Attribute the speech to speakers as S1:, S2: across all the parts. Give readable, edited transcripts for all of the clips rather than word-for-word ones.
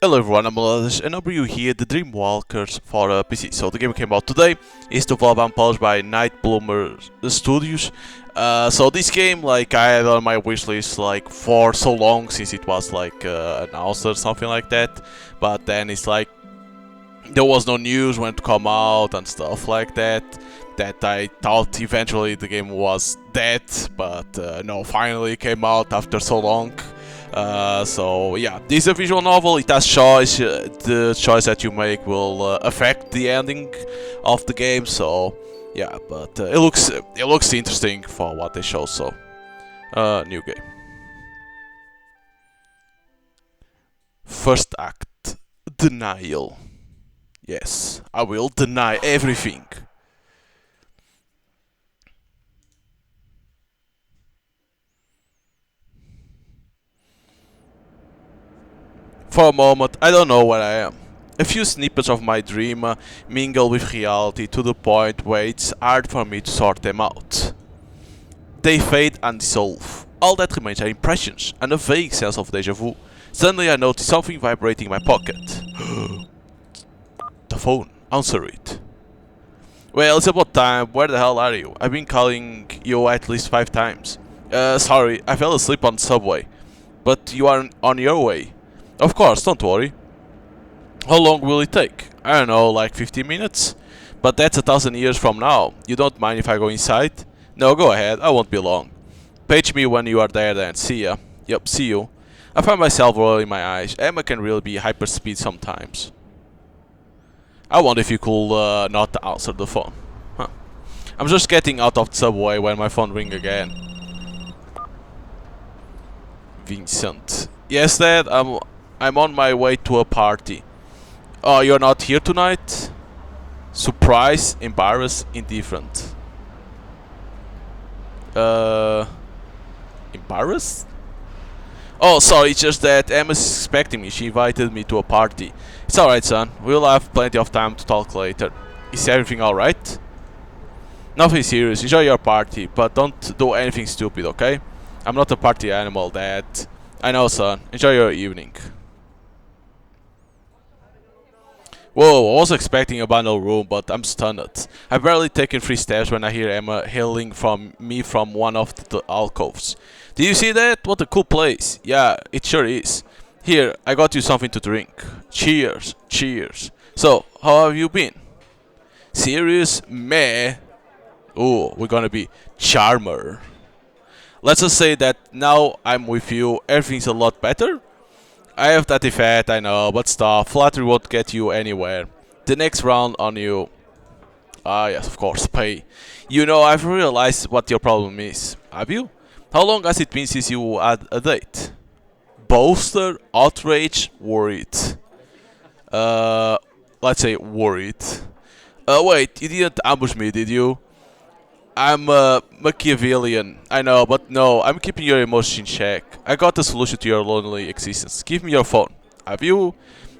S1: Hello everyone, I'm Melodish and I'll bring you here the Dreamwalkers for PC. So the game came out today, is developed and published by Night Bloomer Studios. So this game, like, I had on my wishlist like for so long since it was like announced or something like that. But then it's like there was no news when it come out and stuff like that. That I thought eventually the game was dead, but no, finally it came out after so long. So yeah, this is a visual novel. It has choice. The choice that you make will affect the ending of the game. So yeah, but it looks interesting for what they show. So new game. First act, denial. Yes, I will deny everything. For a moment, I don't know where I am. A few snippets of my dream mingle with reality to the point where it's hard for me to sort them out. They fade and dissolve. All that remains are impressions and a vague sense of deja vu. Suddenly I notice something vibrating in my pocket. The phone. Answer it. Well, it's about time. Where the hell are you? I've been calling you at least 5 times. Sorry, I fell asleep on the subway. But you are on your way. Of course, don't worry. How long will it take? I don't know, like 15 minutes? But that's 1,000 years from now. You don't mind if I go inside? No, go ahead, I won't be long. Page me when you are there then, see ya. Yep, see you. I find myself rolling my eyes. Emma can really be hyperspeed sometimes. I wonder if you could not answer the phone. Huh. I'm just getting out of the subway when my phone rings again. Vincent. Yes, Dad, I'm on my way to a party. Oh, you're not here tonight? Surprise, embarrassed, indifferent. Embarrassed? Oh, sorry, it's just that Emma's expecting me. She invited me to a party. It's alright, son. We'll have plenty of time to talk later. Is everything alright? Nothing serious. Enjoy your party, but don't do anything stupid, okay? I'm not a party animal, Dad. I know, son. Enjoy your evening. Whoa, I was expecting a banal room, but I'm stunned. I've barely taken 3 steps when I hear Emma hailing from me from one of the alcoves. Did you see that? What a cool place. Yeah, it sure is. Here, I got you something to drink. Cheers, cheers. So, how have you been? Serious? Meh. Ooh, we're gonna be charmer. Let's just say that now I'm with you, everything's a lot better? I have that effect, I know, but stop. Flattery won't get you anywhere. The next round on you. Ah, yes, of course, pay. You know, I've realized what your problem is. Have you? How long has it been since you had a date? Boaster, outraged, worried. Let's say worried. Wait, you didn't ambush me, did you? I'm Machiavellian, I know, but no, I'm keeping your emotions in check. I got the solution to your lonely existence. Give me your phone. Have you?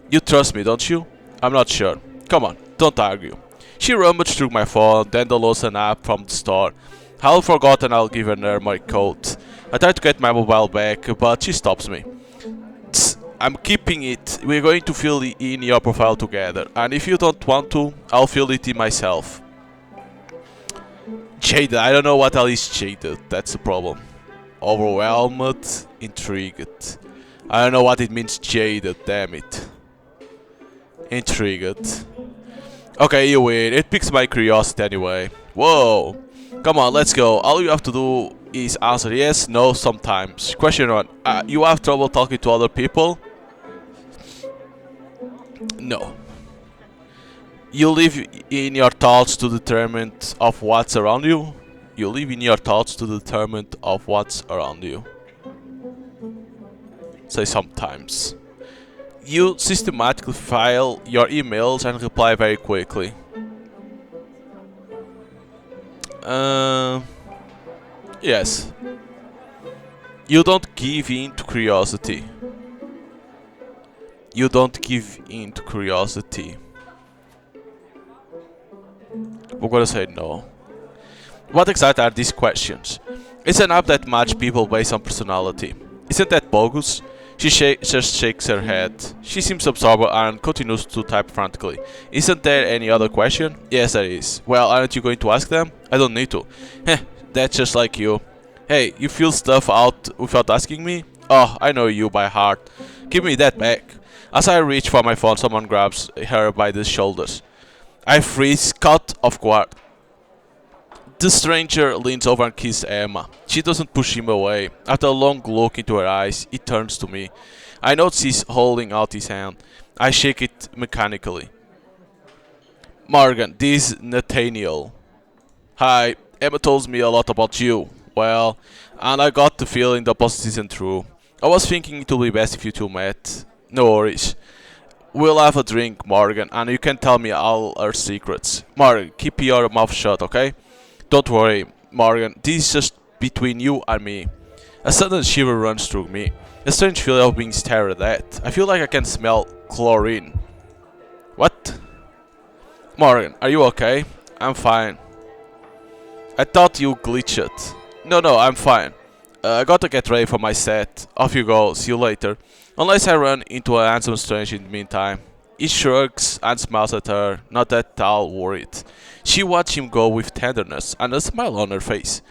S1: You trust me, don't you? I'm not sure. Come on, don't argue. She rummaged through my phone, then downloads an app from the store. I'll forgotten I'll give her my coat. I try to get my mobile back, but she stops me. Tss, I'm keeping it. We're going to fill in your profile together, and if you don't want to, I'll fill it in myself. Jaded. I don't know what else is jaded. That's the problem. Overwhelmed, intrigued. I don't know what it means jaded, damn it. Intrigued. Okay, you win. It piques my curiosity anyway. Whoa. Come on, let's go. All you have to do is answer yes, no, sometimes. Question 1. You have trouble talking to other people? No. You live in your thoughts to determine of what's around you? You live in your thoughts to determine of what's around you. Say sometimes. You systematically file your emails and reply very quickly. Yes. You don't give in to curiosity. You don't give in to curiosity. We're gonna say no. What exactly are these questions? It's an app that matches people based on personality. Isn't that bogus? Just shakes her head. She seems absorbed and continues to type frantically. Isn't there any other question? Yes, there is. Well, aren't you going to ask them? I don't need to. Heh, that's just like you. Hey, you fill stuff out without asking me? Oh, I know you by heart. Give me that back. As I reach for my phone, someone grabs her by the shoulders. I freeze, caught off guard. The stranger leans over and kisses Emma. She doesn't push him away. After a long look into her eyes, he turns to me. I notice he's holding out his hand. I shake it mechanically. Morgan, this is Nathaniel. Hi, Emma told me a lot about you. Well, and I got the feeling the opposite isn't true. I was thinking it would be best if you two met. No worries. We'll have a drink, Morgan, and you can tell me all our secrets. Morgan, keep your mouth shut, okay? Don't worry, Morgan, this is just between you and me. A sudden shiver runs through me. A strange feeling of being stared at. I feel like I can smell chlorine. What? Morgan, are you okay? I'm fine. I thought you glitched. No, I'm fine. I gotta get ready for my set. Off you go, see you later. Unless I run into a handsome stranger in the meantime. He shrugs and smiles at her, not at all worried. She watched him go with tenderness and a smile on her face.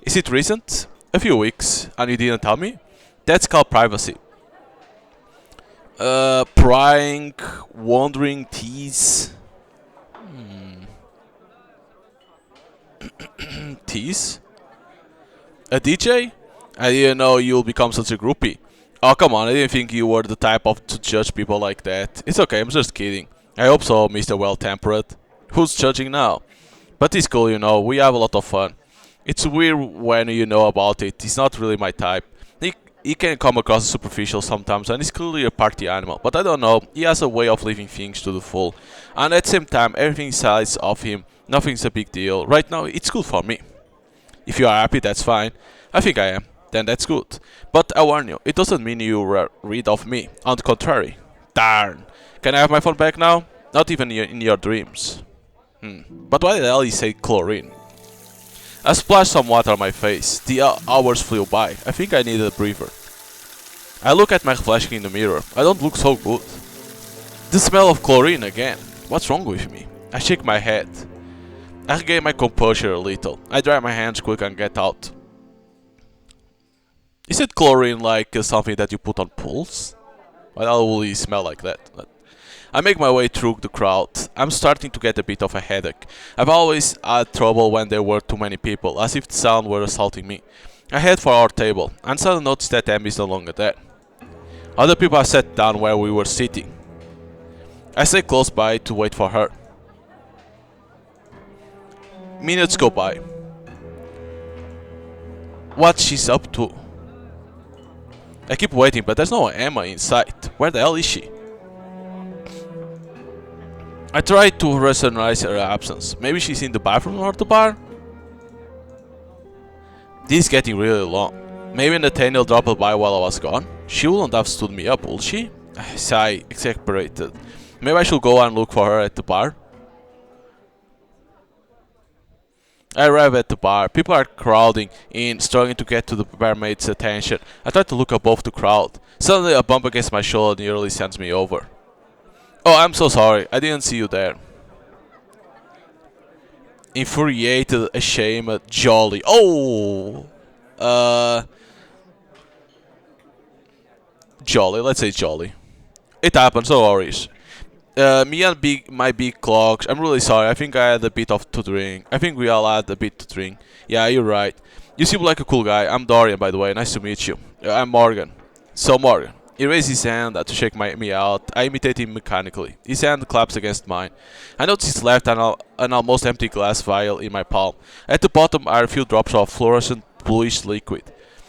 S1: Is it recent? A few weeks, and you didn't tell me? That's called privacy. Prying, wandering, tease. Tease? A DJ? I didn't know you'll become such a groupie. Oh, come on, I didn't think you were the type of to judge people like that. It's okay, I'm just kidding. I hope so, Mr. Well-Tempered. Who's judging now? But it's cool, we have a lot of fun. It's weird when you know about it, he's not really my type. He can come across as superficial sometimes and he's clearly a party animal, but I don't know, he has a way of living things to the full. And at the same time, everything sides of him, nothing's a big deal. Right now, it's good for me. If you are happy, that's fine. I think I am. Then that's good. But I warn you, it doesn't mean you are rid of me. On the contrary. Darn. Can I have my phone back now? Not even in your dreams. But why the hell he say chlorine? I splashed some water on my face. The hours flew by. I think I needed a breather. I look at my reflection in the mirror. I don't look so good. The smell of chlorine again. What's wrong with me? I shake my head. I regain my composure a little. I dry my hands quick and get out. Is it chlorine like something that you put on pools? Why will it smell like that? I make my way through the crowd. I'm starting to get a bit of a headache. I've always had trouble when there were too many people, as if the sound were assaulting me. I head for our table, and suddenly notice that Emmy is no longer there. Other people have sat down where we were sitting. I stay close by to wait for her. Minutes go by. What she's up to? I keep waiting, but there's no Emma in sight. Where the hell is she? I try to rationalize her absence. Maybe she's in the bathroom or the bar? This is getting really long. Maybe Nathaniel dropped by while I was gone? She wouldn't have stood me up, would she? I sigh, exasperated. Maybe I should go and look for her at the bar? I arrive at the bar. People are crowding in, struggling to get to the barmaid's attention. I try to look above the crowd. Suddenly a bump against my shoulder nearly sends me over. Oh, I'm so sorry. I didn't see you there. Infuriated, ashamed, jolly. Oh! Jolly. Let's say jolly. It happens, no worries. Me and my big clogs. I'm really sorry. I think I had a bit to drink. I think we all had a bit to drink. Yeah, you're right. You seem like a cool guy. I'm Dorian, by the way. Nice to meet you. I'm Morgan. So Morgan. He raised his hand to shake me out. I imitate him mechanically. His hand claps against mine. I notice his left and an almost empty glass vial in my palm. At the bottom are a few drops of fluorescent bluish liquid.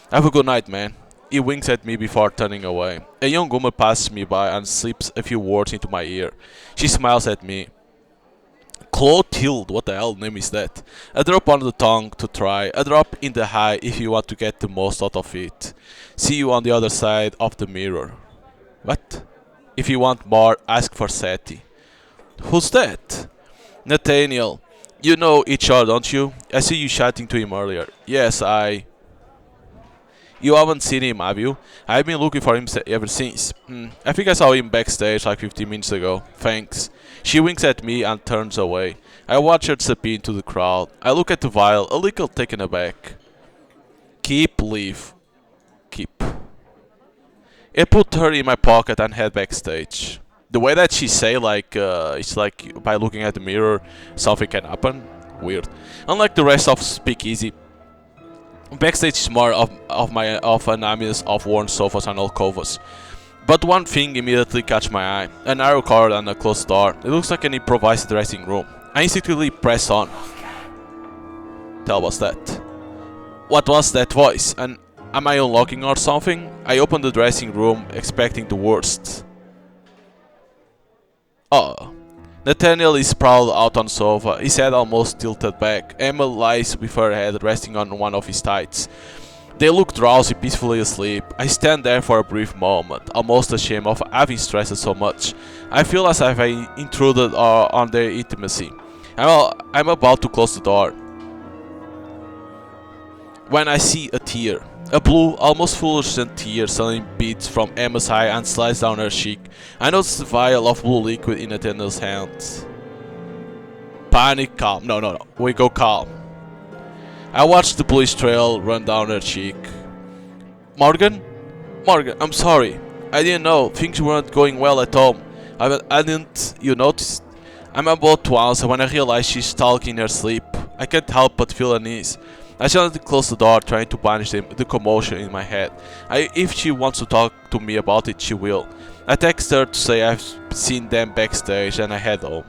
S1: Have a good night, man. He winks at me before turning away. A young woman passes me by and slips a few words into my ear. She smiles at me. Clotilde, what the hell name is that? A drop on the tongue to try, a drop in the eye if you want to get the most out of it. See you on the other side of the mirror. What? If you want more, ask for Seti. Who's that? Nathaniel. You know each other, don't you? I see you chatting to him earlier. Yes, You haven't seen him, have you? I've been looking for him ever since. I think I saw him backstage like 15 minutes ago. Thanks. She winks at me and turns away. I watch her disappear into the crowd. I look at the vial, a little taken aback. Keep, leave. Keep. I put her in my pocket and head backstage. The way that she say it's like by looking at the mirror, something can happen. Weird. Unlike the rest of Speakeasy, backstage is more of an ambience of worn sofas and alcoves. But one thing immediately catch my eye: a narrow corridor and a closed door. It looks like an improvised dressing room. I instinctively press on. Tell what's that? What was that voice? And am I unlocking or something? I open the dressing room, expecting the worst. Oh. Nathaniel is sprawled out on the sofa, his head almost tilted back. Emma lies with her head resting on one of his tights. They look drowsy, peacefully asleep. I stand there for a brief moment, almost ashamed of having stressed so much. I feel as if I intruded on their intimacy. I'm about to close the door when I see a tear. A blue, almost fluorescent tear suddenly beats from Emma's eye and slides down her cheek. I notice the vial of blue liquid in Nathaniel's hand. Panic, calm. No. We go calm. I watch the bluish trail run down her cheek. Morgan, I'm sorry. I didn't know. Things weren't going well at home. I didn't. You noticed? I'm about to answer when I realize she's talking in her sleep. I can't help but feel unease. I gently close the door, trying to banish the commotion in my head. If she wants to talk to me about it, she will. I text her to say I've seen them backstage and I head home.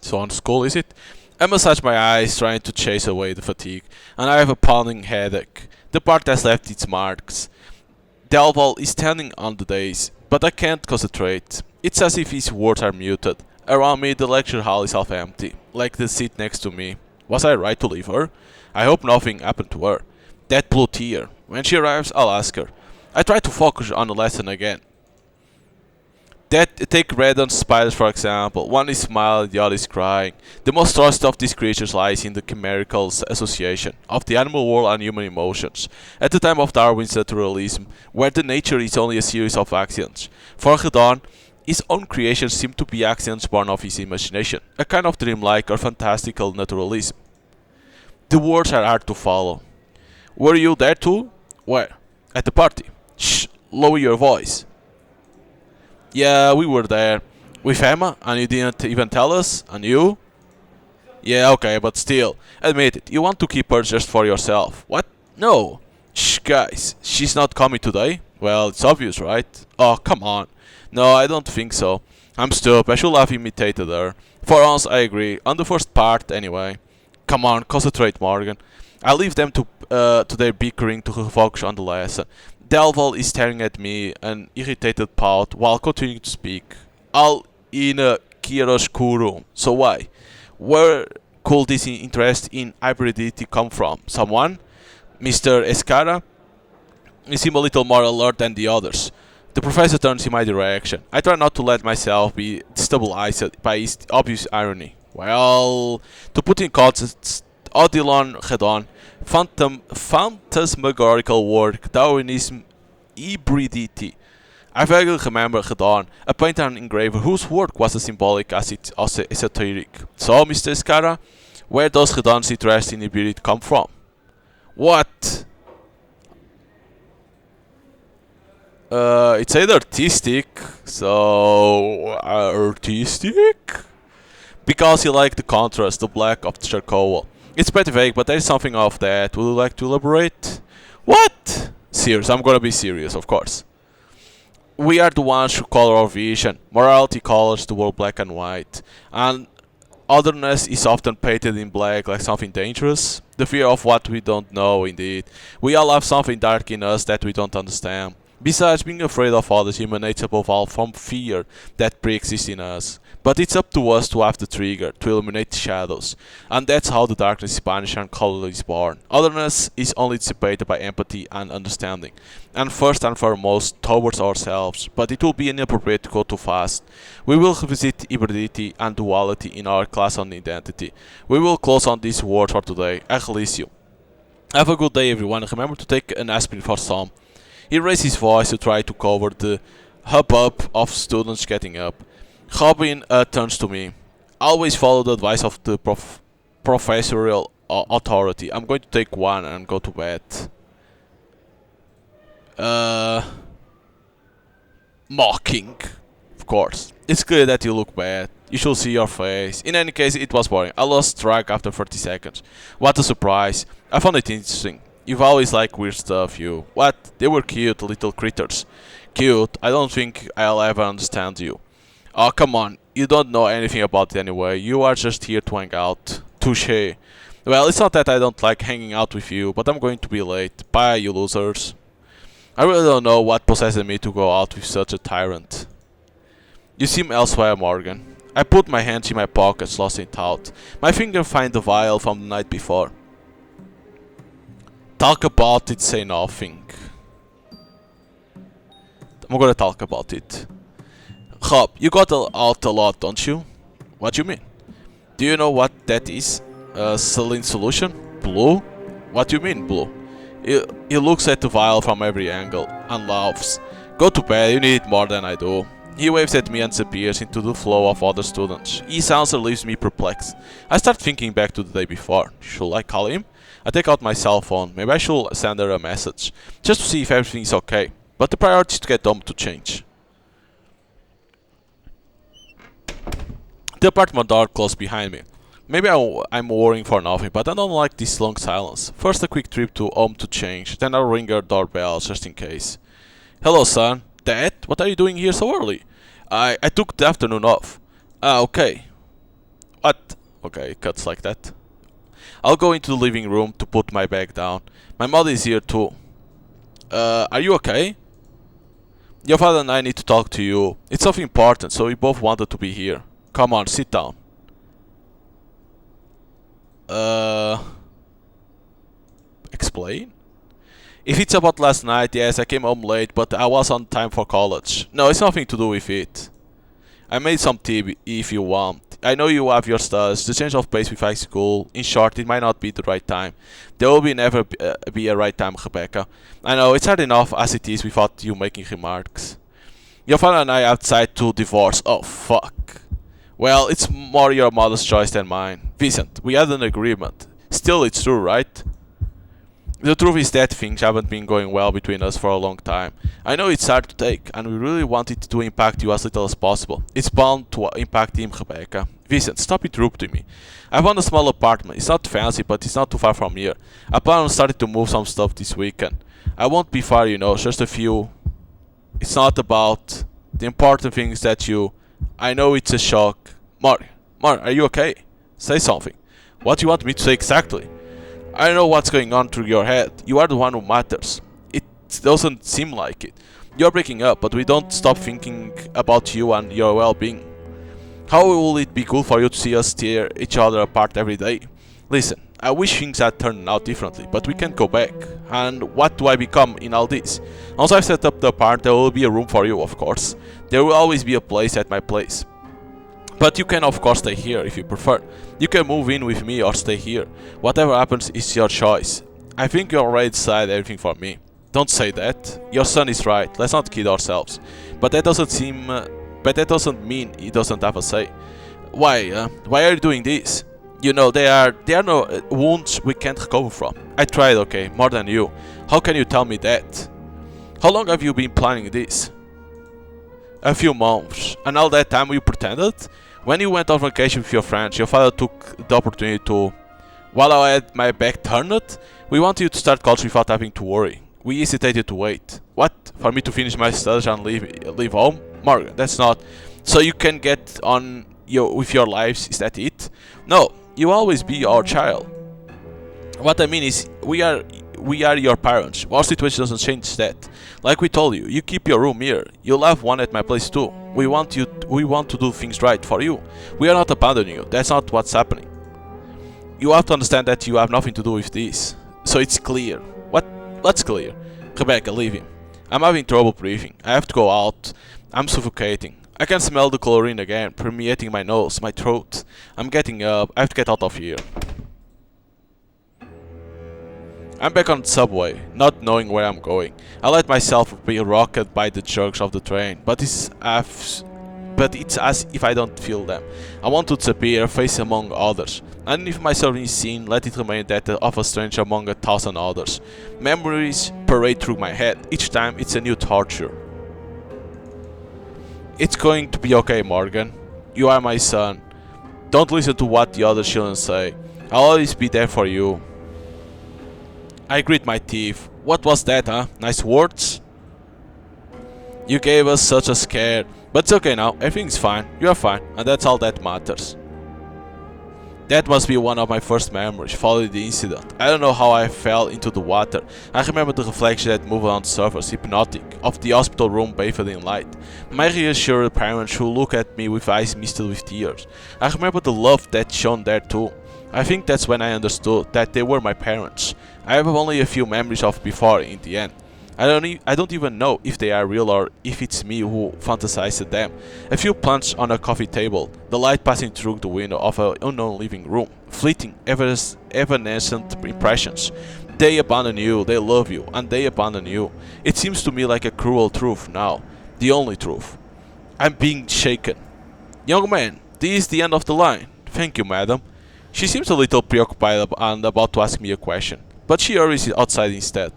S1: So on school, is it? I massage my eyes, trying to chase away the fatigue, and I have a pounding headache. The part has left its marks. Delval is standing on the dais, but I can't concentrate. It's as if his words are muted. Around me, the lecture hall is half empty, like the seat next to me. Was I right to leave her? I hope nothing happened to her. That blue tear. When she arrives, I'll ask her. I try to focus on the lesson again. Take red-on spiders for example. One is smiling, the other is crying. The monstrosity of these creatures lies in the chimerical association of the animal world and human emotions. At the time of Darwin's naturalism, where the nature is only a series of accidents. For Gedon, his own creations seem to be accidents born of his imagination, a kind of dreamlike or fantastical naturalism. The words are hard to follow. Were you there too? Where? At the party. Shh, lower your voice. Yeah, we were there. With Emma, and you didn't even tell us? And you? Yeah, okay, but still. Admit it, you want to keep her just for yourself. What? No. Shh, guys, she's not coming today? Well, it's obvious, right? Oh, come on. No, I don't think so. I'm stupid, I should have imitated her. For once, I agree. On the first part, anyway. Come on, concentrate, Morgan. I leave them to their bickering to focus on the lesson. Delval is staring at me, an irritated pout, while continuing to speak. All in a chiaroscuro. So why? Where could this interest in hybridity come from? Someone? Mr. Escara? You seem a little more alert than the others. The professor turns in my direction. I try not to let myself be destabilized by his obvious irony. Well, to put in context, Odilon Hedon, phantasmagorical work, Darwinism, hybridity. I vaguely remember Gedon, a painter and engraver whose work was as symbolic as it also esoteric. So, Mr. Escara, where does Gedon's interest in hybridity come from? What? It's either artistic, so artistic? Because you like the contrast, the black of the charcoal. It's pretty vague, but there is something of that. Would you like to elaborate? What? Serious, I'm gonna be serious, of course. We are the ones who color our vision. Morality colors the world black and white. And otherness is often painted in black like something dangerous. The fear of what we don't know, indeed. We all have something dark in us that we don't understand. Besides, being afraid of others emanates above all from fear that pre-exists in us. But it's up to us to have the trigger, to illuminate the shadows. And that's how the darkness is banished and color is born. Otherness is only dissipated by empathy and understanding. And first and foremost, towards ourselves. But it will be inappropriate to go too fast. We will revisit hybridity and duality in our class on identity. We will close on these words for today. I release you. Have a good day, everyone. Remember to take an aspirin for some. He raised his voice to try to cover the hubbub of students getting up. Robin turns to me. Always follow the advice of the professorial authority. I'm going to take one and go to bed. Uh, Mocking. Of course. It's clear that you look bad. You should see your face. In any case, it was boring. I lost track after 30 seconds. What a surprise. I found it interesting. You've always liked weird stuff, you. What? They were cute little critters. Cute? I don't think I'll ever understand you. Oh, come on. You don't know anything about it anyway. You are just here to hang out. Touché. Well, it's not that I don't like hanging out with you, but I'm going to be late. Bye, you losers. I really don't know what possessed me to go out with such a tyrant. You seem elsewhere, Morgan. I put my hands in my pockets, lost in thought. My finger find the vial from the night before. Talk about it, say nothing. I'm gonna talk about it. Rob, you got out a lot, don't you? What do you mean? Do you know what that is? Saline solution? Blue? What do you mean, blue? He looks at the vial from every angle and laughs. Go to bed, you need it more than I do. He waves at me and disappears into the flow of other students. His answer leaves me perplexed. I start thinking back to the day before. Should I call him? I take out my cell phone. Maybe I should send her a message. Just to see if everything's okay. But the priority is to get home to change. The apartment door closed behind me. Maybe I'm worrying for nothing, but I don't like this long silence. First a quick trip to home to change, then I'll ring her doorbell just in case. Hello, son. Dad? What are you doing here so early? I took the afternoon off. Ah, okay. What? Okay, cuts like that. I'll go into the living room to put my bag down. My mother is here too. Are you okay? Your father and I need to talk to you. It's something important, so we both wanted to be here. Come on, sit down. Explain? If it's about last night, yes, I came home late, but I was on time for college. No, it's nothing to do with it. I made some tea if you want. I know you have your studies, the change of pace with high school. In short, it might not be the right time. There will never be a right time, Rebecca. I know, it's hard enough as it is without you making remarks. Your father and I have decided to divorce. Oh, fuck. Well, it's more your mother's choice than mine. Vincent, we had an agreement. Still, it's true, right? The truth is that things haven't been going well between us for a long time. I know it's hard to take, and we really want it to impact you as little as possible. It's bound to impact him, Rebecca. Vincent, stop interrupting me. I found a small apartment. It's not fancy, but it's not too far from here. I plan on starting to move some stuff this weekend. I won't be far, you know, just a few. It's not about the important things that you... I know it's a shock. Mar, are you okay? Say something. What do you want me to say exactly? I know what's going on through your head. You are the one who matters. It doesn't seem like it. You're breaking up, but we don't stop thinking about you and your well-being. How will it be cool for you to see us tear each other apart every day? Listen, I wish things had turned out differently, but we can't go back. And what do I become in all this? Once I've set up the apartment, there will be a room for you, of course. There will always be a place at my place. But you can of course stay here if you prefer. You can move in with me or stay here. Whatever happens is your choice. I think you already decided everything for me. Don't say that. Your son is right. Let's not kid ourselves. But that doesn't mean he doesn't have a say. Why? Why are you doing this? You know, there are no wounds we can't recover from. I tried, okay, more than you. How can you tell me that? How long have you been planning this? A few months. And all that time you pretended? When you went on vacation with your friends, your father took the opportunity to... While I had my back turned, we wanted you to start college without having to worry. We hesitated to wait. What? For me to finish my studies and leave home? Morgan, that's not... So you can get on with your lives, is that it? No, you always be our child. What I mean is, we are your parents. Our situation doesn't change that. Like we told you, you keep your room here. You'll have one at my place too. We want to do things right for you. We are not abandoning you. That's not what's happening. You have to understand that you have nothing to do with this. So it's clear. What? What's clear? Rebecca, leave him. I'm having trouble breathing. I have to go out. I'm suffocating. I can smell the chlorine again, permeating my nose, my throat. I'm getting up. I have to get out of here. I'm back on the subway, not knowing where I'm going. I let myself be rocked by the jerks of the train, but it's as if I don't feel them. I want to disappear, face among others. Underneath my surrounding scene, let it remain that of a stranger among 1,000 others. Memories parade through my head. Each time it's a new torture. It's going to be okay, Morgan. You are my son. Don't listen to what the other children say. I'll always be there for you. I grit my teeth. What was that, huh? Nice words? You gave us such a scare. But it's okay now. Everything's fine. You're fine. And that's all that matters. That must be one of my first memories, following the incident. I don't know how I fell into the water. I remember the reflection that moved on the surface, hypnotic, of the hospital room bathed in light. My reassured parents who look at me with eyes misted with tears. I remember the love that shone there too. I think that's when I understood that they were my parents. I have only a few memories of before in the end. I don't even know if they are real or if it's me who fantasized them. A few plants on a coffee table, the light passing through the window of an unknown living room, fleeting, evanescent impressions. They abandon you, they love you, and they abandon you. It seems to me like a cruel truth now, the only truth. I'm being shaken. Young man, this is the end of the line. Thank you, madam. She seems a little preoccupied and about to ask me a question, but she hurries outside instead.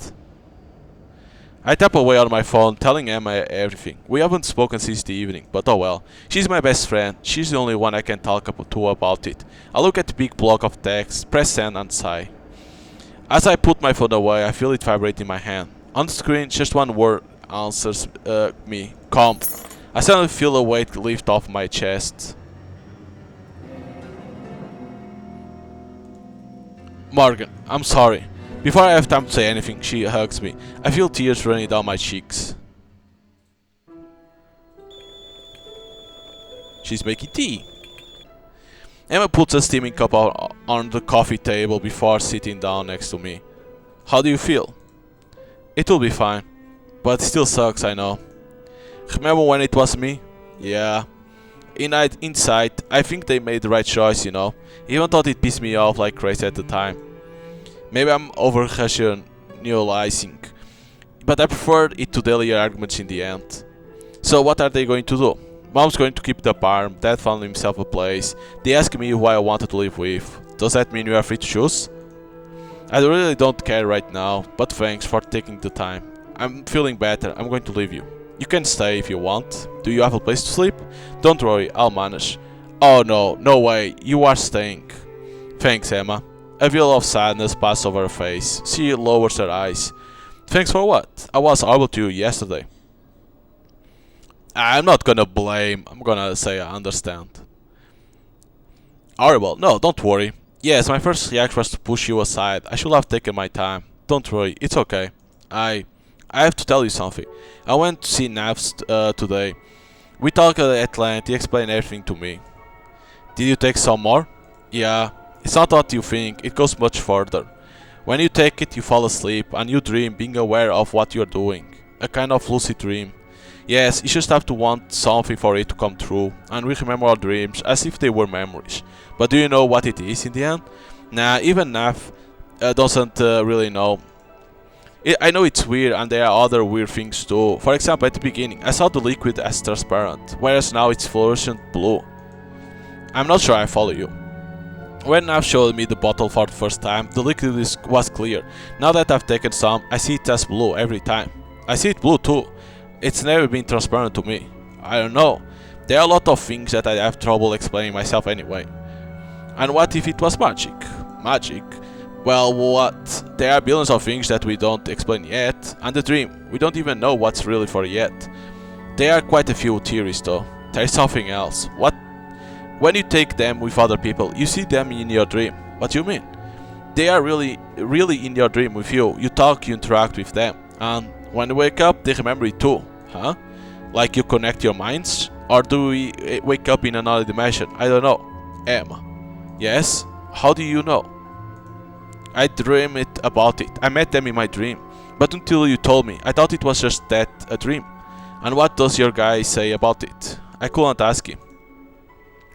S1: I tap away on my phone, telling Emma everything. We haven't spoken since the evening, but oh well. She's my best friend. She's the only one I can talk to about it. I look at the big block of text, press send and sigh. As I put my phone away, I feel it vibrate in my hand. On the screen, just one word answers me. Calm. I suddenly feel a weight lift off my chest. Morgan, I'm sorry. Before I have time to say anything, she hugs me. I feel tears running down my cheeks. She's making tea. Emma puts a steaming cup on the coffee table before sitting down next to me. How do you feel? It will be fine. But it still sucks, I know. Remember when it was me? Yeah. Inside, I think they made the right choice, you know. Even though it pissed me off like crazy at the time. Maybe I'm over-rationalizing, but I preferred it to daily arguments in the end. So what are they going to do? Mom's going to keep the farm, Dad found himself a place. They ask me who I wanted to live with. Does that mean you are free to choose? I really don't care right now, but thanks for taking the time. I'm feeling better, I'm going to leave you. You can stay if you want. Do you have a place to sleep? Don't worry, I'll manage. Oh no, no way, you are staying. Thanks, Emma. A veil of sadness passes over her face. She lowers her eyes. Thanks for what? I was horrible to you yesterday. I'm not gonna blame. I'm gonna say I understand. Horrible? No, don't worry. Yes, my first reaction was to push you aside. I should have taken my time. Don't worry, it's okay. I have to tell you something. I went to see Navs today. We talked at length. He explained everything to me. Did you take some more? Yeah. It's not what you think, it goes much further. When you take it, you fall asleep and you dream being aware of what you're doing. A kind of lucid dream. Yes, you just have to want something for it to come true, and we remember our dreams as if they were memories. But do you know what it is in the end? Nah, even Nav doesn't really know. I know it's weird and there are other weird things too. For example, at the beginning, I saw the liquid as transparent, whereas now it's fluorescent blue. I'm not sure I follow you. When Nav showed me the bottle for the first time, the liquid was clear. Now that I've taken some, I see it as blue every time. I see it blue too. It's never been transparent to me. I don't know. There are a lot of things that I have trouble explaining myself anyway. And what if it was magic? Magic? Well, what? There are billions of things that we don't explain yet. And the dream, we don't even know what's really for yet. There are quite a few theories though. There's something else. What? When you take them with other people, you see them in your dream. What do you mean? They are really in your dream with you. You talk, you interact with them. And when you wake up, they remember it too. Huh? Like you connect your minds? Or do we wake up in another dimension? I don't know. Emma. Yes? How do you know? I dream about it. I met them in my dream. But until you told me, I thought it was just that, a dream. And what does your guy say about it? I couldn't ask him.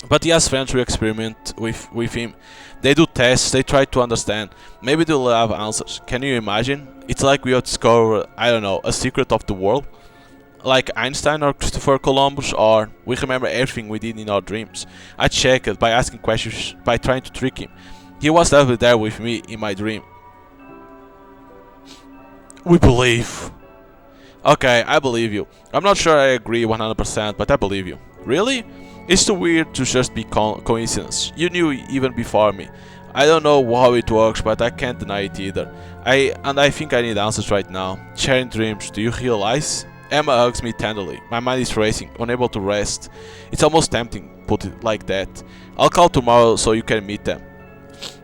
S1: But he has friends who experiment with him. They do tests, they try to understand. Maybe they'll have answers. Can you imagine? It's like we have discovered, I don't know, a secret of the world. Like Einstein or Christopher Columbus, or we remember everything we did in our dreams. I check it by asking questions, by trying to trick him. He was definitely there with me in my dream. We believe. Okay, I believe you. I'm not sure I agree 100%, but I believe you. Really? It's too weird to just be coincidence. You knew even before me. I don't know how it works, but I can't deny it either. I think I need answers right now. Sharing dreams, do you realize? Emma hugs me tenderly. My mind is racing, unable to rest. It's almost tempting, put it like that. I'll call tomorrow so you can meet them.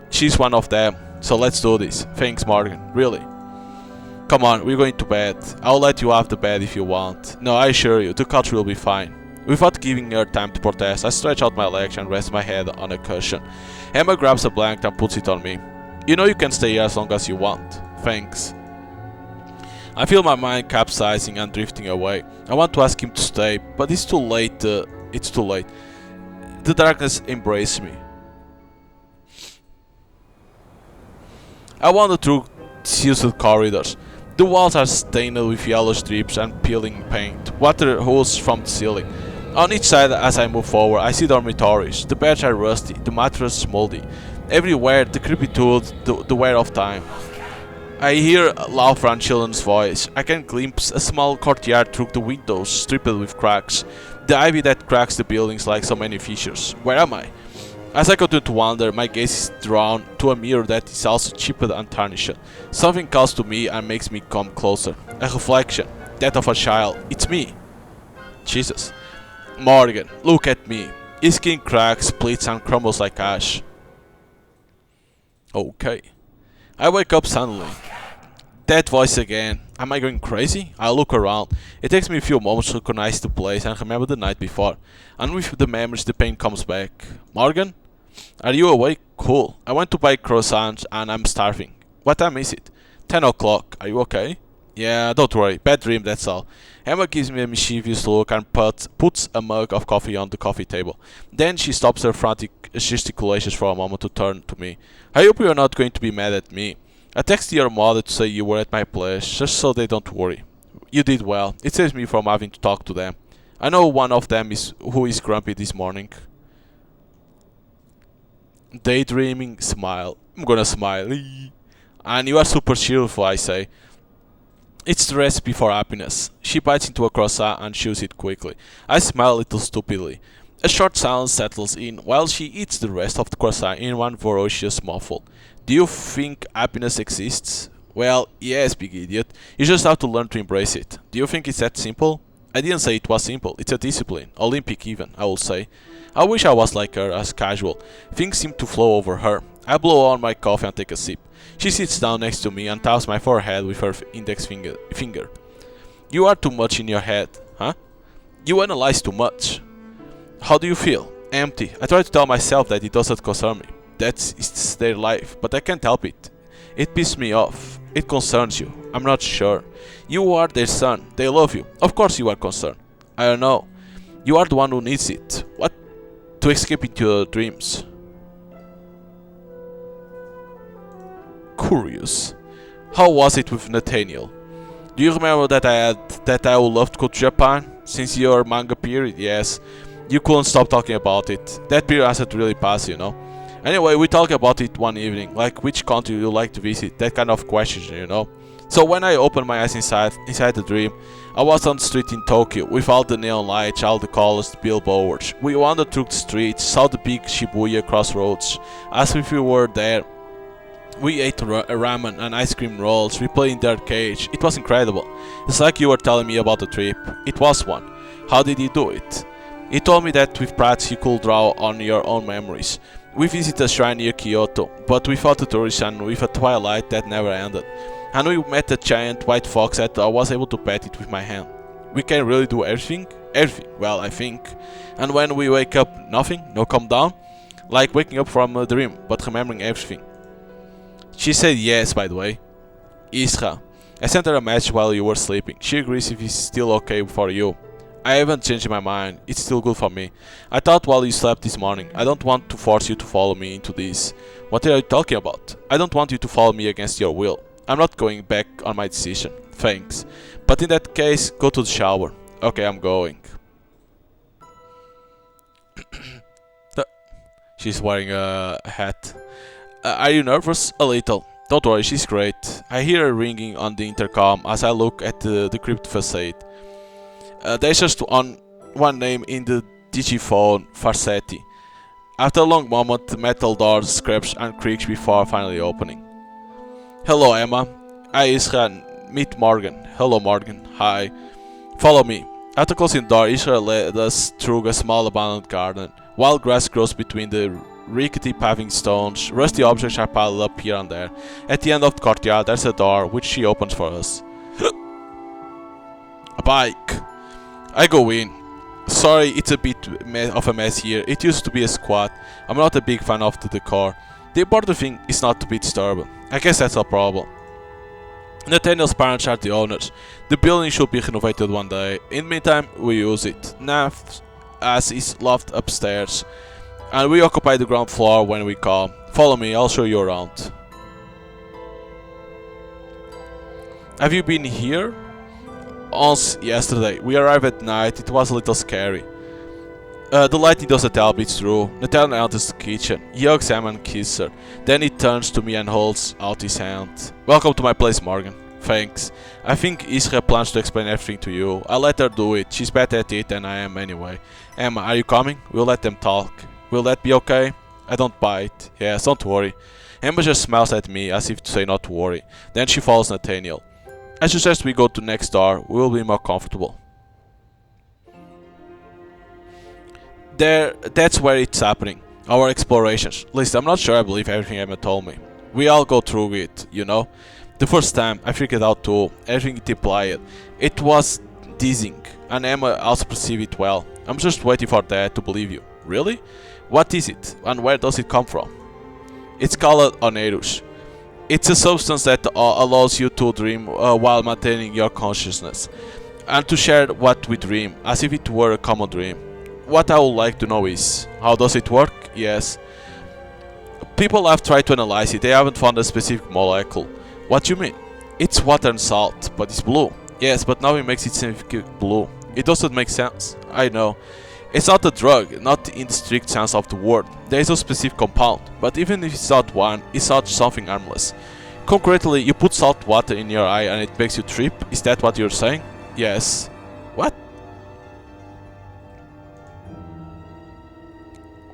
S1: She's one of them, so let's do this. Thanks, Morgan. Really. Come on, we're going to bed. I'll let you have the bed if you want. No, I assure you, the couch will be fine. Without giving her time to protest, I stretch out my legs and rest my head on a cushion. Emma grabs a blanket and puts it on me. You know you can stay here as long as you want. Thanks. I feel my mind capsizing and drifting away. I want to ask him to stay, but it's too late. It's too late. The darkness embraces me. I wander through sealed corridors. The walls are stained with yellow strips and peeling paint. Water hoses from the ceiling. On each side as I move forward, I see dormitories. The beds are rusty, the mattress moldy. Everywhere, the creepy tools, the wear of time. I hear laughter and children's voice. I can glimpse a small courtyard through the windows, stripped with cracks. The ivy that cracks the buildings like so many fissures. Where am I? As I continue to wander, my gaze is drawn to a mirror that is also chipped and tarnished. Something calls to me and makes me come closer. A reflection. That of a child. It's me. Jesus. Morgan, look at me. His skin cracks, splits and crumbles like ash. Okay. I wake up suddenly. That voice again. Am I going crazy? I look around. It takes me a few moments to recognize the place and remember the night before. And with the memories the pain comes back. Morgan? Are you awake? Cool. I went to buy croissants and I'm starving. What time is it? 10 o'clock. Are you okay? Yeah, don't worry. Bad dream, that's all. Emma gives me a mischievous look and puts a mug of coffee on the coffee table. Then she stops her frantic gesticulations for a moment to turn to me. I hope you're not going to be mad at me. I texted your mother to say you were at my place, just so they don't worry. You did well. It saves me from having to talk to them. I know one of them is who is grumpy this morning. Daydreaming, smile. I'm gonna smile. And you are super cheerful, I say. It's the recipe for happiness. She bites into a croissant and chews it quickly. I smile a little stupidly. A short silence settles in while she eats the rest of the croissant in one voracious mouthful. Do you think happiness exists? Well, yes, big idiot. You just have to learn to embrace it. Do you think it's that simple? I didn't say it was simple. It's a discipline. Olympic even, I will say. I wish I was like her, as casual. Things seem to flow over her. I blow on my coffee and take a sip. She sits down next to me and taps my forehead with her index finger. You are too much in your head, huh? You analyze too much. How do you feel? Empty. I try to tell myself that it doesn't concern me. It's their life, but I can't help it. It pisses me off. It concerns you. I'm not sure. You are their son. They love you. Of course you are concerned. I don't know. You are the one who needs it. What? To escape into your dreams. Curious. How was it with Nathaniel? Do you remember that I would love to go to Japan? Since your manga period, yes. You couldn't stop talking about it. That period hasn't really passed, you know. Anyway, we talked about it one evening, like which country you like to visit, that kind of questions, you know. So when I opened my eyes inside the dream, I was on the street in Tokyo, with all the neon lights, all the colors, the billboards. We wandered through the streets, saw the big Shibuya crossroads, as if we were there. We ate ramen and ice cream rolls, we played in the arcade. It was incredible. It's like you were telling me about the trip. It was one. How did you do it? He told me that with practice you could draw on your own memories. We visited a shrine near Kyoto, but without the tourists and with a twilight that never ended. And we met a giant white fox that I was able to pet it with my hand. We can really do everything? Everything, well, I think. And when we wake up, nothing? No calm down? Like waking up from a dream, but remembering everything. She said yes, by the way. Isra. I sent her a message while you were sleeping. She agrees if it's still okay for you. I haven't changed my mind. It's still good for me. I thought while you slept this morning. I don't want to force you to follow me into this. What are you talking about? I don't want you to follow me against your will. I'm not going back on my decision. Thanks. But in that case, go to the shower. Okay, I'm going. She's wearing a hat. Are you nervous? A little. Don't worry, she's great. I hear her ringing on the intercom as I look at the decrepit facade. There's just one name in the digiphone, Farsetti. After a long moment, the metal door scrapes and creaks before finally opening. Hello, Emma. Hi, Isra. Meet Morgan. Hello, Morgan. Hi. Follow me. After closing the door, Isra led us through a small abandoned garden. Wild grass grows between the rickety paving stones. Rusty objects are piled up here and there. At the end of the courtyard, there's a door, which she opens for us. A bike. I go in. Sorry, it's a bit of a mess here. It used to be a squat. I'm not a big fan of the decor. The important thing is not to be disturbed. I guess that's a problem. Nathaniel's parents are the owners. The building should be renovated one day. In the meantime, we use it. Nav as his loft upstairs. And we occupy the ground floor when we come. Follow me, I'll show you around. Have you been here? Once yesterday. We arrived at night. It was a little scary. The lighting doesn't help, it's true. Nathaniel enters the kitchen. He hugs Emma and kisses her. Then he turns to me and holds out his hand. Welcome to my place, Morgan. Thanks. I think Isra plans to explain everything to you. I'll let her do it. She's better at it than I am anyway. Emma, are you coming? We'll let them talk. Will that be okay? I don't bite. Yes, don't worry. Emma just smiles at me as if to say not to worry. Then she follows Nathaniel. I suggest we go to next door. We will be more comfortable. That's where it's happening. Our explorations. At least I'm not sure I believe everything Emma told me. We all go through it, you know? The first time, I freaked out too. Everything it implied. It was dizzying. And Emma also perceived it well. I'm just waiting for that to believe you. Really? What is it? And where does it come from? It's called Onerus. It's a substance that allows you to dream while maintaining your consciousness. And to share what we dream, as if it were a common dream. What I would like to know is, how does it work? Yes. People have tried to analyze it, they haven't found a specific molecule. What do you mean? It's water and salt, but it's blue. Yes, but now it makes it significant blue. It doesn't make sense. I know. It's not a drug, not in the strict sense of the word. There is no specific compound, but even if it's not one, it's not something harmless. Concretely, you put salt water in your eye and it makes you trip? Is that what you're saying? Yes. What?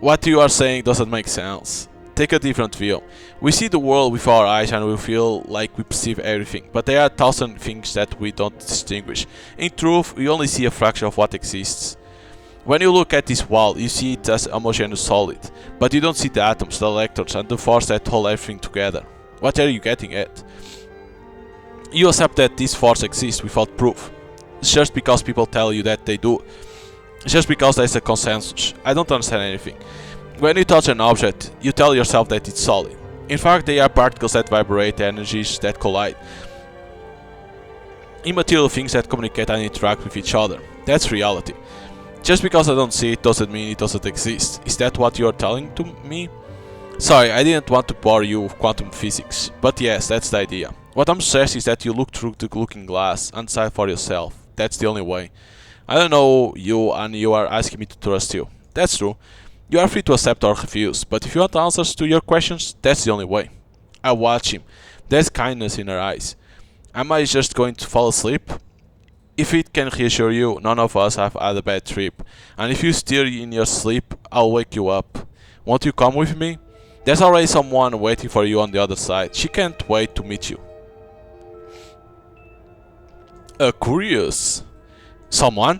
S1: What you are saying doesn't make sense. Take a different view. We see the world with our eyes and we feel like we perceive everything, but there are 1,000 things that we don't distinguish. In truth, we only see a fraction of what exists. When you look at this wall, you see it as a homogeneous solid, but you don't see the atoms, the electrons, and the force that hold everything together. What are you getting at? You accept that this force exists without proof. It's just because people tell you that they do. It's just because there's a consensus. I don't understand anything. When you touch an object, you tell yourself that it's solid. In fact, they are particles that vibrate, energies that collide. Immaterial things that communicate and interact with each other. That's reality. Just because I don't see it doesn't mean it doesn't exist. Is that what you're telling to me? Sorry, I didn't want to bore you with quantum physics. But yes, that's the idea. What I'm suggesting is that you look through the looking glass and decide for yourself. That's the only way. I don't know you and you are asking me to trust you. That's true. You are free to accept or refuse, but if you want answers to your questions, that's the only way. I watch him. There's kindness in her eyes. Am I just going to fall asleep? If it can reassure you, none of us have had a bad trip. And if you steer in your sleep, I'll wake you up. Won't you come with me? There's already someone waiting for you on the other side. She can't wait to meet you. Curious. Someone?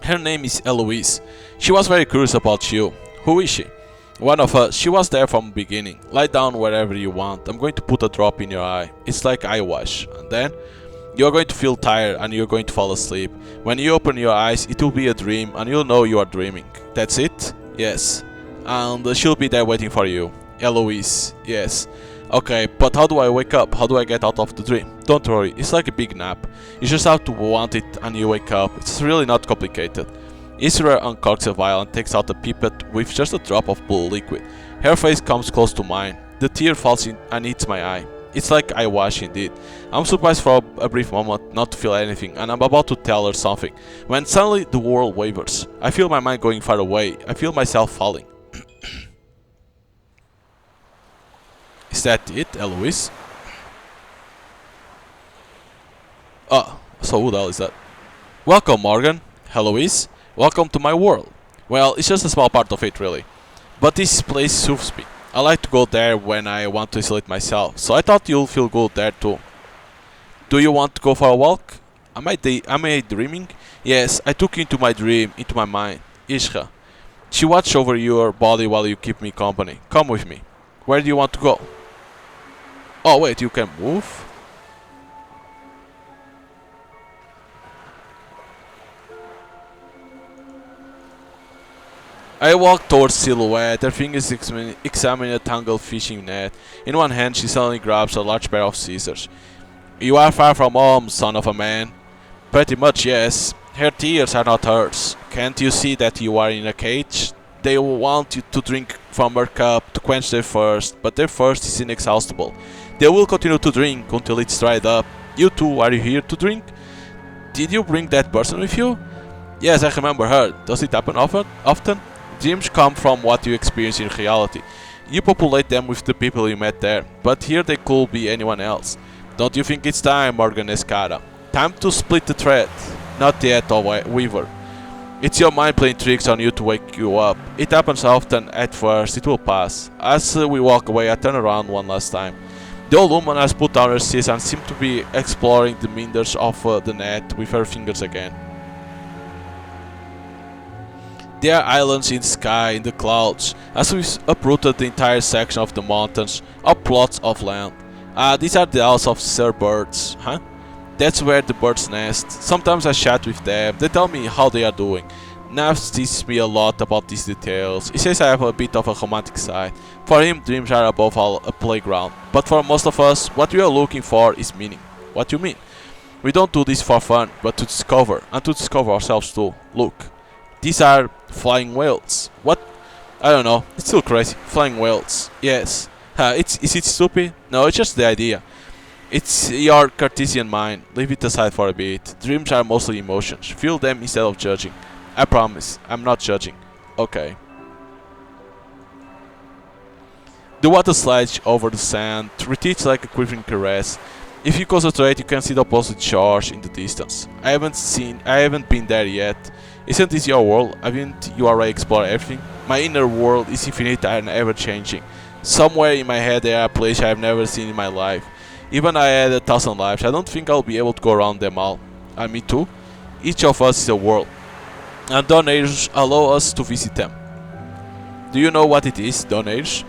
S1: Her name is Eloise. She was very curious about you. Who is she? One of us. She was there from the beginning. Lie down wherever you want. I'm going to put a drop in your eye. It's like eye wash. And then you're going to feel tired and you're going to fall asleep. When you open your eyes, it will be a dream and you'll know you are dreaming. That's it? Yes. And she'll be there waiting for you. Eloise. Yes. Okay, but how do I wake up? How do I get out of the dream? Don't worry, it's like a big nap. You just have to want it and you wake up. It's really not complicated. Isra uncorks a vial and takes out a pipette with just a drop of blue liquid. Her face comes close to mine. The tear falls in and hits my eye. It's like eye wash indeed. I'm surprised for a brief moment not to feel anything, and I'm about to tell her something, when suddenly the world wavers. I feel my mind going far away. I feel myself falling. Is that it, Eloise? Oh, so who the hell is that? Welcome, Morgan. Eloise. Welcome to my world. Well, it's just a small part of it, really. But this place soothes me. I like to go there when I want to isolate myself, so I thought you'll feel good there too. Do you want to go for a walk? Am I dreaming? Yes, I took you into my dream, into my mind. Ishka. She watched over your body while you keep me company. Come with me. Where do you want to go? Oh wait, you can move? I walk towards Silhouette. Her fingers examine a tangled fishing net. In one hand, she suddenly grabs a large pair of scissors. You are far from home, son of a man. Pretty much, yes. Her tears are not hers. Can't you see that you are in a cage? They want you to drink from her cup to quench their thirst, but their thirst is inexhaustible. They will continue to drink until it's dried up. You too, are you here to drink? Did you bring that person with you? Yes, I remember her. Does it happen often? Dreams come from what you experience in reality. You populate them with the people you met there, but here they could be anyone else. Don't you think it's time, Morgan Escara? Time to split the thread. Not yet, Weaver. It's your mind playing tricks on you to wake you up. It happens often at first, it will pass. As we walk away, I turn around one last time. The old woman has put down her scissors and seems to be exploring the meanders of the net with her fingers again. There are islands in the sky, in the clouds, as we've uprooted the entire section of the mountains, or plots of land. These are the isles of Sir Birds, huh? That's where the birds nest. Sometimes I chat with them, they tell me how they are doing. Nav teaches me a lot about these details. He says I have a bit of a romantic side. For him, dreams are above all a playground. But for most of us, what we are looking for is meaning. What do you mean? We don't do this for fun, but to discover, and to discover ourselves too. Look. These are flying whales. What? I don't know. It's still crazy. Flying whales. Yes. Is it stupid? No, it's just the idea. It's your Cartesian mind. Leave it aside for a bit. Dreams are mostly emotions. Feel them instead of judging. I promise. I'm not judging. Okay. The water slides over the sand, retreats like a quivering caress. If you concentrate, you can see the opposite shores in the distance. I haven't been there yet. Isn't this your world? Haven't you already explored everything? My inner world is infinite and ever-changing. Somewhere in my head there are places I have never seen in my life. Even I had 1,000 lives, I don't think I'll be able to go around them all. And me too? Each of us is a world. And Dawn Age allow us to visit them. Do you know what it is, Dawn Age?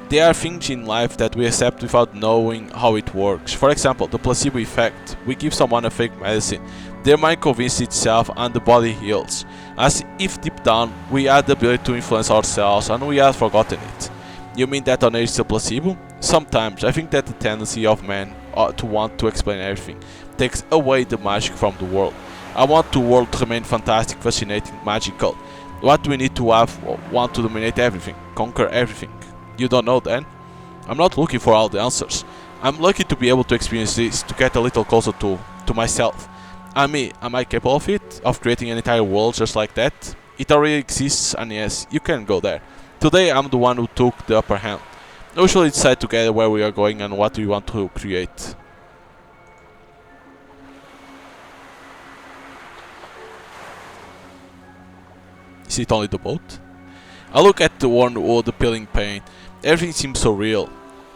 S1: There are things in life that we accept without knowing how it works. For example, the placebo effect. We give someone a fake medicine. Their mind convinces itself and the body heals. As if deep down we had the ability to influence ourselves and we had forgotten it. You mean that on age is a placebo? Sometimes I think that the tendency of man to want to explain everything takes away the magic from the world. I want the world to remain fantastic, fascinating, magical. What we need to have want to dominate everything, conquer everything. You don't know then? I'm not looking for all the answers. I'm lucky to be able to experience this, to get a little closer to myself. And me, am I capable of it? Of creating an entire world just like that? It already exists, and yes, you can go there. Today I'm the one who took the upper hand. We shall decide together where we are going and what we want to create. Is it only the boat? I look at the worn wood, the peeling paint. Everything seems so real.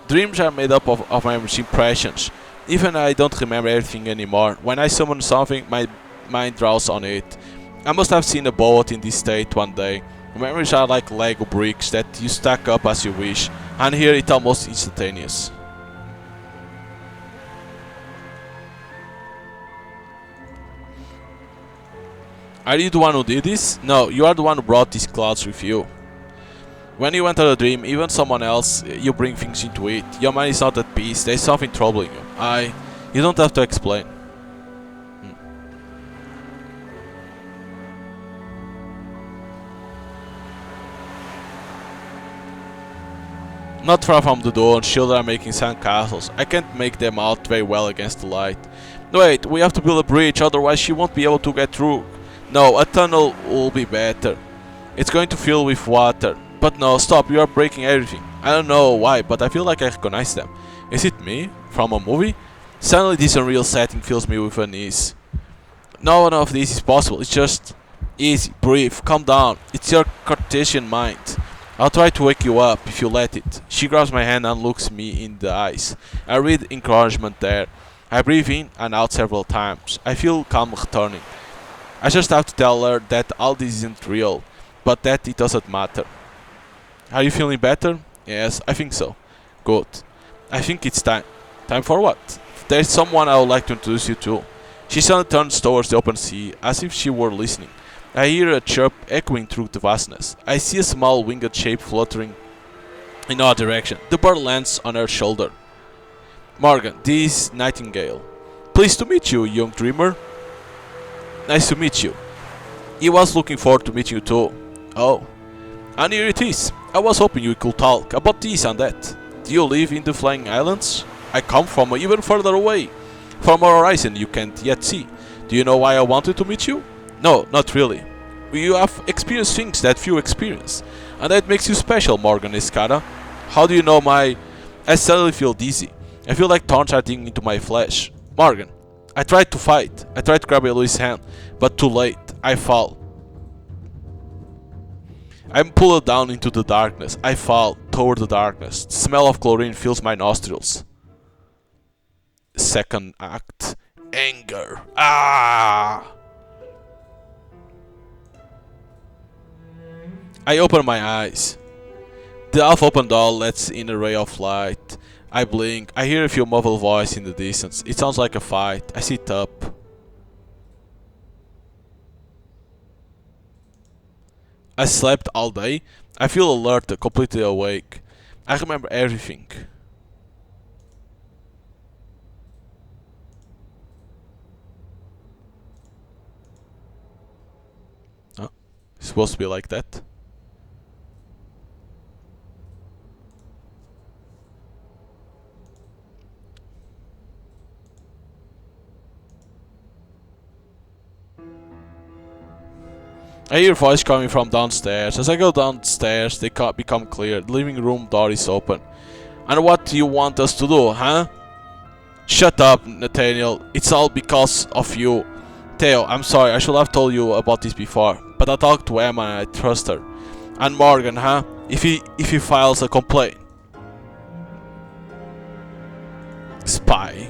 S1: Dreams are made up of my impressions. Even I don't remember everything anymore. When I summon something, my mind draws on it. I must have seen a boat in this state one day. Memories are like Lego bricks that you stack up as you wish, and here it's almost instantaneous. Are you the one who did this? No, you are the one who brought these clouds with you. When you enter a dream, even someone else, you bring things into it. Your mind is not at peace, there is something troubling you. You don't have to explain. Not far from the door, children are making sandcastles. I can't make them out very well against the light. Wait, we have to build a bridge, otherwise she won't be able to get through. No, a tunnel will be better. It's going to fill with water. But no, stop, you are breaking everything. I don't know why, but I feel like I recognize them. Is it me? From a movie? Suddenly this unreal setting fills me with unease. None of this is possible, it's just... Easy, breathe, calm down. It's your Cartesian mind. I'll try to wake you up if you let it. She grabs my hand and looks me in the eyes. I read encouragement there. I breathe in and out several times. I feel calm returning. I just have to tell her that all this isn't real, but that it doesn't matter. Are you feeling better? Yes, I think so. Good. I think it's time. Time for what? There's someone I would like to introduce you to. She suddenly turns towards the open sea, as if she were listening. I hear a chirp echoing through the vastness. I see a small winged shape fluttering in our direction. The bird lands on her shoulder. Morgan, this is Nightingale. Pleased to meet you, young dreamer. Nice to meet you. He was looking forward to meeting you too. Oh. And here it is. I was hoping we could talk about this and that. Do you live in the Flying Islands? I come from even further away. From a horizon you can't yet see. Do you know why I wanted to meet you? No, not really. You have experienced things that few experience. And that makes you special, Morgan Escada. How do you know my... I suddenly feel dizzy. I feel like thorns are digging into my flesh. Morgan, I tried to fight. I tried to grab Eloise's hand. But too late. I fall. I'm pulled down into the darkness. I fall toward the darkness. The smell of chlorine fills my nostrils. Second act. Anger. Ah! I open my eyes. The half-open door lets in a ray of light. I blink. I hear a few muffled voices in the distance. It sounds like a fight. I sit up. I slept all day. I feel alert, completely awake. I remember everything. Huh? It's supposed to be like that? I hear a voice coming from downstairs. As I go downstairs, they become clear. The living room door is open. And what do you want us to do, huh? Shut up, Nathaniel. It's all because of you. Theo, I'm sorry. I should have told you about this before. But I talked to Emma and I trust her. And Morgan, huh? If he files a complaint. Spy.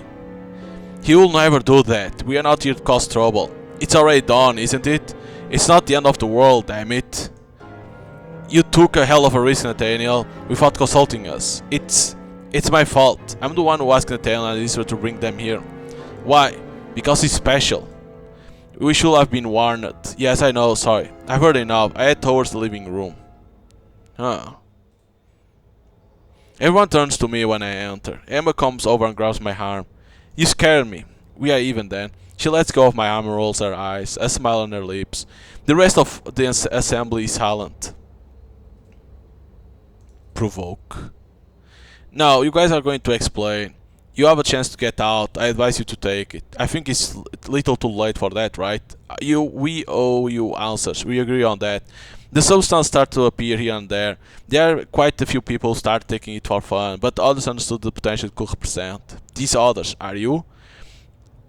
S1: He will never do that. We are not here to cause trouble. It's already done, isn't it? It's not the end of the world, damn it. You took a hell of a risk, Nathaniel, without consulting us. It's my fault. I'm the one who asked Nathaniel and Israel to bring them here. Why? Because he's special. We should have been warned. Yes, I know, sorry. I've heard enough. I head towards the living room. Huh. Everyone turns to me when I enter. Emma comes over and grabs my arm. You scared me. We are even then. She lets go of my arm and rolls her eyes, a smile on her lips. The rest of the assembly is silent. Provoke. Now, you guys are going to explain. You have a chance to get out. I advise you to take it. I think it's little too late for that, right? We owe you answers. We agree on that. The substance starts to appear here and there. There are quite a few people who start taking it for fun, but others understood the potential it could represent. These others, are you?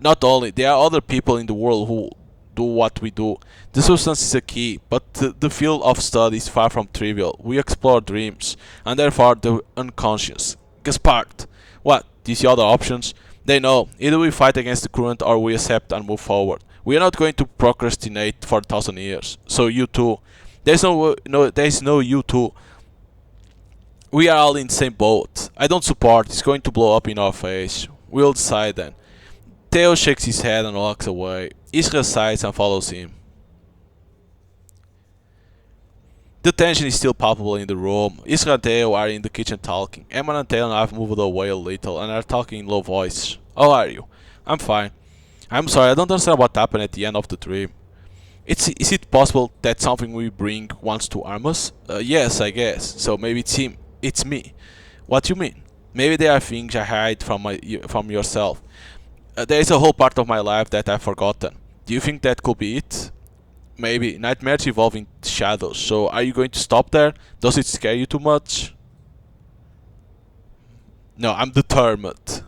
S1: Not only, there are other people in the world who do what we do. The substance is a key, but the field of study is far from trivial. We explore dreams, and therefore the unconscious. Gaspard, what? These other options? They know. Either we fight against the current or we accept and move forward. We are not going to procrastinate for 1,000 years. So you too. There's no you too. We are all in the same boat. I don't support. It's going to blow up in our face. We'll decide then. Theo shakes his head and walks away. Israel sighs and follows him. The tension is still palpable in the room. Israel and Theo are in the kitchen talking. Emma and Theo have moved away a little and are talking in low voice. How are you? I'm fine. I'm sorry, I don't understand what happened at the end of the dream. Is it possible that something we bring wants to harm us? Yes, I guess. So maybe it's him. It's me. What you mean? Maybe there are things I hide from yourself. There is a whole part of my life that I've forgotten. Do you think that could be it? Maybe. Nightmares evolve in shadows. So are you going to stop there? Does it scare you too much? No, I'm determined.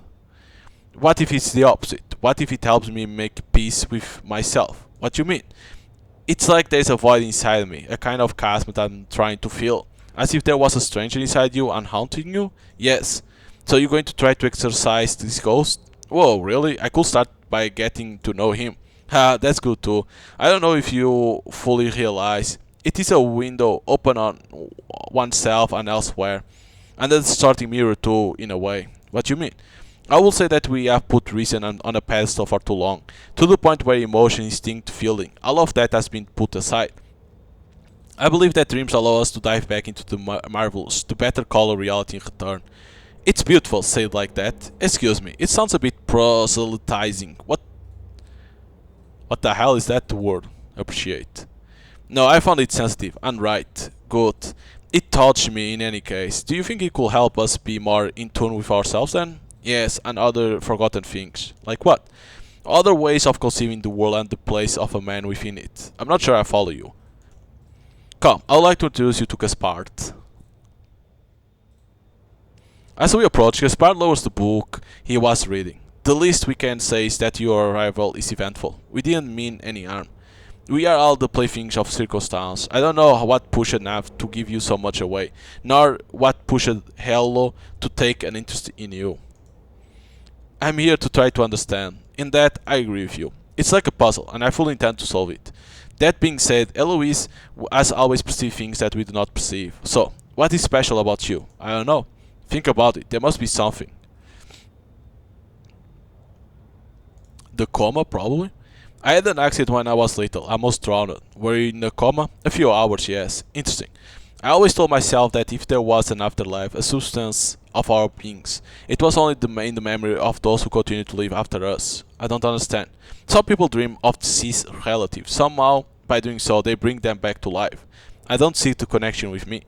S1: What if it's the opposite? What if it helps me make peace with myself? What you mean? It's like there's a void inside me, a kind of chasm that I'm trying to fill. As if there was a stranger inside you and haunting you? Yes. So you're going to try to exorcise this ghost? Whoa, really? I could start by getting to know him. Ha, that's good too. I don't know if you fully realize. It is a window open on oneself and elsewhere. And a distorting mirror too, in a way. What you mean? I will say that we have put reason on a pedestal for too long, to the point where emotion, instinct, feeling, all of that has been put aside. I believe that dreams allow us to dive back into the marvelous, to better color reality in return. It's beautiful, said like that. Excuse me, it sounds a bit proselytizing. What the hell is that word? Appreciate. No, I found it sensitive and right. Good. It touched me in any case. Do you think it could help us be more in tune with ourselves then? Yes, and other forgotten things. Like what? Other ways of conceiving the world and the place of a man within it. I'm not sure I follow you. Come, I would like to introduce you to Gaspard. As we approach, Gaspard lowers the book he was reading. The least we can say is that your arrival is eventful. We didn't mean any harm. We are all the playthings of circumstance. I don't know what pushed Nav to give you so much away, nor what pushed Hello to take an interest in you. I'm here to try to understand. In that, I agree with you. It's like a puzzle, and I fully intend to solve it. That being said, Eloise has always perceived things that we do not perceive. So, what is special about you? I don't know. Think about it. There must be something. The coma, probably? I had an accident when I was little. I almost drowned. Were you in a coma? A few hours, yes. Interesting. I always told myself that if there was an afterlife, a substance of our beings, it was only in the memory of those who continue to live after us. I don't understand. Some people dream of deceased relatives. Somehow, by doing so, they bring them back to life. I don't see the connection with me.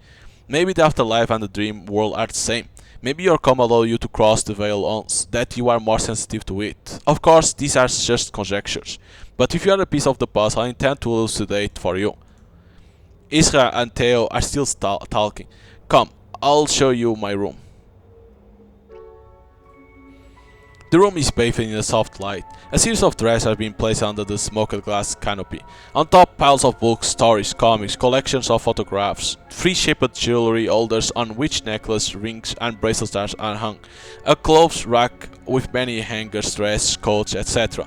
S1: Maybe the afterlife and the dream world are the same. Maybe your coma allows you to cross the veil once, that you are more sensitive to it. Of course, these are just conjectures. But if you are a piece of the puzzle, I intend to elucidate for you. Isra and Theo are still talking. Come, I'll show you my room. The room is bathed in a soft light. A series of dressers have been placed under the smoked glass canopy. On top, piles of books, stories, comics, collections of photographs, three-shaped jewelry holders on which necklaces, rings, and bracelets are hung, a clothes rack with many hangers, dresses, coats, etc.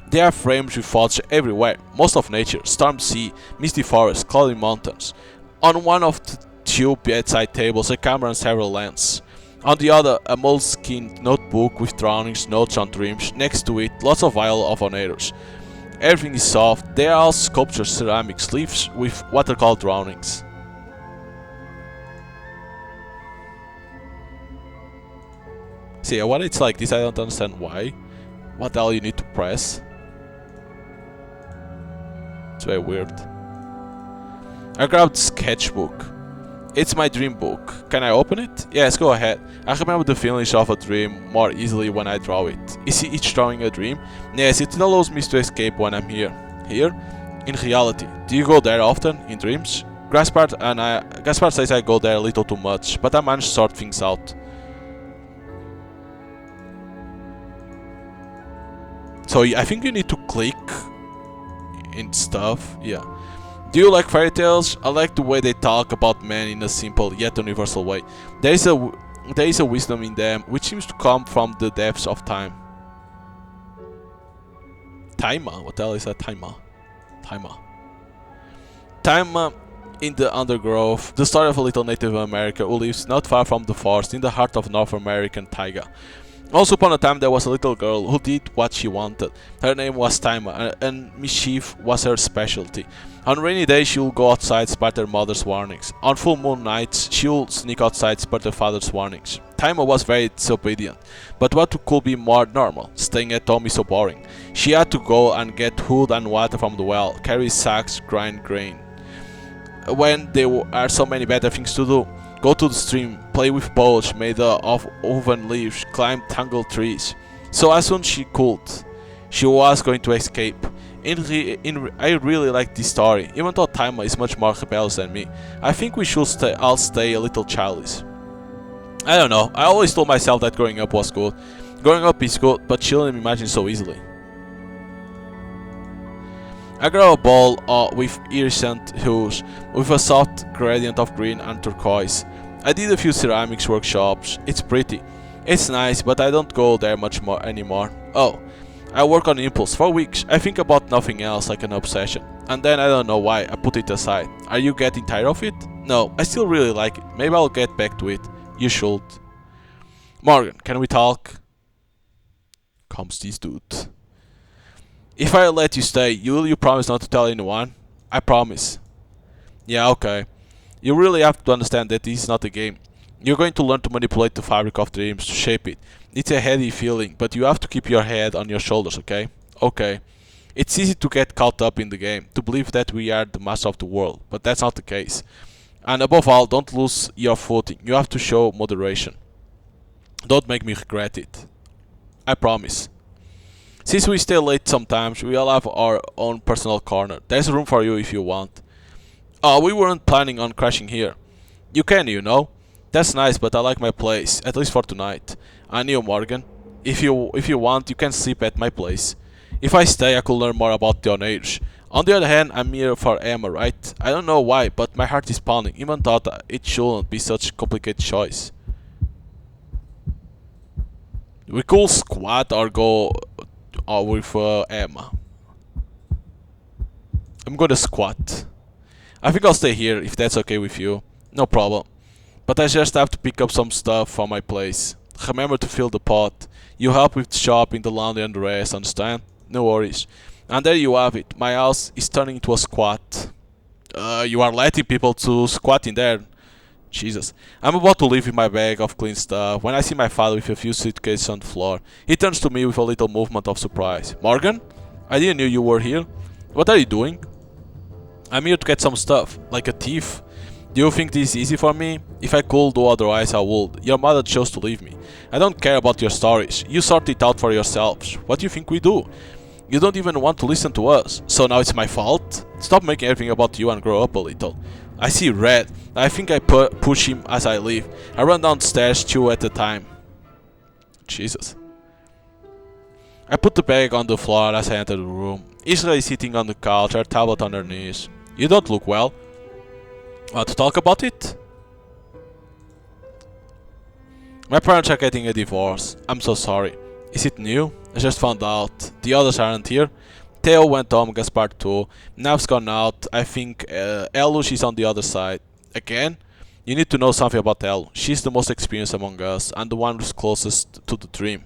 S1: There are frames with photos everywhere, most of nature, storm sea, misty forests, cloudy mountains. On one of the two bedside tables, a camera and several lenses. On the other, a moleskin notebook with drawings, notes on dreams. Next to it, lots of vial of honors. Everything is soft. They are all sculptures, ceramic sleeves with watercolor drawings. See, when it's like this, I don't understand why. What the hell you need to press? It's very weird. I grabbed the sketchbook. It's my dream book. Can I open it? Yes, go ahead. I remember the feelings of a dream more easily when I draw it. Is each drawing a dream? Yes, it allows me to escape when I'm here. Here? In reality. Do you go there often? In dreams? Gaspard says I go there a little too much, but I manage to sort things out. So I think you need to click in stuff. Yeah. Do you like fairy tales? I like the way they talk about men in a simple yet universal way. There is a wisdom in them which seems to come from the depths of time. Taima? What the hell is that? Taima. Taima in the undergrowth, the story of a little Native American who lives not far from the forest in the heart of North American taiga. Also, upon a time, there was a little girl who did what she wanted. Her name was Taima, and mischief was her specialty. On rainy days, she would go outside despite her mother's warnings. On full moon nights, she would sneak outside despite her father's warnings. Taima was very disobedient, but what could be more normal? Staying at home is so boring. She had to go and get food and water from the well, carry sacks, grind grain. When there are so many better things to do. Go to the stream, play with poles made of woven leaves, climb tangled trees. So as soon as she could, she was going to escape. I really like this story, even though Taima is much more rebellious than me. I think we should I'll stay a little childish. I don't know, I always told myself that growing up was good. Growing up is good, but children imagine so easily. I grow a ball with iridescent hues, with a soft gradient of green and turquoise. I did a few ceramics workshops. It's pretty. It's nice, but I don't go there much more anymore. Oh, I work on impulse for weeks. I think about nothing else like an obsession. And then I don't know why, I put it aside. Are you getting tired of it? No, I still really like it. Maybe I'll get back to it. You should. Morgan, can we talk? Comes this dude. If I let you stay, will you promise not to tell anyone? I promise. Yeah, okay. You really have to understand that this is not a game. You're going to learn to manipulate the fabric of dreams, to shape it. It's a heady feeling, but you have to keep your head on your shoulders, okay? Okay. It's easy to get caught up in the game, to believe that we are the master of the world, but that's not the case. And above all, don't lose your footing. You have to show moderation. Don't make me regret it. I promise. Since we stay late sometimes, we all have our own personal corner. There's room for you if you want. Oh, we weren't planning on crashing here. You can, you know. That's nice, but I like my place, at least for tonight. I knew Morgan. If you want, you can sleep at my place. If I stay, I could learn more about the age. On the other hand, I'm here for Emma, right? I don't know why, but my heart is pounding, even though it shouldn't be such a complicated choice. We could squat or go with Emma. I'm gonna squat. I think I'll stay here if that's okay with you. No problem. But I just have to pick up some stuff from my place. Remember to fill the pot. You help with the shopping, the laundry and the rest, understand? No worries. And there you have it. My house is turning into a squat. You are letting people to squat in there. Jesus. I'm about to leave with my bag of clean stuff when I see my father with a few suitcases on the floor. He turns to me with a little movement of surprise. Morgan? I didn't know you were here. What are you doing? I'm here to get some stuff, like a thief. Do you think this is easy for me? If I could do otherwise, I would. Your mother chose to leave me. I don't care about your stories. You sort it out for yourselves. What do you think we do? You don't even want to listen to us. So now it's my fault? Stop making everything about you and grow up a little. I see red. I think I push him as I leave. I run downstairs 2 at a time. Jesus. I put the bag on the floor as I enter the room. Isra is sitting on the couch, her tablet on her knees. You don't look well. Want to talk about it? My parents are getting a divorce. I'm so sorry. Is it new? I just found out. The others aren't here. Theo went home, Gaspar too. Nav's gone out. I think Elu, she's on the other side. Again? You need to know something about Elu. She's the most experienced among us, and the one who's closest to the dream.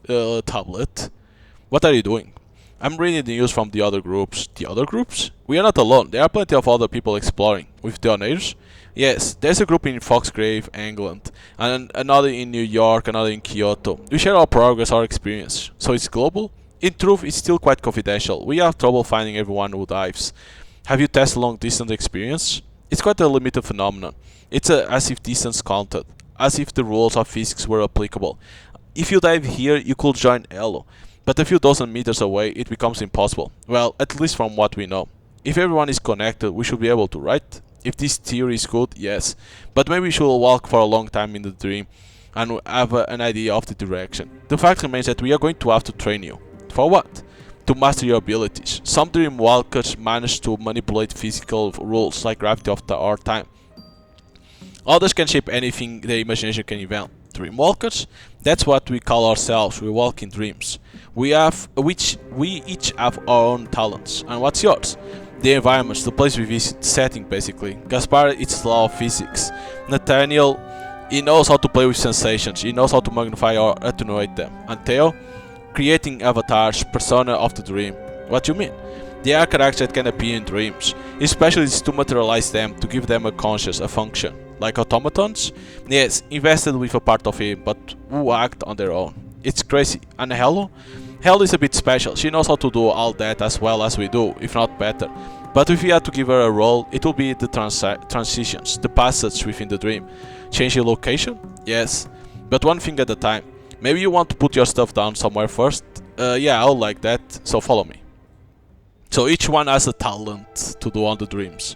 S1: Tablet. What are you doing? I'm reading the news from the other groups. The other groups? We are not alone. There are plenty of other people exploring. With donors? Yes, there's a group in Foxgrave, England, and another in New York, another in Kyoto. We share our progress, our experience. So it's global? In truth, it's still quite confidential. We have trouble finding everyone who dives. Have you tested long-distance experience? It's quite a limited phenomenon. It's as if distance counted, as if the rules of physics were applicable. If you dive here, you could join Elo, but a few dozen meters away, it becomes impossible. Well, at least from what we know. If everyone is connected, we should be able to, right? If this theory is good, yes. But maybe we should walk for a long time in the dream and have an idea of the direction. The fact remains that we are going to have to train you. For what? To master your abilities. Some Dreamwalkers manage to manipulate physical rules like gravity or time. Others can shape anything their imagination can invent. Dreamwalkers? That's what we call ourselves. We walk in dreams. We each have our own talents. And what's yours? The environment, the place we visit, the setting basically. Gaspar, it's law of physics. Nathaniel, He knows how to play with sensations, he knows how to magnify or attenuate them. And Theo? Creating avatars, persona of the dream. What do you mean? They are characters that can appear in dreams. His specialty is to materialize them, to give them a conscience, a function. Like automatons? Yes, invested with a part of him, but who act on their own. It's crazy. And Hello? Hell is a bit special. She knows how to do all that as well as we do, if not better. But if we had to give her a role, it will be the transitions, the passage within the dream. Change your location? Yes. But one thing at a time. Maybe you want to put your stuff down somewhere first? Yeah, I'll like that, so follow me. So each one has a talent to do on the dreams.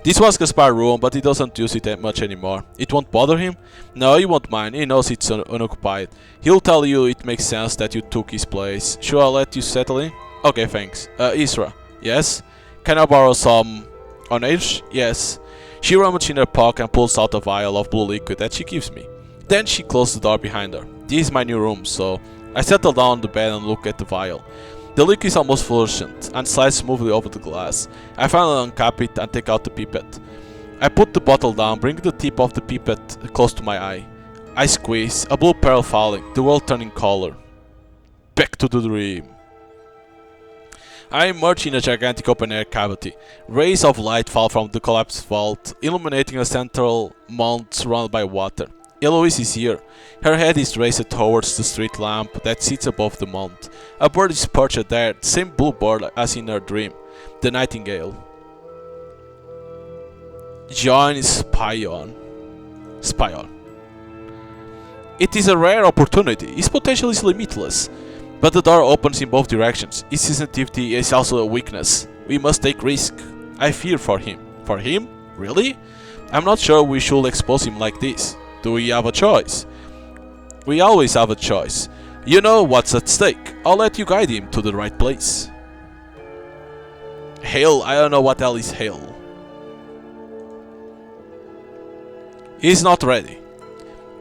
S1: This was Gaspar's room, but he doesn't use it that much anymore. It won't bother him? No, he won't mind, he knows it's unoccupied. He'll tell you it makes sense that you took his place. Should I let you settle in? Okay, thanks. Isra? Yes? Can I borrow some... on edge? Yes. She rummages in her pocket and pulls out a vial of blue liquid that she gives me. Then she closes the door behind her. This is my new room, so... I settle down on the bed and look at the vial. The liquid is almost fluorescent and slides smoothly over the glass. I finally uncap it and take out the pipette. I put the bottle down, bring the tip of the pipette close to my eye. I squeeze, a blue pearl falling, the world turning color. Back to the dream. I emerge in a gigantic open-air cavity. Rays of light fall from the collapsed vault, illuminating a central mound surrounded by water. Eloise is here. Her head is raised towards the street lamp that sits above the mound. A bird is perched there, the same blue bird as in her dream, the nightingale. Join Spion. It is a rare opportunity. Its potential is limitless. But the door opens in both directions. Its sensitivity is also a weakness. We must take risk. I fear for him. For him? Really? I'm not sure we should expose him like this. Do we have a choice? We always have a choice. You know what's at stake. I'll let you guide him to the right place. Hail? I don't know what hell is hail. He's not ready.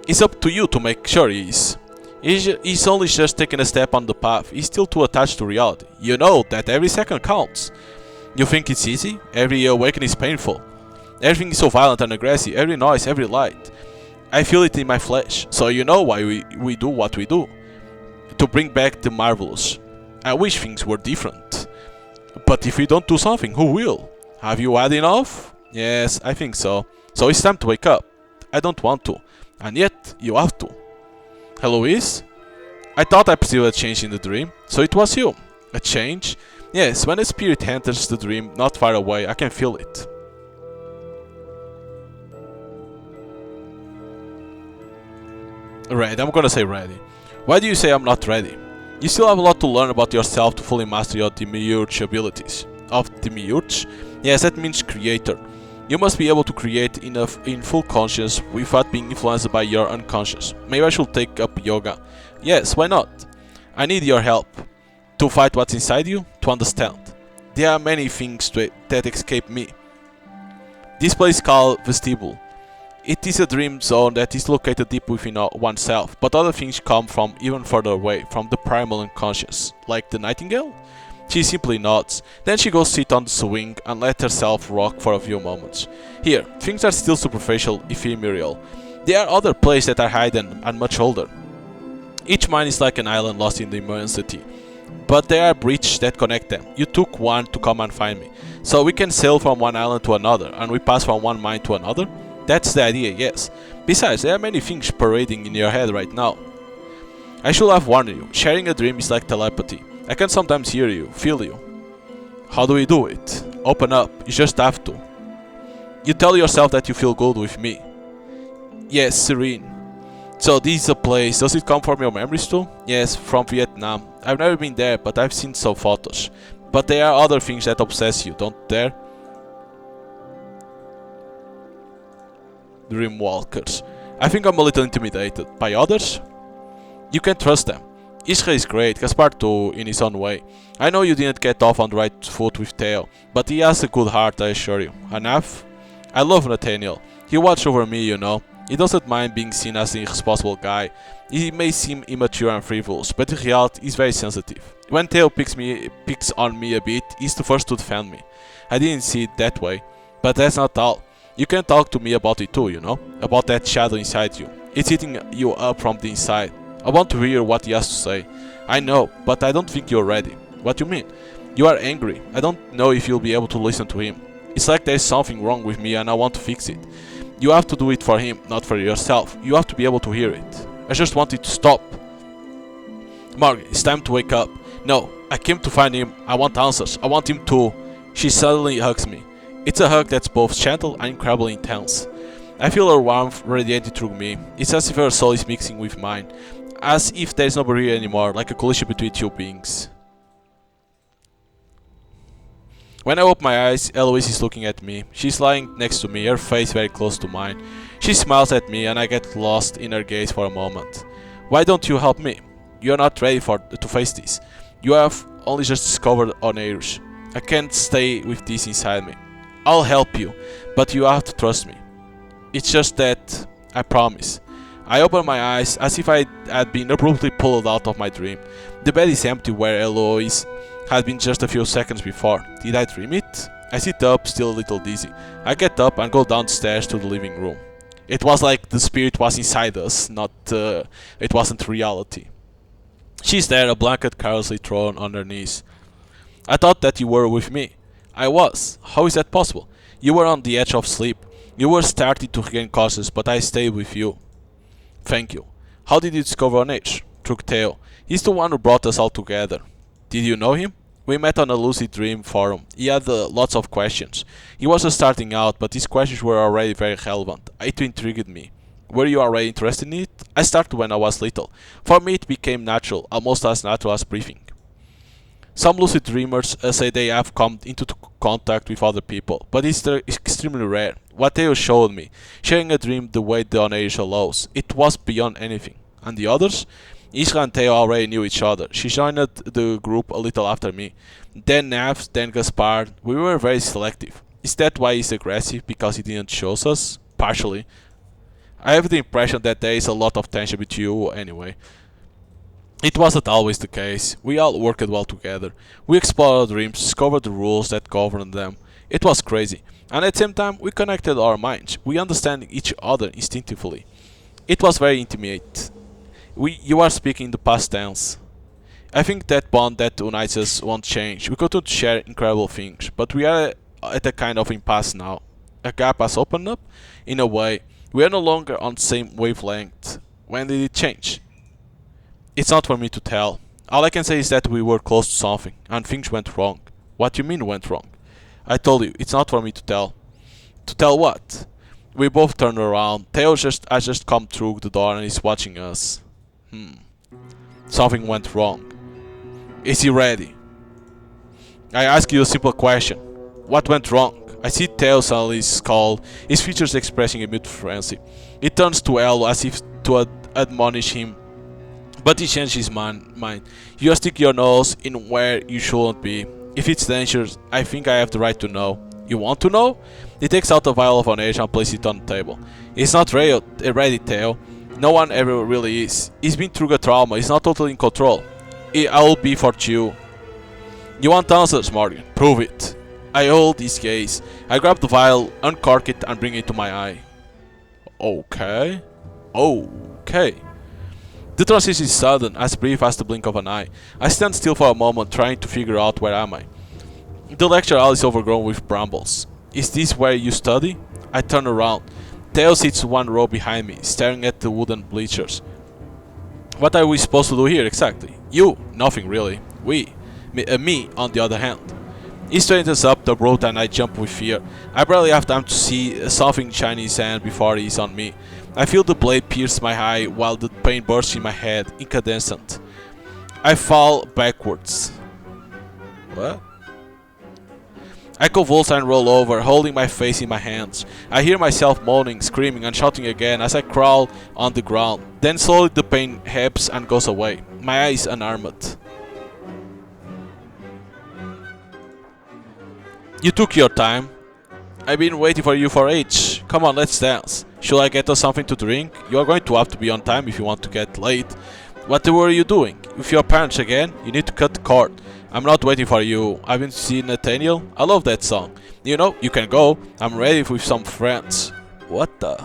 S1: It's up to you to make sure he is. He's only just taken a step on the path. He's still too attached to reality. You know that every second counts. You think it's easy? Every awakening is painful. Everything is so violent and aggressive. Every noise, every light. I feel it in my flesh. So you know why we do what we do. To bring back the marvelous. I wish things were different. But if we don't do something, who will? Have you had enough? Yes, I think so. So it's time to wake up. I don't want to. And yet, you have to. Heloise? I thought I perceived a change in the dream. So it was you. A change? Yes, when a spirit enters the dream not far away, I can feel it. Ready, I'm gonna say ready. Why do you say I'm not ready? You still have a lot to learn about yourself to fully master your demiurge abilities. Of demiurge? Yes, that means creator. You must be able to create in full conscience without being influenced by your unconscious. Maybe I should take up yoga. Yes, why not? I need your help. To fight what's inside you, to understand. There are many things that escape me. This place is called vestibule. It is a dream zone that is located deep within oneself, but other things come from even further away, from the primal unconscious, like the nightingale? She simply nods, then she goes sit on the swing and let herself rock for a few moments. Here, things are still superficial, ephemeral. There are other places that are hidden and much older. Each mind is like an island lost in the immensity, but there are bridges that connect them. You took one to come and find me, so we can sail from one island to another, and we pass from one mind to another? That's the idea, yes. Besides, there are many things parading in your head right now. I should have warned you. Sharing a dream is like telepathy. I can sometimes hear you, feel you. How do we do it? Open up, you just have to. You tell yourself that you feel good with me. Yes, serene. So this is a place, does it come from your memories too? Yes, from Vietnam. I've never been there, but I've seen some photos. But there are other things that obsess you, don't there? Dreamwalkers. I think I'm a little intimidated. By others? You can trust them. Isra is great, Gaspar too, in his own way. I know you didn't get off on the right foot with Theo, but he has a good heart, I assure you. Enough? I love Nathaniel. He watches over me, you know. He doesn't mind being seen as an irresponsible guy. He may seem immature and frivolous, but in reality he's very sensitive. When Theo picks on me a bit, he's the first to defend me. I didn't see it that way, but that's not all. You can talk to me about it too, you know? About that shadow inside you. It's eating you up from the inside. I want to hear what he has to say. I know, but I don't think you're ready. What do you mean? You are angry. I don't know if you'll be able to listen to him. It's like there's something wrong with me and I want to fix it. You have to do it for him, not for yourself. You have to be able to hear it. I just want it to stop. Margaret, it's time to wake up. No, I came to find him. I want answers. I want him to... She suddenly hugs me. It's a hug that's both gentle and incredibly intense. I feel her warmth radiating through me. It's as if her soul is mixing with mine. As if there's no barrier anymore, like a collision between two beings. When I open my eyes, Eloise is looking at me. She's lying next to me, her face very close to mine. She smiles at me and I get lost in her gaze for a moment. Why don't you help me? You're not ready to face this. You have only just discovered an urge. I can't stay with this inside me. I'll help you, but you have to trust me. It's just that, I promise. I open my eyes as if I had been abruptly pulled out of my dream. The bed is empty where Eloise had been just a few seconds before. Did I dream it? I sit up, still a little dizzy. I get up and go downstairs to the living room. It was like the spirit was inside us, it wasn't reality. She's there, a blanket carelessly thrown on her knees. I thought that you were with me. I was. How is that possible? You were on the edge of sleep. You were starting to gain consciousness, but I stayed with you. Thank you. How did you discover Onage? Through Theo. He's the one who brought us all together. Did you know him? We met on a lucid dream forum. He had lots of questions. He was just starting out, but his questions were already very relevant. It intrigued me. Were you already interested in it? I started when I was little. For me it became natural, almost as natural as breathing. Some lucid dreamers say they have come into contact with other people, but it's extremely rare. What Theo showed me, sharing a dream the way the Onage allows, it was beyond anything. And the others? Isra and Theo already knew each other. She joined the group a little after me. Then Nav, then Gaspard. We were very selective. Is that why he's aggressive? Because he didn't choose us? Partially. I have the impression that there is a lot of tension between you anyway. It wasn't always the case. We all worked well together. We explored our dreams, discovered the rules that governed them. It was crazy. And at the same time, we connected our minds. We understand each other instinctively. It was very intimate. You are speaking in the past tense. I think that bond that unites us won't change. We continue to share incredible things, but we are at a kind of impasse now. A gap has opened up, in a way. We are no longer on the same wavelength. When did it change? It's not for me to tell. All I can say is that we were close to something, and things went wrong. What do you mean went wrong? I told you, it's not for me to tell. To tell what? We both turned around. Theo has just come through the door and is watching us. Something went wrong. Is he ready? I ask you a simple question. What went wrong? I see Theo suddenly scowled, his features expressing a mute frenzy. He turns to El as if to admonish him, but he changed his mind. You stick your nose in where you shouldn't be. If it's dangerous, I think I have the right to know. You want to know? He takes out a vial of Onage and places it on the table. It's not ready, Theo. No one ever really is. He's been through a trauma. He's not totally in control. I will be for you. You want answers, Morgan? Prove it. I hold his gaze. I grab the vial, uncork it, and bring it to my eye. Okay. The transition is sudden, as brief as the blink of an eye. I stand still for a moment, trying to figure out where am I. The lecture hall is overgrown with brambles. Is this where you study? I turn around. Theo sits one row behind me, staring at the wooden bleachers. What are we supposed to do here exactly? You? Nothing really. Me, on the other hand. He straightens up the road and I jump with fear. I barely have time to see something shine in his hand before he is on me. I feel the blade pierce my eye while the pain bursts in my head, incandescent. I fall backwards. What? I convulse and roll over, holding my face in my hands. I hear myself moaning, screaming, and shouting again as I crawl on the ground. Then slowly the pain ebbs and goes away. My eyes unarmed. You took your time. I've been waiting for you for ages. Come on, let's dance. Should I get us something to drink? You are going to have to be on time if you want to get late. What were you doing? With your parents again? You need to cut the cord. I'm not waiting for you. Haven't seen Nathaniel? I love that song. You know, you can go. I'm ready with some friends. What the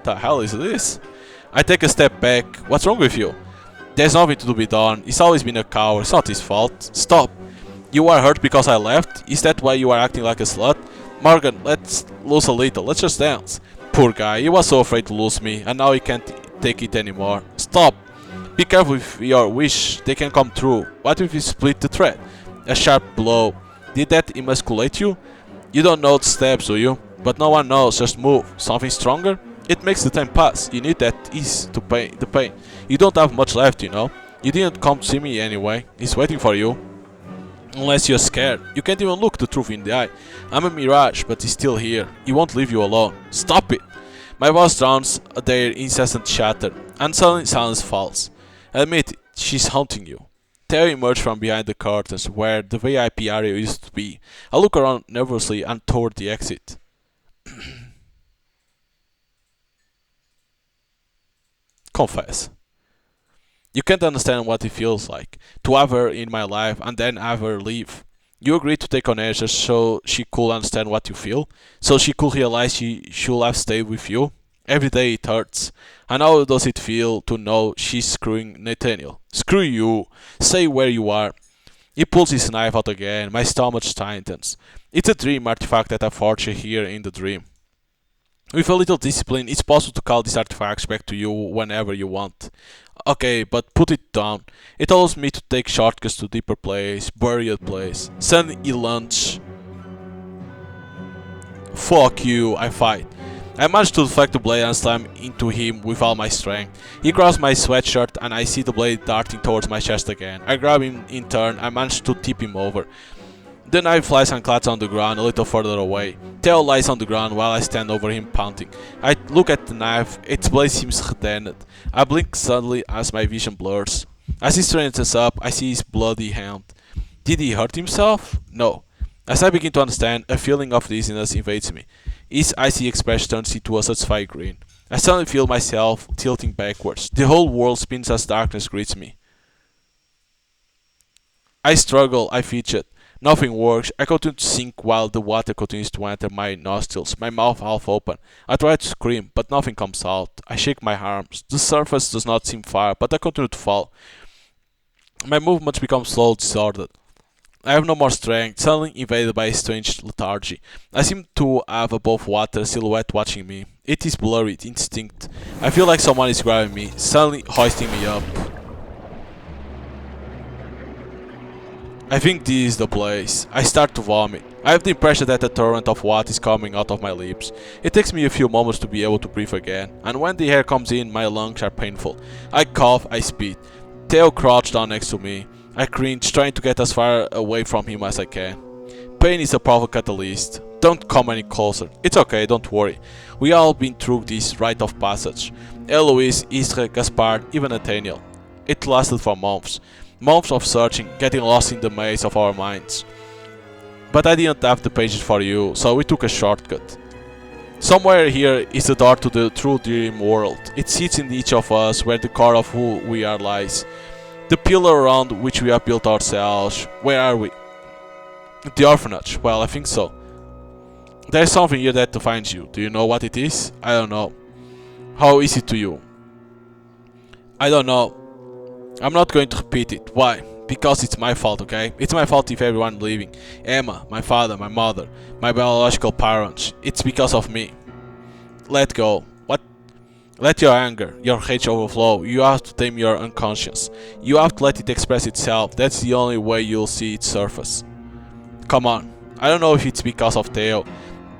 S1: hell is this? I take a step back. What's wrong with you? There's nothing to be done. He's always been a coward. It's not his fault. Stop. You are hurt because I left? Is that why you are acting like a slut? Morgan, let's lose a little. Let's just dance. Poor guy. He was so afraid to lose me, and now he can't take it anymore. Stop. Be careful with your wish. They can come true. What if we split the thread? A sharp blow. Did that emasculate you? You don't know the steps, do you? But no one knows. Just move. Something stronger? It makes the time pass. You need that ease to pay the pain. You don't have much left, you know. You didn't come to see me anyway. He's waiting for you. Unless you're scared. You can't even look the truth in the eye. I'm a mirage, but he's still here. He won't leave you alone. Stop it! My voice drowns their incessant chatter, and suddenly silence falls. Admit it, she's haunting you. Theo emerged from behind the curtains, where the VIP area used to be. I look around nervously and toward the exit. Confess. You can't understand what it feels like to have her in my life and then have her leave. You agreed to take on Asia so she could understand what you feel, so she could realize she should have stayed with you. Every day it hurts. And how does it feel to know she's screwing Nathaniel? Screw you. Stay where you are. He pulls his knife out again. My stomach tightens. It's a dream artifact that I forged here in the dream. With a little discipline, it's possible to call these artifacts back to you whenever you want. Okay, but put it down. It allows me to take shortcuts to deeper place, buried place. Send a lunch. Fuck you, I fight. I manage to deflect the blade and slam into him with all my strength. He grabs my sweatshirt and I see the blade darting towards my chest again. I grab him in turn. I manage to tip him over. The knife flies and clatters on the ground a little further away. Theo lies on the ground while I stand over him panting. I look at the knife, its blade seems reddened. I blink suddenly as my vision blurs. As he straightens up, I see his bloody hand. Did he hurt himself? No. As I begin to understand, a feeling of dizziness invades me. His icy expression turns into a satisfied grin. I suddenly feel myself tilting backwards. The whole world spins as darkness greets me. I struggle, I fidget. Nothing works. I continue to sink while the water continues to enter my nostrils, my mouth half open. I try to scream, but nothing comes out. I shake my arms. The surface does not seem far, but I continue to fall. My movements become slow, disordered. I have no more strength, suddenly invaded by a strange lethargy. I seem to have above water silhouette watching me. It is blurry, indistinct. I feel like someone is grabbing me, suddenly hoisting me up. I think this is the place. I start to vomit. I have the impression that a torrent of water is coming out of my lips. It takes me a few moments to be able to breathe again, and when the air comes in, my lungs are painful. I cough, I spit. Theo crouched down next to me. I cringe, trying to get as far away from him as I can. Pain is a powerful catalyst. Don't come any closer. It's okay, don't worry. We all been through this rite of passage. Eloise, Isra, Gaspard, even Nathaniel. It lasted for months. Months of searching, getting lost in the maze of our minds. But I didn't have the patience for you, so we took a shortcut. Somewhere here is the door to the true dream world. It sits in each of us, where the core of who we are lies. The pillar around which we have built ourselves. Where are we? The orphanage. Well, I think so. There is something here that defines you. Do you know what it is? I don't know. How is it to you? I don't know. I'm not going to repeat it. Why? Because it's my fault, okay? It's my fault if everyone leaving. Emma, my father, my mother, my biological parents. It's because of me. Let go. What? Let your anger, your hate overflow. You have to tame your unconscious. You have to let it express itself. That's the only way you'll see its surface. Come on. I don't know if it's because of Theo,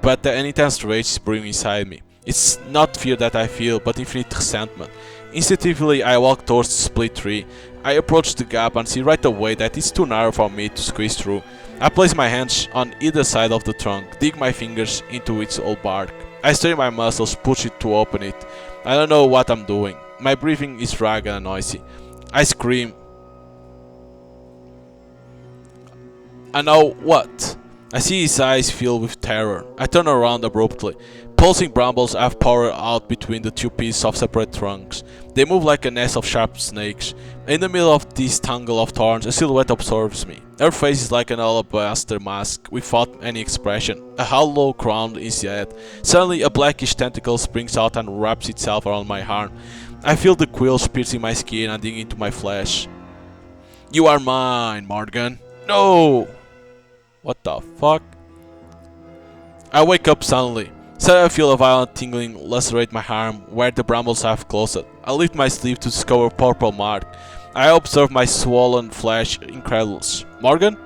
S1: but an intense rage is brewing inside me. It's not fear that I feel, but infinite resentment. Instinctively, I walk towards the split tree. I approach the gap and see right away that it's too narrow for me to squeeze through. I place my hands on either side of the trunk, dig my fingers into its old bark. I strain my muscles, push it to open it. I don't know what I'm doing. My breathing is ragged and noisy. I scream. And now what? I see his eyes filled with terror. I turn around abruptly. Pulsing brambles have power out between the two pieces of separate trunks. They move like a nest of sharp snakes. In the middle of this tangle of thorns, a silhouette observes me. Her face is like an alabaster mask without any expression. A hollow crown is yet. Suddenly, a blackish tentacle springs out and wraps itself around my arm. I feel the quills piercing my skin and digging into my flesh. You are mine, Morgan. No! What the fuck? I wake up suddenly. Suddenly I feel a violent tingling lacerate my arm where the brambles have closed. I lift my sleeve to discover a purple mark. I observe my swollen flesh, incredulous. Morgan?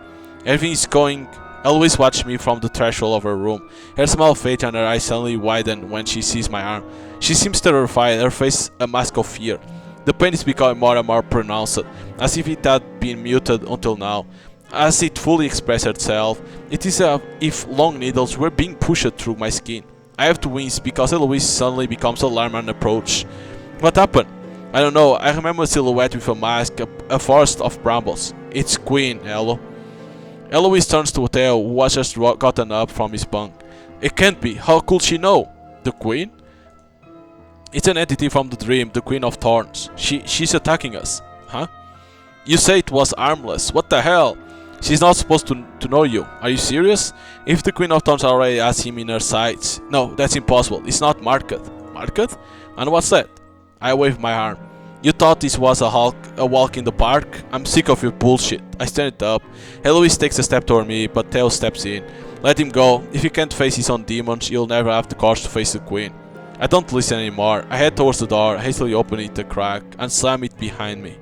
S1: Everything is going. Eloise watches me from the threshold of her room. Her smile fades and her eyes suddenly widen when she sees my arm. She seems terrified, her face a mask of fear. The pain is becoming more and more pronounced, as if it had been muted until now. As it fully expressed itself, it is as if long needles were being pushed through my skin. I have to wince because Eloise suddenly becomes alarmed and approaches. What happened? I don't know. I remember a silhouette with a mask, a forest of brambles. It's Queen, Elo. Eloise turns to Theo, who has just gotten up from his bunk. It can't be. How could she know? The Queen? It's an entity from the dream, the Queen of Thorns. She's attacking us. Huh? You say it was harmless. What the hell? She's not supposed to know you. Are you serious? If the Queen of Thorns already has him in her sights. No, that's impossible. It's not Market. Market? And what's that? I wave my arm. You thought this was a walk in the park? I'm sick of your bullshit. I stand up. Eloise takes a step toward me, but Theo steps in. Let him go. If he can't face his own demons, he'll never have the courage to face the Queen. I don't listen anymore. I head towards the door, hastily open it a crack, and slam it behind me.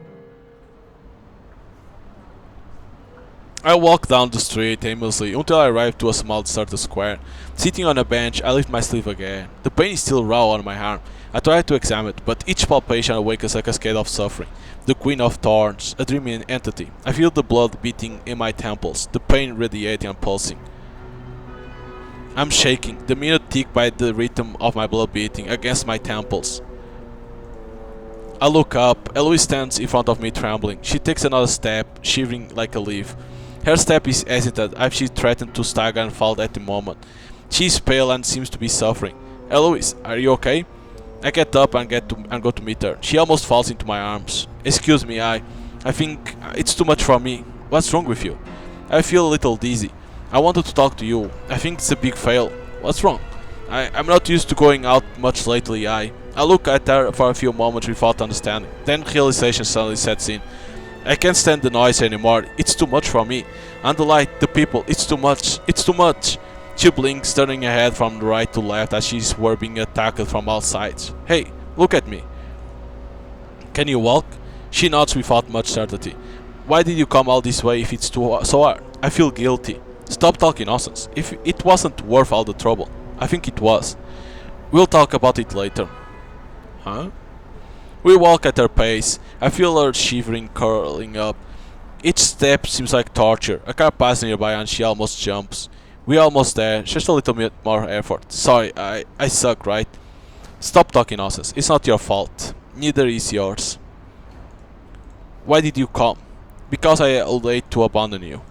S1: I walk down the street aimlessly until I arrive to a small deserted square. Sitting on a bench, I lift my sleeve again. The pain is still raw on my arm. I try to examine it, but each palpation awakens a cascade of suffering. The Queen of Thorns, a dreaming entity. I feel the blood beating in my temples, the pain radiating and pulsing. I'm shaking, the minute tick by the rhythm of my blood beating against my temples. I look up. Eloise stands in front of me trembling. She takes another step, shivering like a leaf. Her step is hesitant, as she threatened to stagger and fall at the moment. She is pale and seems to be suffering. Eloise, are you okay? I get up and go to meet her. She almost falls into my arms. Excuse me, I think it's too much for me. What's wrong with you? I feel a little dizzy. I wanted to talk to you. I think it's a big fail. What's wrong? I'm not used to going out much lately. I look at her for a few moments without understanding. Then realization suddenly sets in. I can't stand the noise anymore. It's too much for me. And the light, the people, it's too much. It's too much. She blinks, turning her head from right to left as she's being attacked from all sides. Hey, look at me. Can you walk? She nods without much certainty. Why did you come all this way if it's so hard? I feel guilty. Stop talking nonsense. If it wasn't worth all the trouble. I think it was. We'll talk about it later. Huh? We walk at her pace. I feel her shivering, curling up. Each step seems like torture. A car passes nearby and she almost jumps. We're almost there, just a little bit more effort. Sorry, I suck, right? Stop talking nonsense. It's not your fault. Neither is yours. Why did you come? Because I hate to abandon you.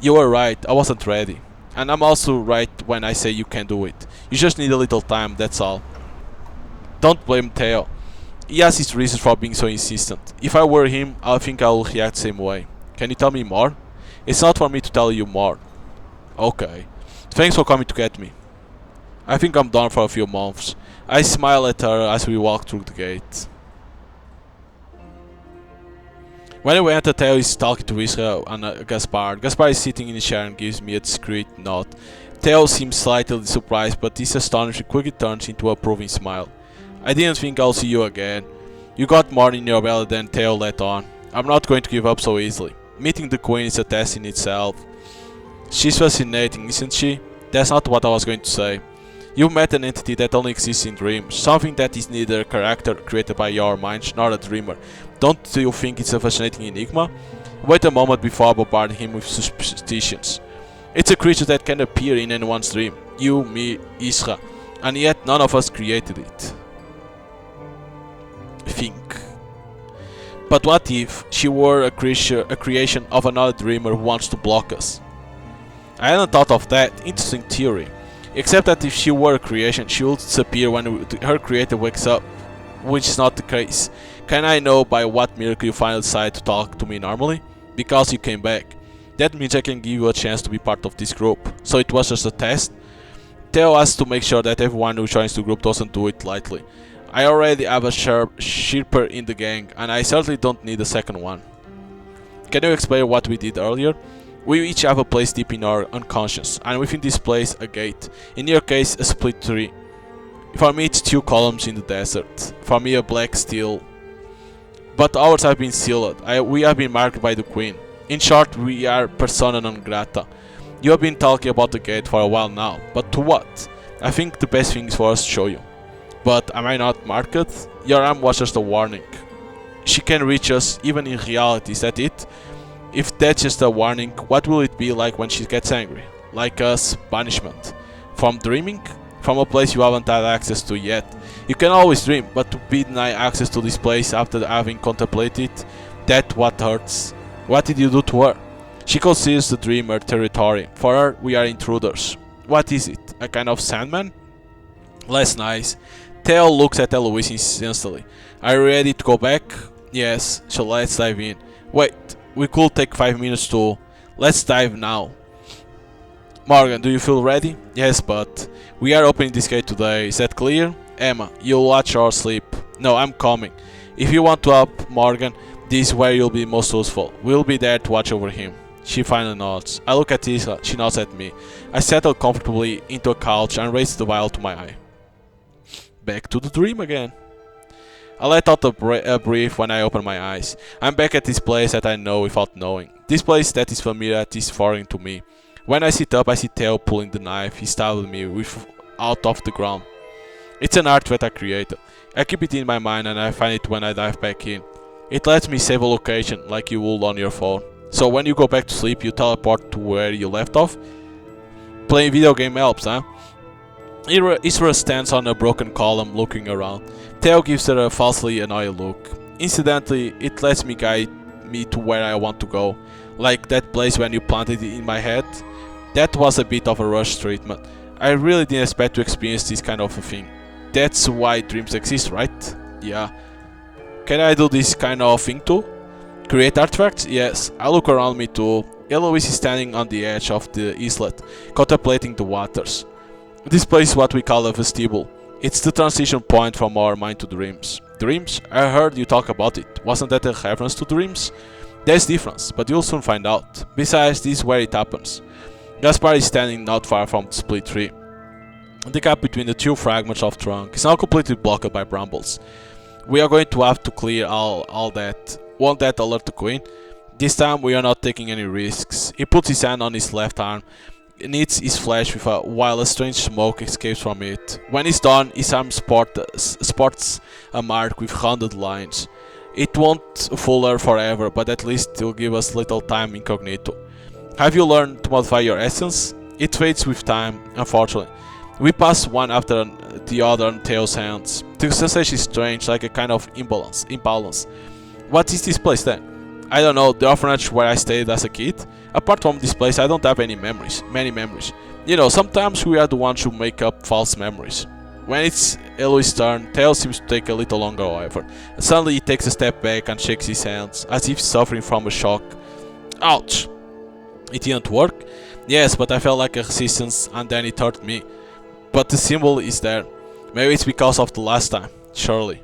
S1: You were right, I wasn't ready. And I'm also right when I say you can do it. You just need a little time, that's all. Don't blame Theo. He has his reasons for being so insistent. If I were him, I think I would react the same way. Can you tell me more? It's not for me to tell you more. Okay. Thanks for coming to get me. I think I'm done for a few months. I smile at her as we walk through the gate. When we enter, Theo is talking to Israel and Gaspar. Gaspar is sitting in a chair and gives me a discreet nod. Theo seems slightly surprised, but this astonishing quickly turns into a approving smile. I didn't think I'll see you again. You got more in your belly than Theo let on. I'm not going to give up so easily. Meeting the Queen is a test in itself. She's fascinating, isn't she? That's not what I was going to say. You've met an entity that only exists in dreams, something that is neither a character created by your mind nor a dreamer. Don't you think it's a fascinating enigma? Wait a moment before bombarding him with suspicions. It's a creature that can appear in anyone's dream. You, me, Isra. And yet none of us created it. Think. But what if she were a creation of another dreamer who wants to block us? I hadn't thought of that. Interesting theory. Except that if she were a creation, she would disappear when her creator wakes up, which is not the case. Can I know by what miracle you finally decided to talk to me normally? Because you came back. That means I can give you a chance to be part of this group. So it was just a test? Tell us to make sure that everyone who joins the group doesn't do it lightly. I already have a Sherpa in the gang, and I certainly don't need a second one. Can you explain what we did earlier? We each have a place deep in our unconscious, and within this place a gate. In your case, a split tree. For me it's two columns in the desert. For me a black steel. But ours have been sealed. We have been marked by the Queen. In short, we are persona non grata. You have been talking about the gate for a while now, but to what? I think the best thing is for us to show you. But am I not marked? Your arm was just a warning. She can reach us even in reality, is that it? If that's just a warning, what will it be like when she gets angry? Like us, banishment. From dreaming? From a place you haven't had access to yet. You can always dream, but to be denied access to this place after having contemplated it, that's what hurts. What did you do to her? She considers the dream her territory. For her, we are intruders. What is it? A kind of sandman? Less nice. Theo looks at Eloise instantly. Are you ready to go back? Yes, so let's dive in. Wait, we could take 5 minutes to... Let's dive now. Morgan, do you feel ready? Yes, but... We are opening this gate today, is that clear? Emma, you'll watch or sleep. No, I'm coming. If you want to help Morgan, this is where you'll be most useful. We'll be there to watch over him. She finally nods. I look at Isla, she nods at me. I settle comfortably into a couch and raise the vial to my eye. Back to the dream again. I let out a breath when I open my eyes. I'm back at this place that I know without knowing. This place that is familiar that is foreign to me. When I sit up, I see Theo pulling the knife he stabbed me with out of the ground. It's an artifact I created. I keep it in my mind and I find it when I dive back in. It lets me save a location like you would on your phone. So when you go back to sleep, you teleport to where you left off? Playing video game helps, huh? Isra stands on a broken column looking around. Theo gives her a falsely annoyed look. Incidentally, it lets me guide me to where I want to go. Like that place when you planted it in my head. That was a bit of a rush treatment. I really didn't expect to experience this kind of a thing. That's why dreams exist, right? Yeah. Can I do this kind of thing too? Create artifacts? Yes. I look around me too. Eloise is standing on the edge of the islet, contemplating the waters. This place is what we call a vestibule. It's the transition point from our mind to dreams. Dreams? I heard you talk about it. Wasn't that a reference to dreams? There's difference, but you'll soon find out. Besides, this is where it happens. Gaspar is standing not far from the split tree. The gap between the two fragments of trunk is now completely blocked by brambles. We are going to have to clear all that. Won't that alert the Queen? This time we are not taking any risks. He puts his hand on his left arm, knits his flesh with while a strange smoke escapes from it. When he's done, his arm sports a mark with rounded lines. It won't fool her forever, but at least it'll give us little time incognito. Have you learned to modify your essence? It fades with time, unfortunately. We pass one after the other on Theo's hands. The sensation is strange, like a kind of imbalance. What is this place then? I don't know, the orphanage where I stayed as a kid? Apart from this place, I don't have many memories. You know, sometimes we are the ones who make up false memories. When it's Eloise's turn, Theo seems to take a little longer, however. Suddenly he takes a step back and shakes his hands, as if suffering from a shock. Ouch! It didn't work? Yes, but I felt like a resistance and then it hurt me. But the symbol is there. Maybe it's because of the last time. Surely.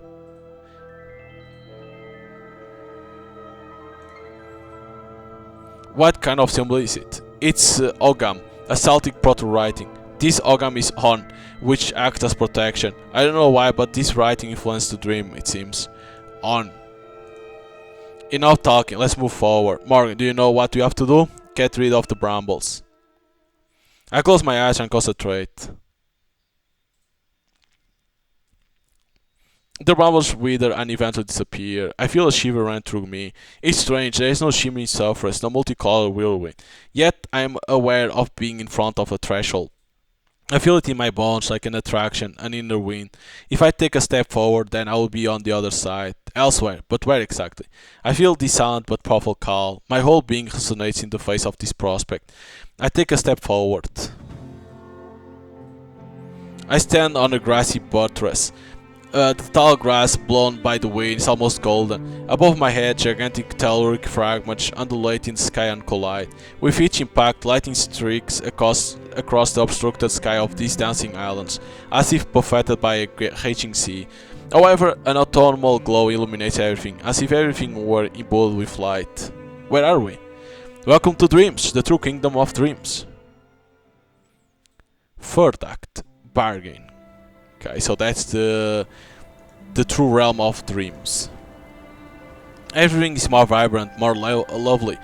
S1: What kind of symbol is it? It's Ogam, a Celtic proto-writing. This Ogam is on, which acts as protection. I don't know why, but this writing influenced the dream, it seems. On. Enough talking, let's move forward. Morgan, do you know what we have to do? Get rid of the brambles. I close my eyes and concentrate. The brambles wither and eventually disappear. I feel a shiver run through me. It's strange, there is no shimmering surface, no multicolored whirlwind. Yet I am aware of being in front of a threshold. I feel it in my bones like an attraction, an inner wind. If I take a step forward, then I will be on the other side. Elsewhere, but where exactly? I feel this silent but powerful call. My whole being resonates in the face of this prospect. I take a step forward. I stand on a grassy buttress. The tall grass, blown by the wind, is almost golden. Above my head, gigantic telluric fragments undulate in the sky and collide. With each impact, lightning streaks across the obstructed sky of these dancing islands, as if buffeted by a raging sea. However, an autumnal glow illuminates everything, as if everything were imbued with light. Where are we? Welcome to Dreams, the true kingdom of dreams. Third act, bargain. Okay, so that's the true realm of dreams. Everything is more vibrant, more lively.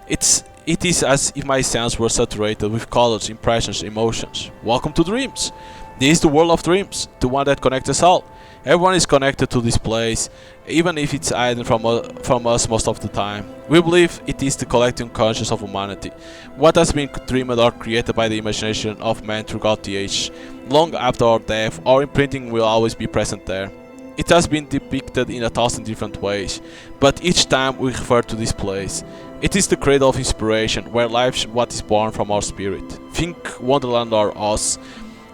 S1: It is as if my senses were saturated with colors, impressions, emotions. Welcome to dreams. This is the world of dreams, the one that connects us all. Everyone is connected to this place, even if it's hidden from us most of the time. We believe it is the collective consciousness of humanity, what has been dreamed or created by the imagination of man throughout the age. Long after our death, our imprinting will always be present there. It has been depicted in 1,000 different ways, but each time we refer to this place. It is the cradle of inspiration, where life what is born from our spirit. Think Wonderland or Oz,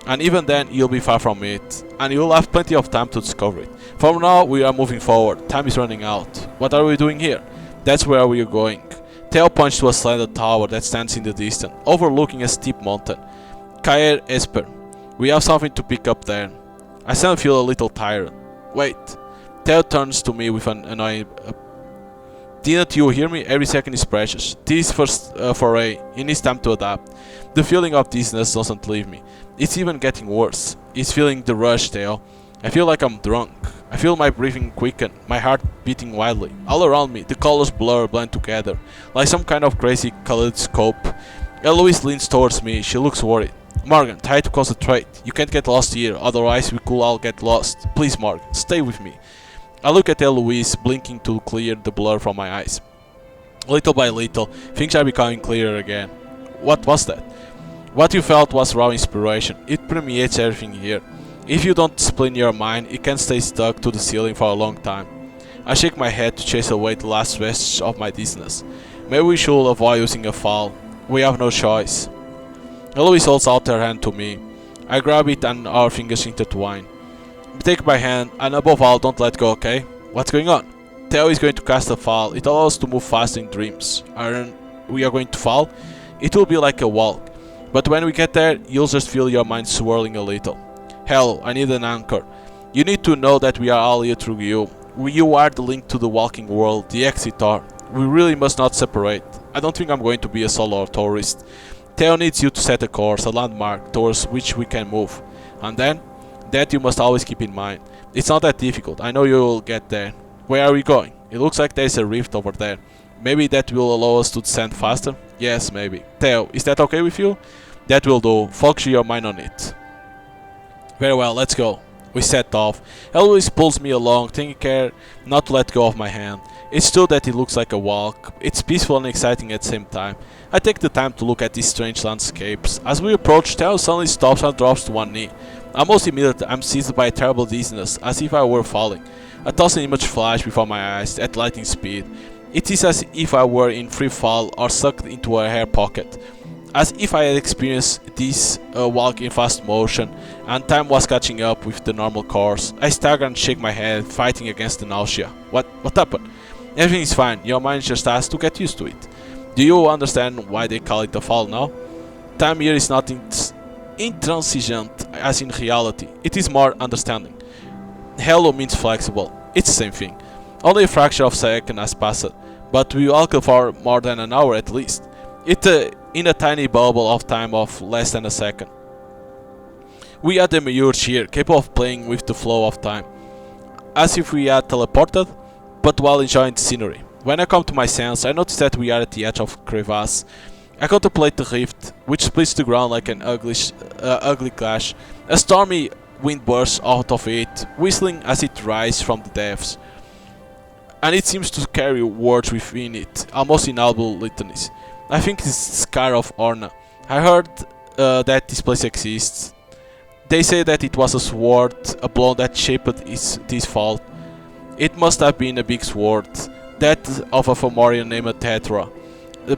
S1: and even then you'll be far from it, and you'll have plenty of time to discover it. From now we are moving forward, time is running out. What are we doing here? That's where we are going. Theo points to a slender tower that stands in the distance, overlooking a steep mountain. Kaer Esper, we have something to pick up there. I suddenly feel a little tired. Wait. Theo turns to me with an annoying Didn't you hear me? Every second is precious. This first foray, it needs time to adapt. The feeling of dizziness doesn't leave me. It's even getting worse. It's feeling the rush, Theo. I feel like I'm drunk. I feel my breathing quicken, my heart beating wildly. All around me, the colors blend together, like some kind of crazy kaleidoscope. Eloise leans towards me. She looks worried. Morgan, try to concentrate. You can't get lost here, otherwise we could all get lost. Please, Morgan, stay with me. I look at Eloise, blinking to clear the blur from my eyes. Little by little, things are becoming clearer again. What was that? What you felt was raw inspiration. It permeates everything here. If you don't discipline your mind, it can stay stuck to the ceiling for a long time. I shake my head to chase away the last vestiges of my dizziness. Maybe we should avoid using a fall. We have no choice. Eloise holds out her hand to me. I grab it and our fingers intertwine. Take my hand, and above all, don't let go, okay? What's going on? Theo is going to cast a fall. It allows us to move fast in dreams. We are going to fall? It will be like a walk. But when we get there, you'll just feel your mind swirling a little. Hell, I need an anchor. You need to know that we are all here through you. You are the link to the walking world, the exit door. We really must not separate. I don't think I'm going to be a solo tourist. Theo needs you to set a course, a landmark, towards which we can move. And then? That you must always keep in mind. It's not that difficult. I know you will get there. Where are we going? It looks like there's a rift over there. Maybe that will allow us to descend faster? Yes, maybe. Theo, is that okay with you? That will do. Focus your mind on it. Very well, let's go. We set off. Eloise pulls me along, taking care not to let go of my hand. It's true that it looks like a walk. It's peaceful and exciting at the same time. I take the time to look at these strange landscapes. As we approach, Theo suddenly stops and drops to one knee. Almost immediately, I'm seized by a terrible dizziness, as if I were falling. A thousand images flash before my eyes at lightning speed. It is as if I were in free fall or sucked into a hair pocket. As if I had experienced this walk in fast motion, and time was catching up with the normal course. I stagger and shake my head, fighting against the nausea. What happened? Everything is fine, your mind just has to get used to it. Do you understand why they call it a fall now? Time here is not intransigent as in reality, it is more understanding. Hello means flexible, it's the same thing. Only a fraction of a second has passed, but we walk for more than an hour at least. In a tiny bubble of time of less than a second. We had emerged here, capable of playing with the flow of time, as if we had teleported, but while enjoying the scenery. When I come to my sense, I notice that we are at the edge of a crevasse. I contemplate the rift, which splits the ground like an ugly clash. A stormy wind bursts out of it, whistling as it rises from the depths. And it seems to carry words within it, almost inaudible litanies. I think it's the scar of Orna. I heard that this place exists. They say that it was a sword, a blow that shaped this fall. It must have been a big sword, that of a Fomorian named Tetra.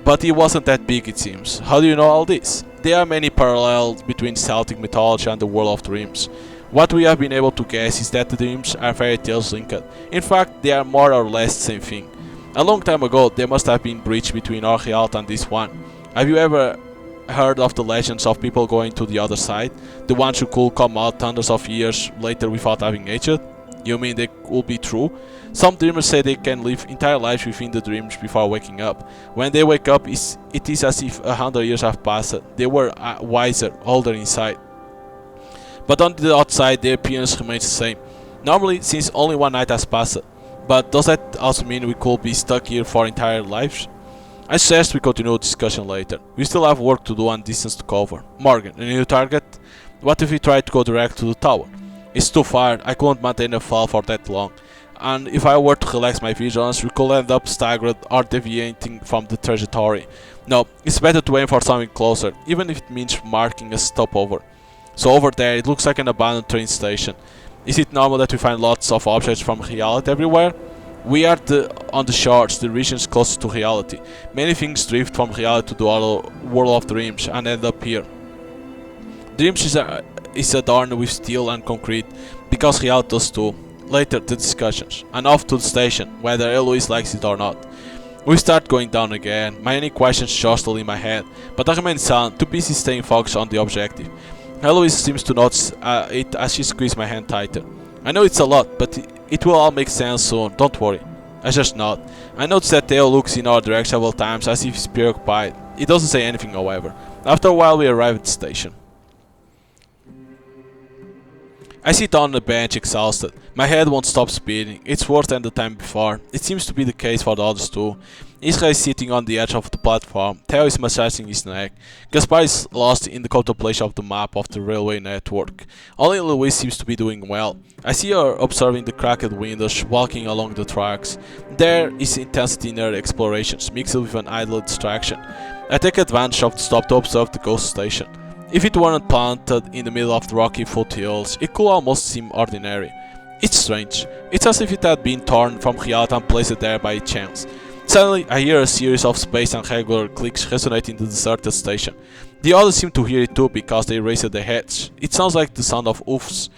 S1: But he wasn't that big, it seems. How do you know all this? there are many parallels between Celtic mythology and the world of dreams. What we have been able to guess is that the dreams are fairy tales linked. In fact, they are more or less the same thing. A long time ago, there must have been breach between our reality and this one. Have you ever heard of the legends of people going to the other side? The ones who could come out hundreds of years later without having aged? You mean they could be true? Some dreamers say they can live entire lives within the dreams before waking up. When they wake up, it is as if 100 years have passed. They were wiser, older inside. But on the outside, their appearance remains the same. Normally, since only one night has passed. But does that also mean we could be stuck here for entire lives? I suggest we continue the discussion later. We still have work to do and distance to cover. Morgan, a new target? What if we try to go direct to the tower? It's too far, I couldn't maintain a fall for that long. And if I were to relax my vigilance, we could end up staggered or deviating from the trajectory. No, it's better to aim for something closer, even if it means marking a stopover. So over there, it looks like an abandoned train station. Is it normal that we find lots of objects from reality everywhere? We are on the shores, the regions closest to reality. Many things drift from reality to the other world of dreams and end up here. Dreams is adorned with steel and concrete, because reality does too. Later, the discussions, and off to the station, whether Eloise likes it or not. We start going down again, many questions jostle in my head, but I remain silent, too busy staying focused on the objective. Eloise seems to notice it as she squeezes my hand tighter. I know it's a lot, but it will all make sense soon, don't worry. I just nod. I notice that Theo looks in our direction several times as if he's preoccupied. He doesn't say anything, however. After a while, we arrive at the station. I sit down on the bench, exhausted. My head won't stop spinning. It's worse than the time before. It seems to be the case for the others too. Israel is sitting on the edge of the platform. Theo is massaging his neck. Gaspar is lost in the contemplation of the map of the railway network. Only Louise seems to be doing well. I see her observing the cracked windows, walking along the tracks. There is intensity in her explorations, mixed with an idle distraction. I take advantage of the stop to observe the ghost station. If it weren't planted in the middle of the rocky foothills, it could almost seem ordinary. It's strange. It's as if it had been torn from reality and placed there by chance. Suddenly, I hear a series of spaced and regular clicks resonate in the deserted station. The others seem to hear it too because they raised their heads. It sounds like the sound of hoofs.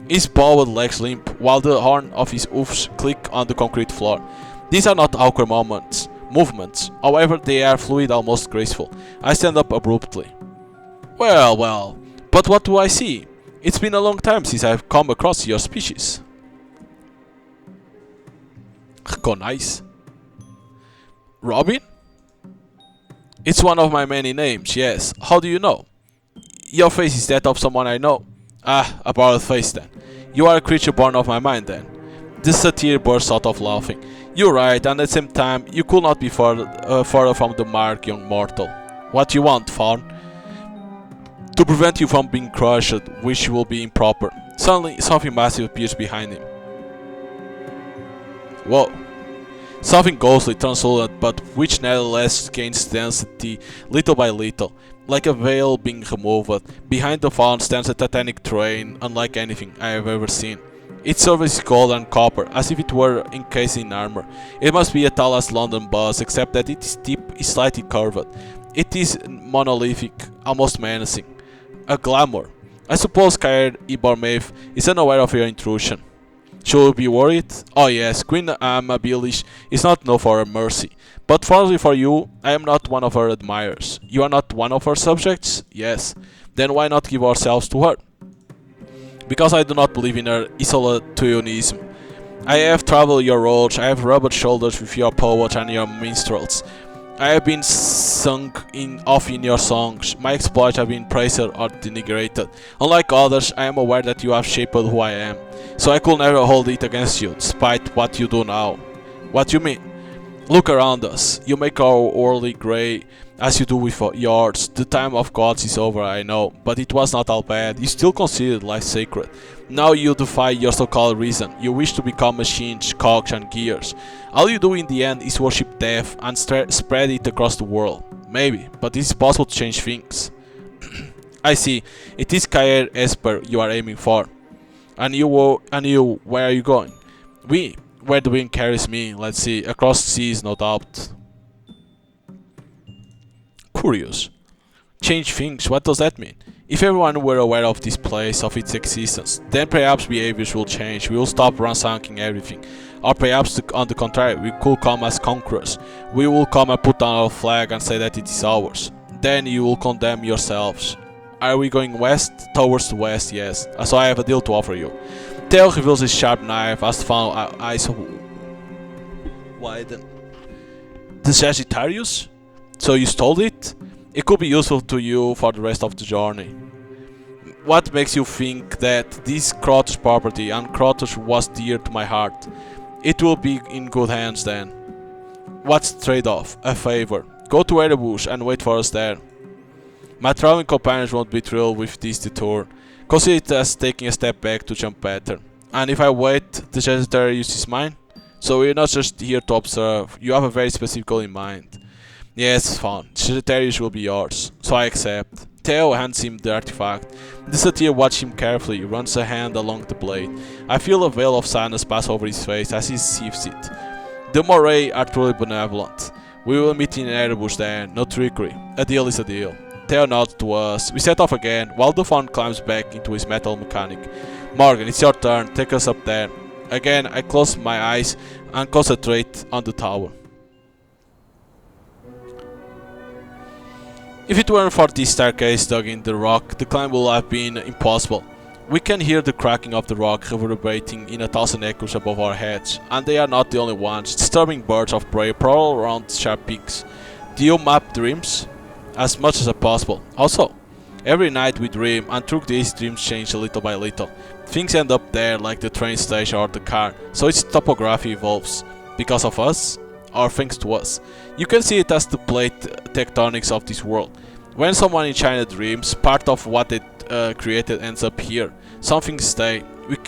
S1: His bowed legs limp, while the horn of his hoofs click on the concrete floor. These are not awkward movements. However, they are fluid, almost graceful. I stand up abruptly. Well, but what do I see? It's been a long time since I've come across your species. Go nice. Robin? It's one of my many names, yes. How do you know? Your face is that of someone I know. Ah, a borrowed face then. You are a creature born of my mind then. The satyr bursts out of laughing. You're right, and at the same time, you could not be further from the mark, young mortal. What you want, Fawn? To prevent you from being crushed, which will be improper. Suddenly, something massive appears behind him. Whoa. Something ghostly, translucent, but which nevertheless gains density little by little, like a veil being removed. Behind the fawn stands a titanic train, unlike anything I have ever seen. Its surface is gold and copper, as if it were encased in armor. It must be as tall as London bus, except that its tip is slightly curved. It is monolithic, almost menacing. A glamour. I suppose Kair Ibarmaeve is unaware of your intrusion. Should we be worried? Oh yes, Queen Amabilish is not known for her mercy. But fortunately for you, I am not one of her admirers. You are not one of her subjects? Yes. Then why not give ourselves to her? Because I do not believe in her isolationism. I have traveled your roads, I have rubbed shoulders with your poets and your minstrels. I have been sung off in your songs. My exploits have been praised or denigrated. Unlike others, I am aware that you have shaped who I am. So I could never hold it against you, despite what you do now. What you mean? Look around us. You make our worldly grey, as you do with yours. The time of gods is over, I know, but it was not all bad. You still considered life sacred. Now you defy your so-called reason. You wish to become machines, cogs and gears. All you do in the end is worship death and spread it across the world. Maybe, but it is possible to change things. I see. It is Kair Esper you are aiming for. And you, where are you going? Where the wind carries me, let's see, across the seas, no doubt. Curious. Change things, what does that mean? If everyone were aware of this place, of its existence, then perhaps behaviors will change, we will stop ransacking everything. Or perhaps on the contrary, we could come as conquerors. We will come and put down our flag and say that it is ours. Then you will condemn yourselves. Are we going west? Towards the west, yes. So I have a deal to offer you. Theo reveals his sharp knife as the final eyes widen. The Sagittarius? So you stole it? It could be useful to you for the rest of the journey. What makes you think that this Krotos property and Krotos was dear to my heart? It will be in good hands then. What's the trade-off? A favor. Go to Erebush and wait for us there. My traveling companions won't be thrilled with this detour. Consider it as taking a step back to jump better. And if I wait, the Sagittarius is mine? So you're not just here to observe, you have a very specific goal in mind. Yes, fine. Sagittarius will be yours. So I accept. Theo hands him the artifact. The satyr watches him carefully, runs a hand along the blade. I feel a veil of sadness pass over his face as he sees it. The Moray are truly benevolent. We will meet in Erebush then, no trickery. A deal is a deal. Theo nods to us. We set off again, while the fawn climbs back into his metal mechanic. Morgan, it's your turn, take us up there. Again, I close my eyes and concentrate on the tower. If it weren't for this staircase dug in the rock, the climb would have been impossible. We can hear the cracking of the rock reverberating in 1,000 echoes above our heads, and they are not the only ones. Disturbing birds of prey prowl around sharp peaks. Do you map dreams? As much as possible. Also, every night we dream, and through these dreams change little by little. Things end up there like the train station or the car, so its topography evolves. Because of us? Or thanks to us. You can see it as the plate tectonics of this world. When someone in China dreams, part of what it created ends up here. Some things stay.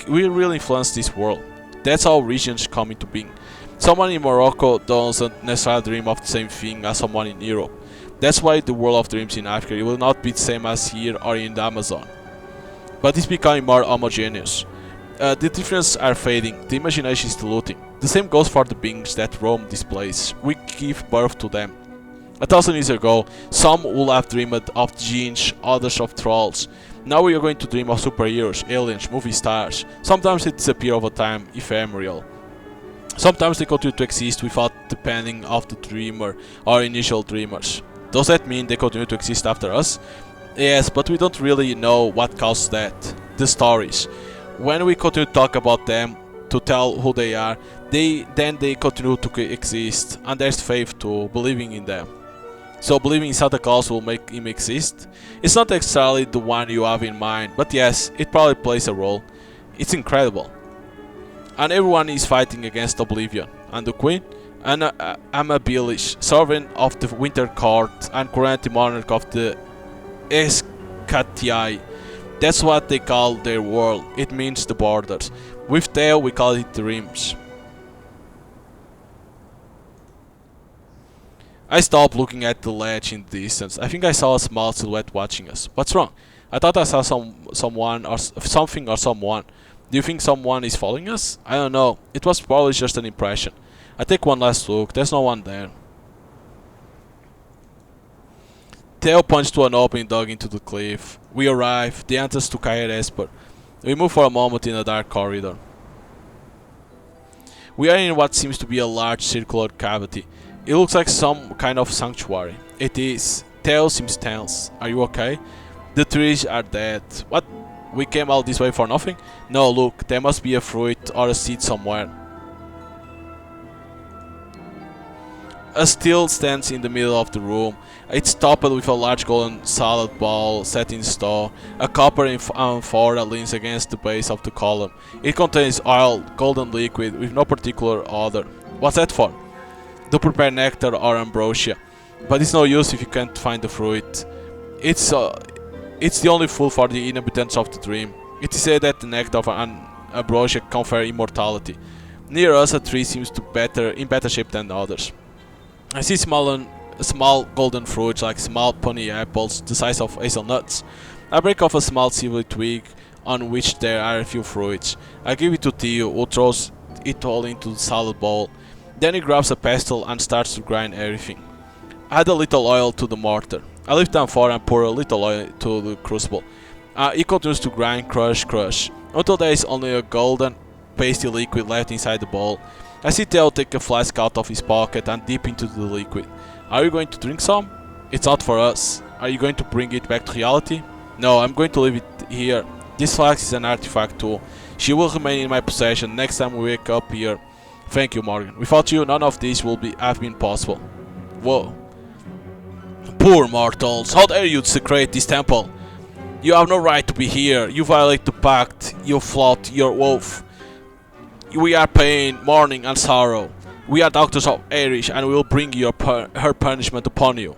S1: We really influence this world. That's how regions come into being. Someone in Morocco doesn't necessarily dream of the same thing as someone in Europe. That's why the world of dreams in Africa it will not be the same as here or in the Amazon. But it's becoming more homogeneous. The differences are fading, the imagination is diluting. The same goes for the beings that roam this place. We give birth to them. 1,000 years ago, some would have dreamed of jinns, others of trolls. Now we are going to dream of superheroes, aliens, movie stars. Sometimes they disappear over time, ephemeral. Sometimes they continue to exist without depending on the dreamer or initial dreamers. Does that mean they continue to exist after us? Yes, but we don't really know what caused that. The stories. When we continue to talk about them, to tell who they are, they continue to exist, and there's faith to believing in them. So believing in Santa Claus will make him exist? It's not necessarily the one you have in mind, but yes, it probably plays a role. It's incredible. And everyone is fighting against Oblivion. And the Queen? Amabilish, servant of the Winter Court and current monarch of the Escatiai. That's what they call their world. It means the borders. With Theo we call it the Rims. I stopped looking at the ledge in the distance. I think I saw a small silhouette watching us. What's wrong? I thought I saw someone or something or someone. Do you think someone is following us? I don't know. It was probably just an impression. I take one last look. There's no one there. Theo points to an opening dug into the cliff. We arrive. The entrance to Caer Esper. We move for a moment in a dark corridor. We are in what seems to be a large circular cavity. It looks like some kind of sanctuary. It is. Theo seems tense. Are you okay? The trees are dead. What? We came all this way for nothing? No, look. There must be a fruit or a seed somewhere. A still stands in the middle of the room. It's topped with a large golden salad bowl set in stone, a copper amphora leans against the base of the column. It contains oil, golden liquid, with no particular odor. What's that for? To prepare nectar or ambrosia, but it's no use if you can't find the fruit. It's the only food for the inhabitants of the dream. It is said that the nectar and ambrosia confer immortality. Near us a tree seems in better shape than others. I see small golden fruits like small puny apples the size of hazelnuts. I break off a small silvery twig on which there are a few fruits. I give it to Theo, who throws it all into the salad bowl. Then he grabs a pestle and starts to grind everything. Add a little oil to the mortar. I lift them forward and pour a little oil to the crucible. It continues to grind, crush, crush, until there is only a golden, pasty liquid left inside the bowl. I see Theo take a flask out of his pocket and dip into the liquid. Are you going to drink some? It's not for us. Are you going to bring it back to reality? No, I'm going to leave it here. This flask is an artifact too. She will remain in my possession next time we wake up here. Thank you, Morgan. Without you, none of this would have been possible. Whoa. Poor mortals, how dare you desecrate this temple? You have no right to be here. You violate the pact. You flout your oath. We are pain, mourning, and sorrow. We are doctors of Irish, and we will bring her punishment upon you.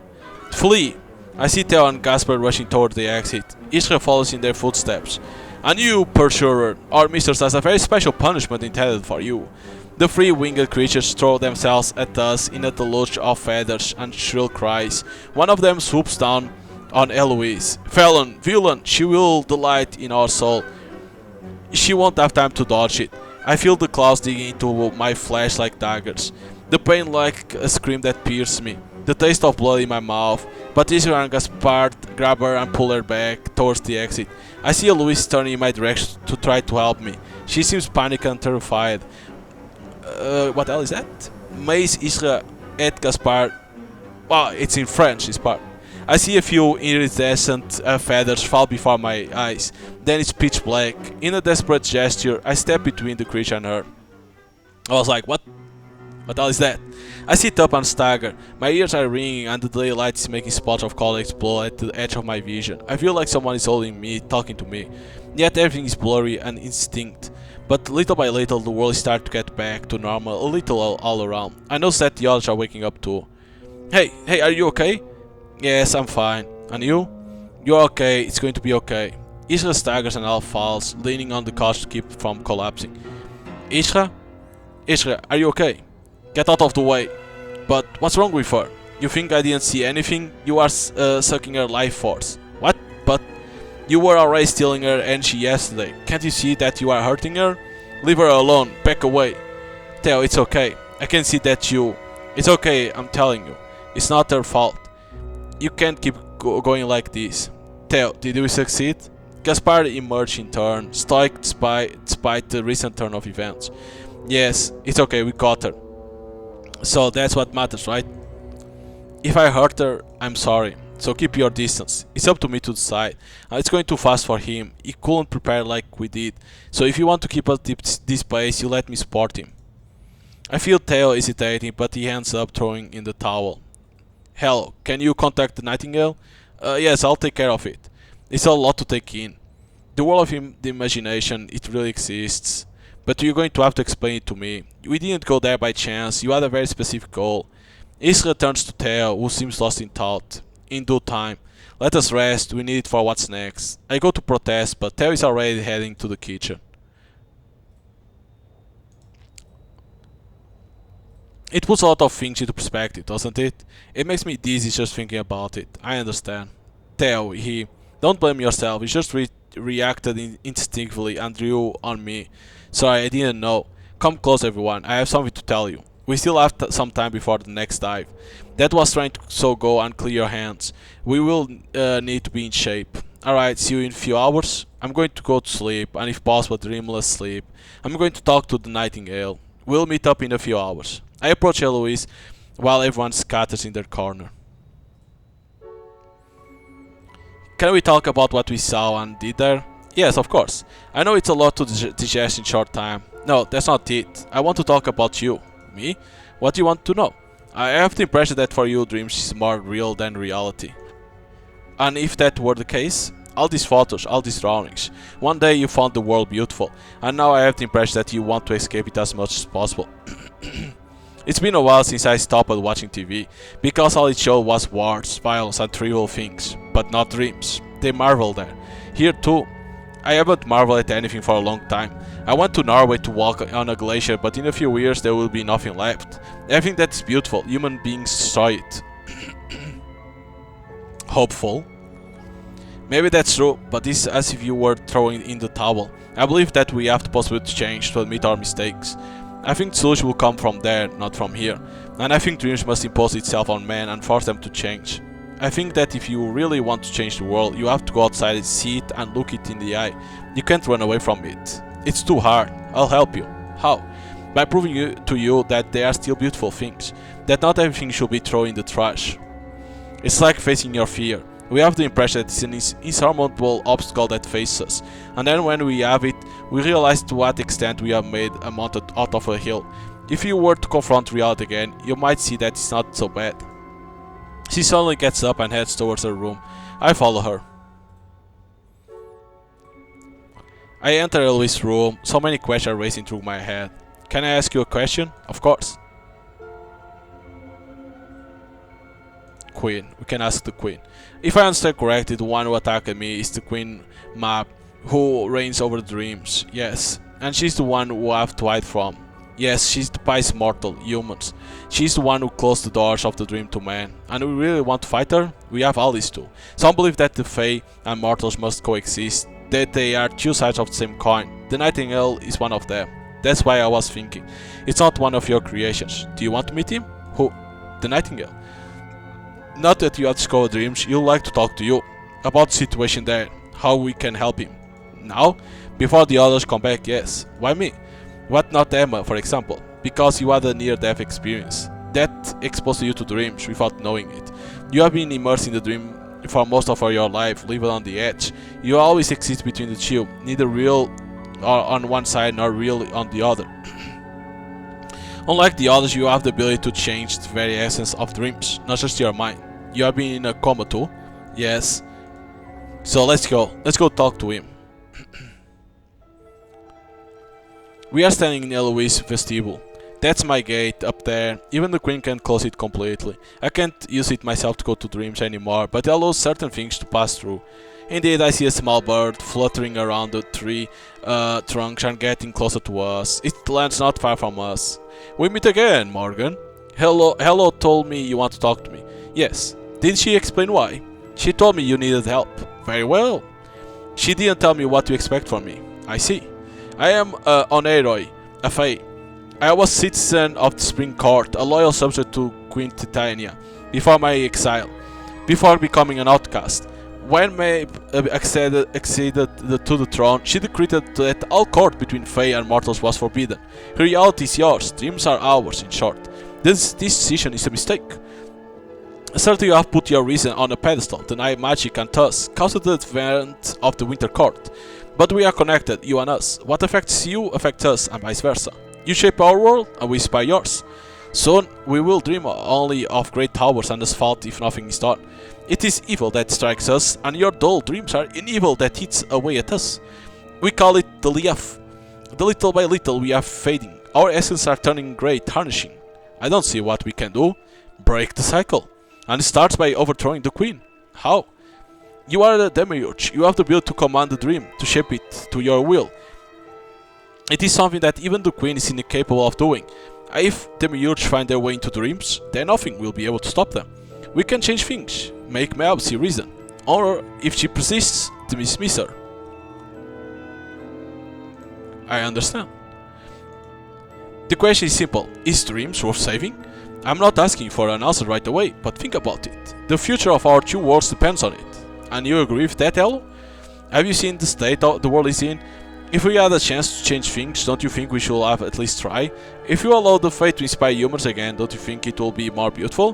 S1: Flee! I see Theo and Gaspar rushing toward the exit. Ishra follows in their footsteps. And you, pursuer, our mistress has a very special punishment intended for you. The three winged creatures throw themselves at us in a deluge of feathers and shrill cries. One of them swoops down on Eloise. Felon, villain, she will delight in our soul. She won't have time to dodge it. I feel the claws digging into my flesh like daggers. The pain like a scream that pierces me. The taste of blood in my mouth. But Israel and Gaspard grab her and pull her back towards the exit. I see Eloise turning in my direction to try to help me. She seems panicked and terrified. What else is that? Mais Israel et Gaspard. Well, it's in French, this part. I see a few iridescent feathers fall before my eyes. Then it's pitch black. In a desperate gesture, I step between the creature and her. I was like, what? What the hell is that? I sit up and stagger. My ears are ringing and the daylight is making spots of color explode at the edge of my vision. I feel like someone is holding me, talking to me. Yet everything is blurry and indistinct. But little by little the world is starting to get back to normal, a little all around. I notice that the others are waking up too. Hey, are you okay? Yes, I'm fine. And you? You're okay, it's going to be okay. Ishra staggers and Al falls, leaning on the couch to keep from collapsing. Ishra? Ishra, are you okay? Get out of the way. But what's wrong with her? You think I didn't see anything? You are sucking her life force. What? But you were already stealing her energy yesterday. Can't you see that you are hurting her? Leave her alone. Back away. Theo, it's okay. I can see that you... It's okay, I'm telling you. It's not her fault. You can't keep going like this. Theo, did we succeed? Gaspard emerged in turn, stoic despite the recent turn of events. Yes, it's okay, we got her. So that's what matters, right? If I hurt her, I'm sorry. So keep your distance. It's up to me to decide. It's going too fast for him. He couldn't prepare like we did. So if you want to keep us this pace, you let me support him. I feel Theo hesitating, but he hands up, throwing in the towel. Hello, can you contact the Nightingale? Yes, I'll take care of it. It's a lot to take in. The world of the imagination, it really exists. But you're going to have to explain it to me. We didn't go there by chance, you had a very specific goal. Isra turns to Theo, who seems lost in thought. In due time. Let us rest, we need it for what's next. I go to protest, but Theo is already heading to the kitchen. It puts a lot of things into perspective, doesn't it? It makes me dizzy just thinking about it. I understand. Theo, he... Don't blame yourself, he just reacted instinctively and drew on me. Sorry, I didn't know. Come close, everyone. I have something to tell you. We still have some time before the next dive. That was trying to so go and clear your hands. We will need to be in shape. Alright, see you in a few hours. I'm going to go to sleep, and if possible, dreamless sleep. I'm going to talk to the Nightingale. We'll meet up in a few hours. I approach Eloise while everyone scatters in their corner. Can we talk about what we saw and did there? Yes, of course. I know it's a lot to digest in short time. No, that's not it. I want to talk about you. Me? What do you want to know? I have the impression that for you dreams is more real than reality. And if that were the case, all these photos, all these drawings, one day you found the world beautiful, and now I have the impression that you want to escape it as much as possible. It's been a while since I stopped watching TV, because all it showed was wars, violence and trivial things, but not dreams. They marvel there. Here too. I haven't marveled at anything for a long time. I went to Norway to walk on a glacier, but in a few years there will be nothing left. Everything that's beautiful, human beings destroy it. Hopeful. Maybe that's true, but this is as if you were throwing in the towel. I believe that we have the possibility to change, to admit our mistakes. I think the solution will come from there, not from here. And I think dreams must impose itself on men and force them to change. I think that if you really want to change the world, you have to go outside and see it and look it in the eye. You can't run away from it. It's too hard. I'll help you. How? By proving to you that there are still beautiful things, that not everything should be thrown in the trash. It's like facing your fear. We have the impression that it's an insurmountable obstacle that faces us, and then when we have it, we realize to what extent we have made a mountain out of a hill. If you were to confront reality again, you might see that it's not so bad. She suddenly gets up and heads towards her room. I follow her. I enter Eloise's room. So many questions are racing through my head. Can I ask you a question? Of course. Queen. We can ask the Queen. If I understand correctly, the one who attacked me is the Queen Mab, who reigns over the dreams. Yes. And she's the one who I have to hide from. Yes, she despises mortal humans. She's the one who closed the doors of the dream to man. And we really want to fight her? We have allies too. Some believe that the Fae and mortals must coexist, that they are two sides of the same coin. The Nightingale is one of them. That's why I was thinking. It's not one of your creations. Do you want to meet him? Who? The Nightingale. Not that you have discovered dreams, you'd like to talk to you. About the situation there, how we can help him. Now? Before the others come back, yes. Why me? What not Emma, for example? Because you had a near-death experience. That exposed you to dreams without knowing it. You have been immersed in the dream for most of your life, living on the edge. You always exist between the two, neither real on one side nor real on the other. Unlike the others, you have the ability to change the very essence of dreams, not just your mind. You have been in a coma too? Yes. So let's go. Let's go talk to him. We are standing in Eloise's vestibule. That's my gate up there. Even the Queen can't close it completely. I can't use it myself to go to dreams anymore, but it allows certain things to pass through. Indeed, I see a small bird fluttering around the tree trunks and getting closer to us. It lands not far from us. We meet again, Morgan. Hello told me you want to talk to me. Yes. Did she explain why? She told me you needed help. Very well. She didn't tell me what to expect from me. I see. I am an Aeroi, a Fae. I was citizen of the Spring Court, a loyal subject to Queen Titania, before my exile, before becoming an outcast. When Maeve acceded to the throne, she decreed that all court between Fae and mortals was forbidden. Her reality is yours, dreams are ours, in short. This decision is a mistake. Certainly you have put your reason on a pedestal, deny magic and thus caused the advent of the Winter Court. But we are connected, you and us. What affects you affects us, and vice versa. You shape our world, and we spy yours. Soon we will dream only of great towers and asphalt if nothing is done. It is evil that strikes us, and your dull dreams are an evil that eats away at us. We call it the Liaf. The little by little we are fading. Our essence are turning grey, tarnishing. I don't see what we can do. Break the cycle. And it starts by overthrowing the Queen. How? You are a demiurge. You have the ability to command the dream, to shape it to your will. It is something that even the Queen is incapable of doing. If demiurges find their way into dreams, then nothing will be able to stop them. We can change things, make Mab see reason, or if she persists, dismiss her. I understand. The question is simple, is dreams worth saving? I'm not asking for an answer right away, but think about it. The future of our two worlds depends on it. And you agree with that, Elo? Have you seen the state the world is in? If we had a chance to change things, don't you think we should have at least try? If you allow the fate to inspire humans again, don't you think it will be more beautiful?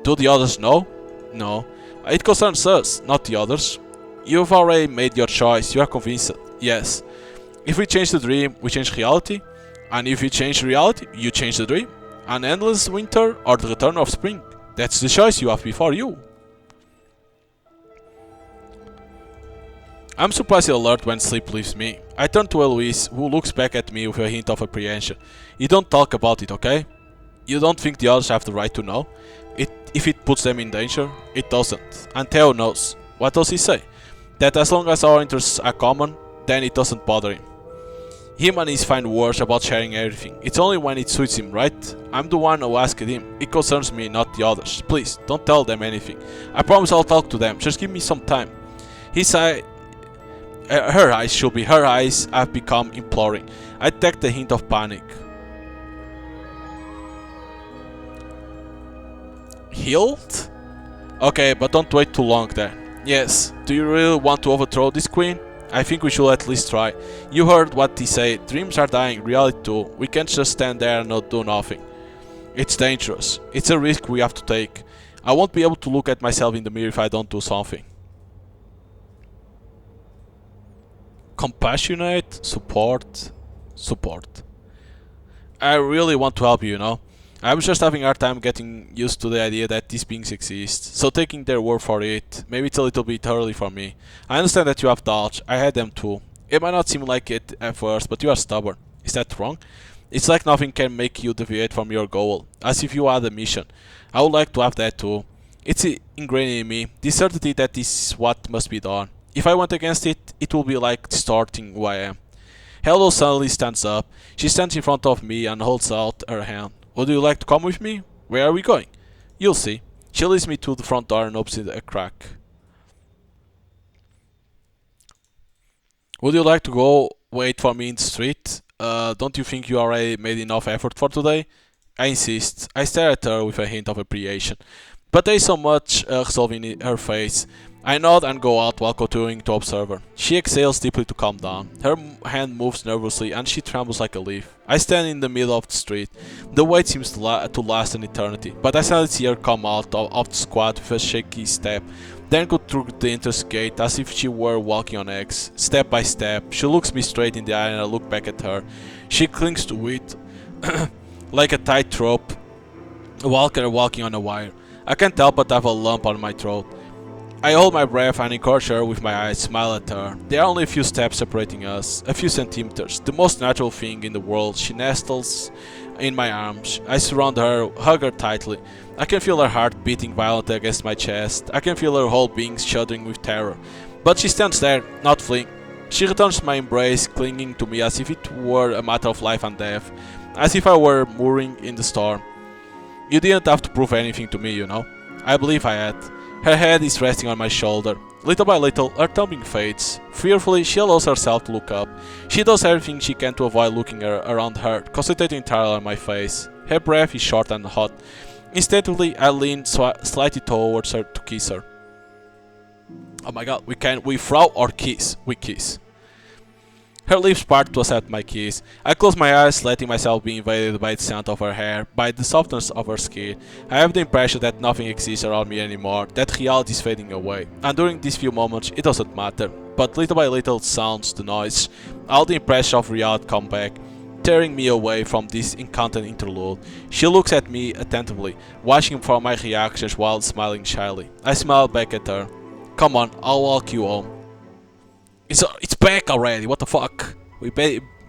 S1: Do the others know? No. It concerns us, not the others. You've already made your choice, you are convinced. Yes. If we change the dream, we change reality. And if you change reality, you change the dream. An endless winter or the return of spring. That's the choice you have before you. I'm surprisingly alert when sleep leaves me. I turn to Eloise, who looks back at me with a hint of apprehension. You don't talk about it, okay? You don't think the others have the right to know? If it puts them in danger? It doesn't. And Theo knows. What does he say? That as long as our interests are common, then it doesn't bother him. Him and his fine words about sharing everything. It's only when it suits him, right? I'm the one who asked him. It concerns me, not the others. Please, don't tell them anything. I promise I'll talk to them. Just give me some time. His eye... her eyes have become imploring. I detect a hint of panic. Healed? Okay, but don't wait too long there. Yes, do you really want to overthrow this queen? I think we should at least try. You heard what he said, dreams are dying, reality too. We can't just stand there and not do nothing. It's dangerous. It's a risk we have to take. I won't be able to look at myself in the mirror if I don't do something. Compassionate, support. I really want to help you, you know. I was just having a hard time getting used to the idea that these beings exist, so taking their word for it, maybe it's a little bit early for me. I understand that you have doubts, I had them too. It might not seem like it at first, but you are stubborn. Is that wrong? It's like nothing can make you deviate from your goal, as if you had a mission. I would like to have that too. It's ingrained in me, the certainty that this is what must be done. If I went against it, it will be like distorting who I am. Hello suddenly stands up. She stands in front of me and holds out her hand. Would you like to come with me? Where are we going? You'll see. She leads me to the front door and opens it a crack. Would you like to go wait for me in the street? Don't you think you already made enough effort for today? I insist. I stare at her with a hint of appreciation. But there is so much resolve in her face. I nod and go out while continuing to observe her. She exhales deeply to calm down. Her hand moves nervously and she trembles like a leaf. I stand in the middle of the street. The wait seems to last an eternity, but I suddenly see her come out of the squad with a shaky step, then go through the entrance gate as if she were walking on eggs. Step by step, she looks me straight in the eye and I look back at her. She clings to it like a tightrope walker walking on a wire. I can't help but have a lump on my throat. I hold my breath and encourage her with my eyes, smile at her. There are only a few steps separating us, a few centimeters, the most natural thing in the world. She nestles in my arms. I surround her, hug her tightly. I can feel her heart beating violently against my chest. I can feel her whole being shuddering with terror. But she stands there, not fleeing. She returns my embrace, clinging to me as if it were a matter of life and death, as if I were mooring in the storm. You didn't have to prove anything to me, you know. I believe I had. Her head is resting on my shoulder. Little by little, her tumbling fades. Fearfully, she allows herself to look up. She does everything she can to avoid looking around her, concentrating entirely on my face. Her breath is short and hot. Instinctively, I lean slightly towards her to kiss her. Oh my god, we throw or kiss? We kiss. Her lips part to accept my kiss. I close my eyes, letting myself be invaded by the scent of her hair, by the softness of her skin. I have the impression that nothing exists around me anymore, that reality is fading away. And during these few moments, it doesn't matter. But little by little, sounds, the noise, all the impression of reality come back, tearing me away from this enchanted interlude. She looks at me attentively, watching for my reactions while smiling shyly. I smile back at her. Come on, I'll walk you home. It's back already, what the fuck? We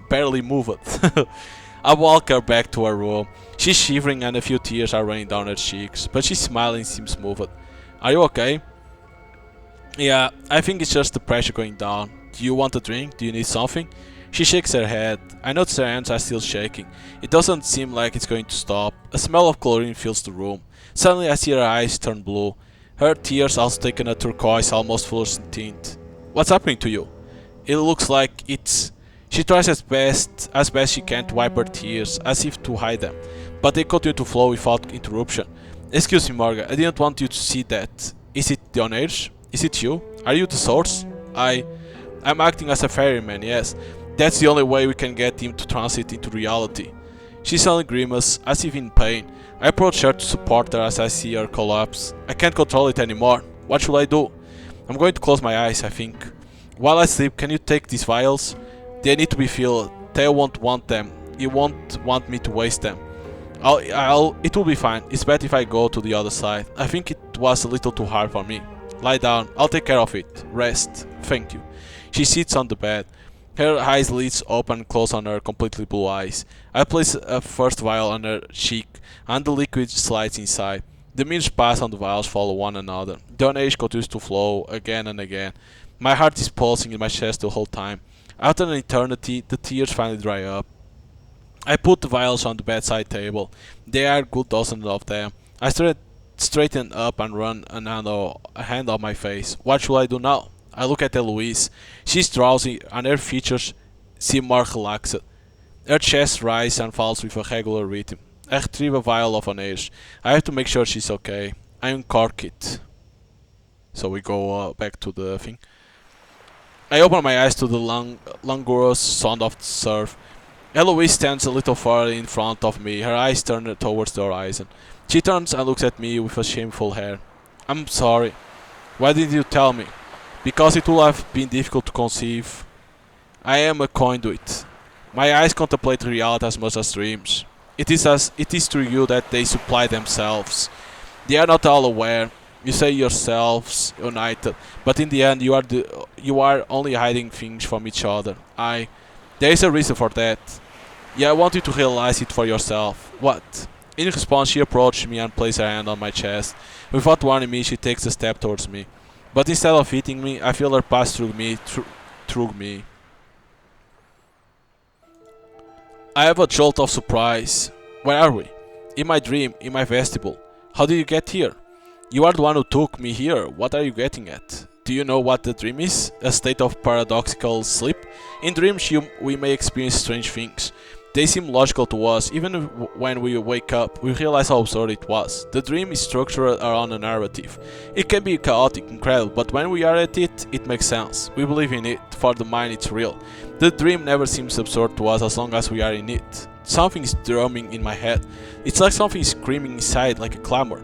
S1: barely move it. I walk her back to her room. She's shivering and a few tears are running down her cheeks, but she's smiling, seems moved. Are you okay? Yeah, I think it's just the pressure going down. Do you want a drink? Do you need something? She shakes her head. I notice her hands are still shaking. It doesn't seem like it's going to stop. A smell of chlorine fills the room. Suddenly I see her eyes turn blue. Her tears also take on a turquoise, almost fluorescent tint. What's happening to you? It looks like it's... She tries as best she can to wipe her tears, as if to hide them, but they continue to flow without interruption. Excuse me, Morgan, I didn't want you to see that. Is it the on-edge? Is it you? Are you the source? I'm acting as a ferryman, yes. That's the only way we can get him to transit into reality. She suddenly grimaces, as if in pain. I approach her to support her as I see her collapse. I can't control it anymore. What should I do? I'm going to close my eyes, I think. While I sleep, can you take these vials? They need to be filled. Theo won't want them. He won't want me to waste them. It will be fine. It's better if I go to the other side. I think it was a little too hard for me. Lie down. I'll take care of it. Rest. Thank you. She sits on the bed. Her eyes lids open and close on her completely blue eyes. I place a first vial on her cheek, and the liquid slides inside. The minutes pass and the vials follow one another. The age continues to flow again and again. My heart is pulsing in my chest the whole time. After an eternity, the tears finally dry up. I put the vials on the bedside table. There are a good dozen of them. I straighten up and run a hand on my face. What should I do now? I look at Eloise. She's drowsy and her features seem more relaxed. Her chest rises and falls with a regular rhythm. I retrieve a vial of an age. I have to make sure she's okay. I uncork it. So we go back to the thing. I open my eyes to the languorous sound of the surf. Eloise stands a little far in front of me, her eyes turned towards the horizon. She turns and looks at me with a shameful air. I'm sorry. Why didn't you tell me? Because it would have been difficult to conceive. I am a conduit. My eyes contemplate reality as much as dreams. It is through you that they supply themselves. They are not all aware. You say yourselves united, but in the end you are only hiding things from each other. There is a reason for that. Yeah, I want you to realize it for yourself. What? In response, she approached me and placed her hand on my chest. Without warning me, she takes a step towards me. But instead of hitting me, I feel her pass through me. I have a jolt of surprise. Where are we? In my dream, in my vestibule. How did you get here? You are the one who took me here. What are you getting at? Do you know what the dream is? A state of paradoxical sleep? In dreams we may experience strange things. They seem logical to us. Even when we wake up, we realize how absurd it was. The dream is structured around a narrative. It can be chaotic, incredible, but when we are at it, it makes sense. We believe in it. For the mind, it's real. The dream never seems absurd to us as long as we are in it. Something is drumming in my head. It's like something is screaming inside, like a clamor.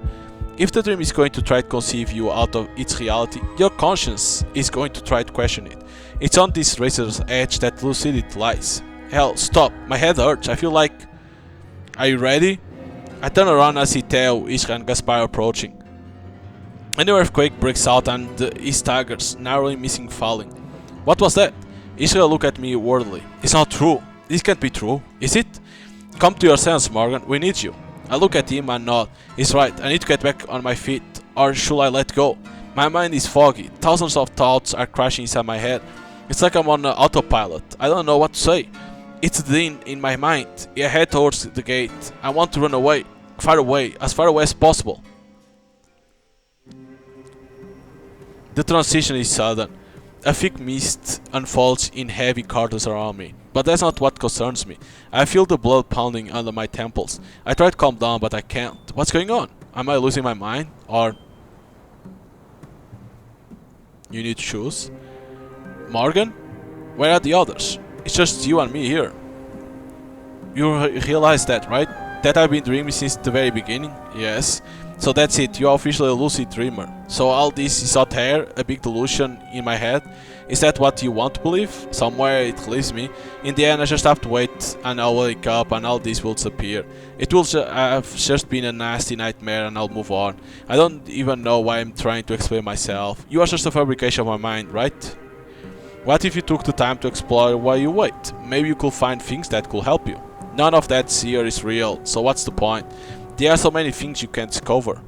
S1: If the dream is going to try to conceive you out of its reality, your conscience is going to try to question it. It's on this razor's edge that lucidity lies. Hell, stop, my head hurts, I feel like... Are you ready? I turn around and see Theo, Ishra and Gaspar approaching. A new earthquake breaks out and he staggers, narrowly missing falling. What was that? Ishra looked at me worriedly. It's not true. This can't be true, is it? Come to your sense, Morgan, we need you. I look at him and nod. He's right, I need to get back on my feet, or should I let go? My mind is foggy, thousands of thoughts are crashing inside my head. It's like I'm on autopilot, I don't know what to say. It's the din in my mind. I head towards the gate. I want to run away, as far away as possible. The transition is sudden. A thick mist unfolds in heavy curtains around me. But that's not what concerns me. I feel the blood pounding under my temples. I try to calm down, but I can't. What's going on? Am I losing my mind? Or... You need to choose? Morgan? Where are the others? It's just you and me here. You realize that, right? That I've been dreaming since the very beginning? Yes. So that's it, you're officially a lucid dreamer. So all this is hot air, a big delusion in my head. Is that what you want to believe? Somewhere it leaves me. In the end I just have to wait and I'll wake up and all this will disappear. It will have just been a nasty nightmare and I'll move on. I don't even know why I'm trying to explain myself. You are just a fabrication of my mind, right? What if you took the time to explore while you wait? Maybe you could find things that could help you. None of that here is real, so what's the point? There are so many things you can discover.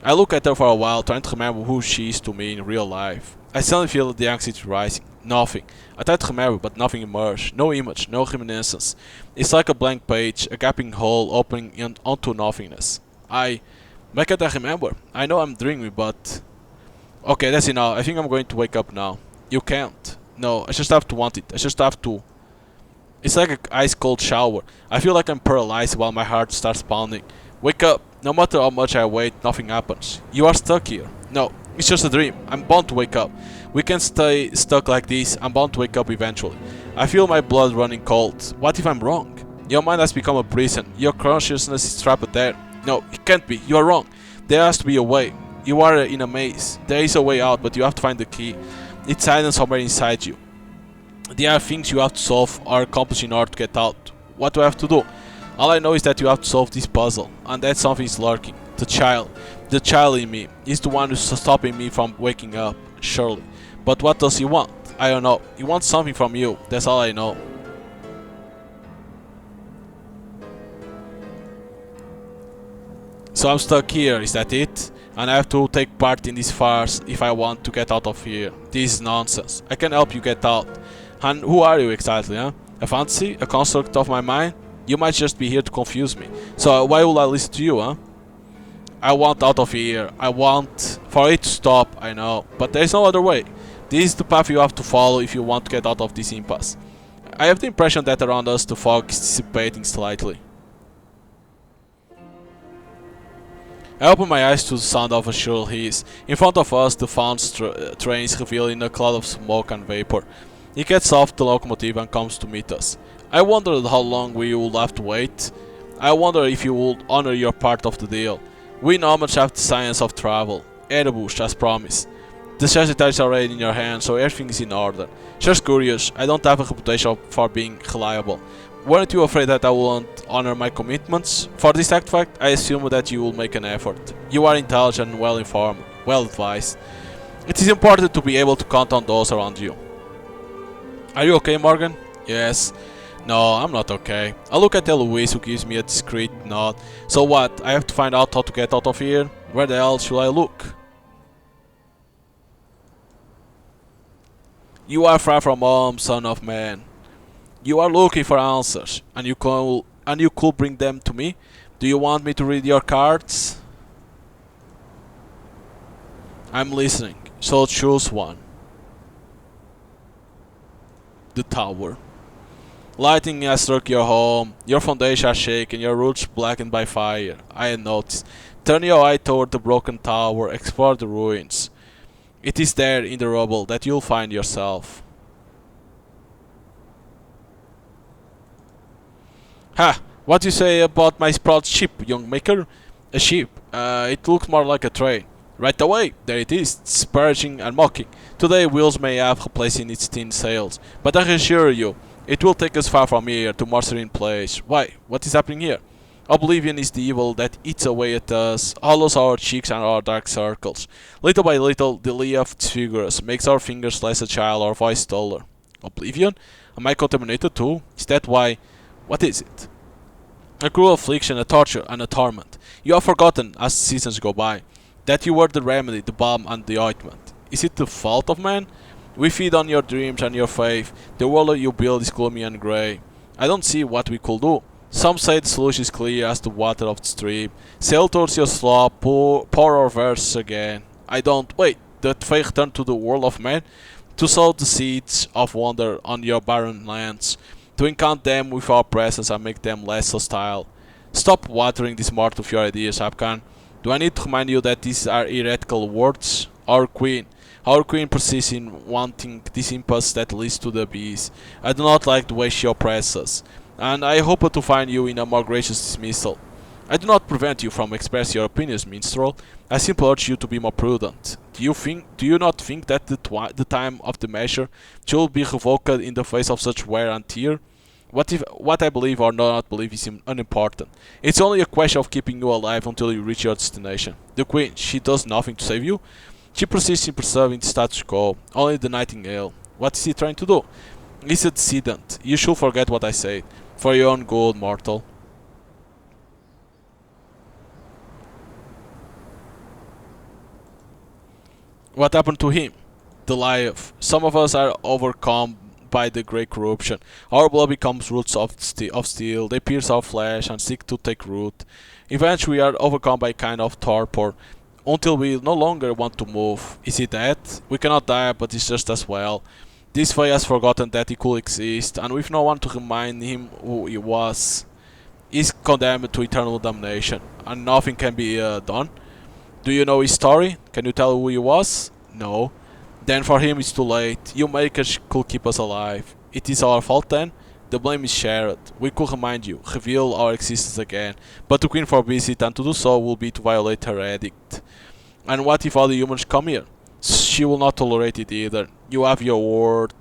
S1: I look at her for a while, trying to remember who she is to me in real life. I suddenly feel the anxiety rising. Nothing. I try to remember, but nothing emerges. No image, no reminiscence. It's like a blank page, a gaping hole opening onto nothingness. Why can't I remember? I know I'm dreaming, but... Okay, that's enough. I think I'm going to wake up now. You can't. No, I just have to want it. I just have to... It's like an ice cold shower. I feel like I'm paralyzed while my heart starts pounding. Wake up. No matter how much I wait, nothing happens. You are stuck here. No, it's just a dream. I'm bound to wake up. We can't stay stuck like this. I'm bound to wake up eventually. I feel my blood running cold. What if I'm wrong? Your mind has become a prison. Your consciousness is trapped there. No, it can't be. You are wrong. There has to be a way. You are in a maze. There is a way out, but you have to find the key. It's hidden somewhere inside you. There are things you have to solve or accomplish in order to get out. What do I have to do? All I know is that you have to solve this puzzle, and that something is lurking. The child in me, is the one who's stopping me from waking up, surely. But what does he want? I don't know. He wants something from you, that's all I know. So I'm stuck here, is that it? And I have to take part in this farce if I want to get out of here. This is nonsense. I can help you get out. And who are you exactly, huh? A fantasy? A construct of my mind? You might just be here to confuse me. So why would I listen to you, huh? I want out of here. I want for it to stop, I know. But there is no other way. This is the path you have to follow if you want to get out of this impasse. I have the impression that around us the fog is dissipating slightly. I open my eyes to the sound of a shrill hiss. In front of us, the found train is revealed in a cloud of smoke and vapor. He gets off the locomotive and comes to meet us. I wondered how long we would have to wait. I wonder if you would honor your part of the deal. We nomads have the science of travel. Erebush, as promised. The Sagittarius are already in your hands, so everything is in order. Just curious, I don't have a reputation for being reliable. Weren't you afraid that I won't honor my commitments? For this fact, I assume that you will make an effort. You are intelligent and well informed, well advised. It is important to be able to count on those around you. Are you okay, Morgan? Yes. No, I'm not okay. I look at Eloise, who gives me a discreet nod. So what? I have to find out how to get out of here? Where the hell should I look? You are far from home, son of man. You are looking for answers, and you could bring them to me? Do you want me to read your cards? I'm listening, so choose one. The tower. Lightning has struck your home, your foundations are shaken, your roots blackened by fire. I had noticed. Turn your eye toward the broken tower, explore the ruins. It is there in the rubble that you'll find yourself. Ha! What do you say about my proud ship, young maker? A ship? It looks more like a train. Right away, there it is, spurging and mocking. Today wheels may have replaced in its thin sails, but I assure you, it will take us far from here to muster in place. Why? What is happening here? Oblivion is the evil that eats away at us, hollows our cheeks and our dark circles. Little by little, the Leaf disfigures, makes our fingers less agile, our voice duller. Oblivion? Am I contaminated too? Is that why? What is it? A cruel affliction, a torture, and a torment. You have forgotten, as the seasons go by, that you were the remedy, the balm, and the ointment. Is it the fault of man? We feed on your dreams and your faith. The world you build is gloomy and grey. I don't see what we could do. Some say the solution is clear as the water of the stream. Sail towards your slope, pour our verses again. I don't. Wait, that faith turn to the world of man? To sow the seeds of wonder on your barren lands. To enchant them with our presence and make them less hostile. Stop watering this mart with your ideas, Abkan. Do I need to remind you that these are heretical words? Our queen persists in wanting this impulse that leads to the abyss. I do not like the way she oppresses us, and I hope to find you in a more gracious dismissal. I do not prevent you from expressing your opinions, minstrel. I simply urge you to be more prudent. Do you not think that the time of the measure should be revoked in the face of such wear and tear? What I believe or do not believe is unimportant. It's only a question of keeping you alive until you reach your destination. The queen, she does nothing to save you. She persists in preserving the status quo. Only the nightingale. What is he trying to do? He's a dissident. You should forget what I say. For your own good, mortal. What happened to him? The life. Some of us are overcome by the great corruption. Our blood becomes roots of steel. They pierce our flesh and seek to take root. Eventually we are overcome by a kind of torpor, until we no longer want to move. Is it that? We cannot die, but it's just as well. This Fae has forgotten that he could exist, and with no one to remind him who he was, he's condemned to eternal damnation, and nothing can be done. Do you know his story? Can you tell who he was? No. Then for him it's too late. You makers could keep us alive. It is our fault then? The blame is shared. We could remind you, reveal our existence again, but the Queen forbids it, and to do so will be to violate her edict. And what if other humans come here? She will not tolerate it either. You have your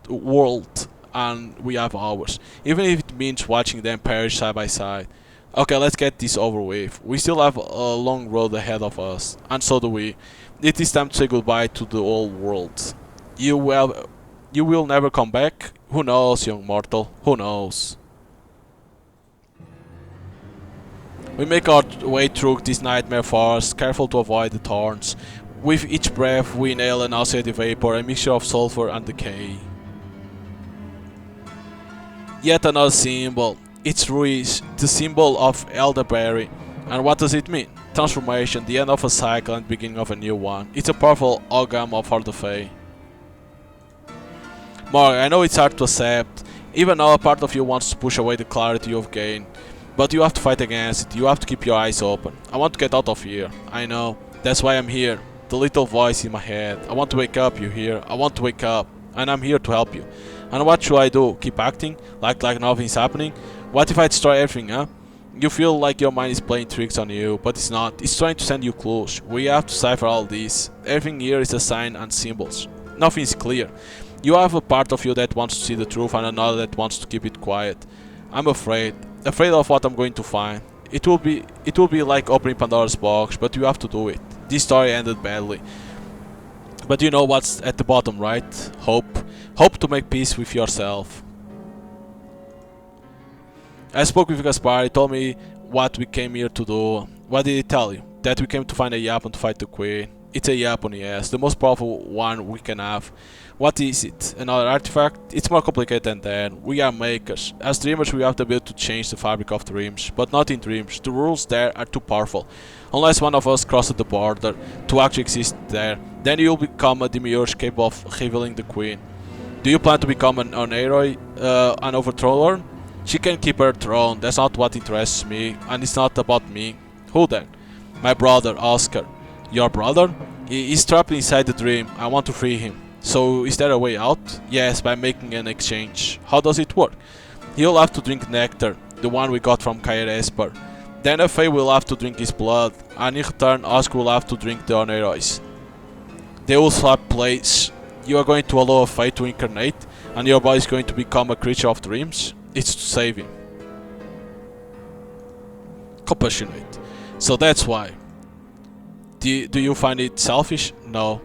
S1: world, and we have ours, even if it means watching them perish side by side. Okay, let's get this over with. We still have a long road ahead of us, and so do we. It is time to say goodbye to the old world. You will never come back? Who knows, young mortal? Who knows? We make our way through this nightmare forest, careful to avoid the thorns. With each breath we inhale a nauseating vapor, a mixture of sulfur and decay. Yet another symbol. It's Ruiz, the symbol of elderberry. And what does it mean? Transformation, the end of a cycle and beginning of a new one. It's a powerful amalgam for the Fae. Mark, I know it's hard to accept. Even now a part of you wants to push away the clarity you've gained. But you have to fight against it, you have to keep your eyes open. I want to get out of here, I know. That's why I'm here. The little voice in my head. I want to wake up, you hear? I want to wake up. And I'm here to help you. And what should I do? Keep acting? Like nothing's happening? What if I destroy everything, huh? You feel like your mind is playing tricks on you, but it's not. It's trying to send you clues. We have to cipher all this. Everything here is a sign and symbols. Nothing is clear. You have a part of you that wants to see the truth and another that wants to keep it quiet. I'm afraid of what I'm going to find. It will be like opening Pandora's box, but you have to do it. This story ended badly. But you know what's at the bottom, right? Hope. Hope to make peace with yourself. I spoke with Gaspar, he told me what we came here to do. What did he tell you? That we came to find a Yapon to fight the Queen. It's a Yapon, yes, the most powerful one we can have. What is it? Another artifact? It's more complicated than that. We are makers. As dreamers we have the ability to change the fabric of dreams, but not in dreams. The rules there are too powerful. Unless one of us crosses the border to actually exist there, then you'll become a demiurge capable of revealing the Queen. Do you plan to become an hero, an overthrower? She can keep her throne, that's not what interests me, and it's not about me. Who then? My brother, Oscar. Your brother? He's trapped inside the dream, I want to free him. So is there a way out? Yes, by making an exchange. How does it work? He'll have to drink nectar, the one we got from Kair Esper. Then Faye will have to drink his blood, and in return Oscar will have to drink the Onerois. They will swap places. You are going to allow Faye to incarnate, and your body is going to become a creature of dreams? It's to save him. Compassionate. So that's why. Do you find it selfish? No.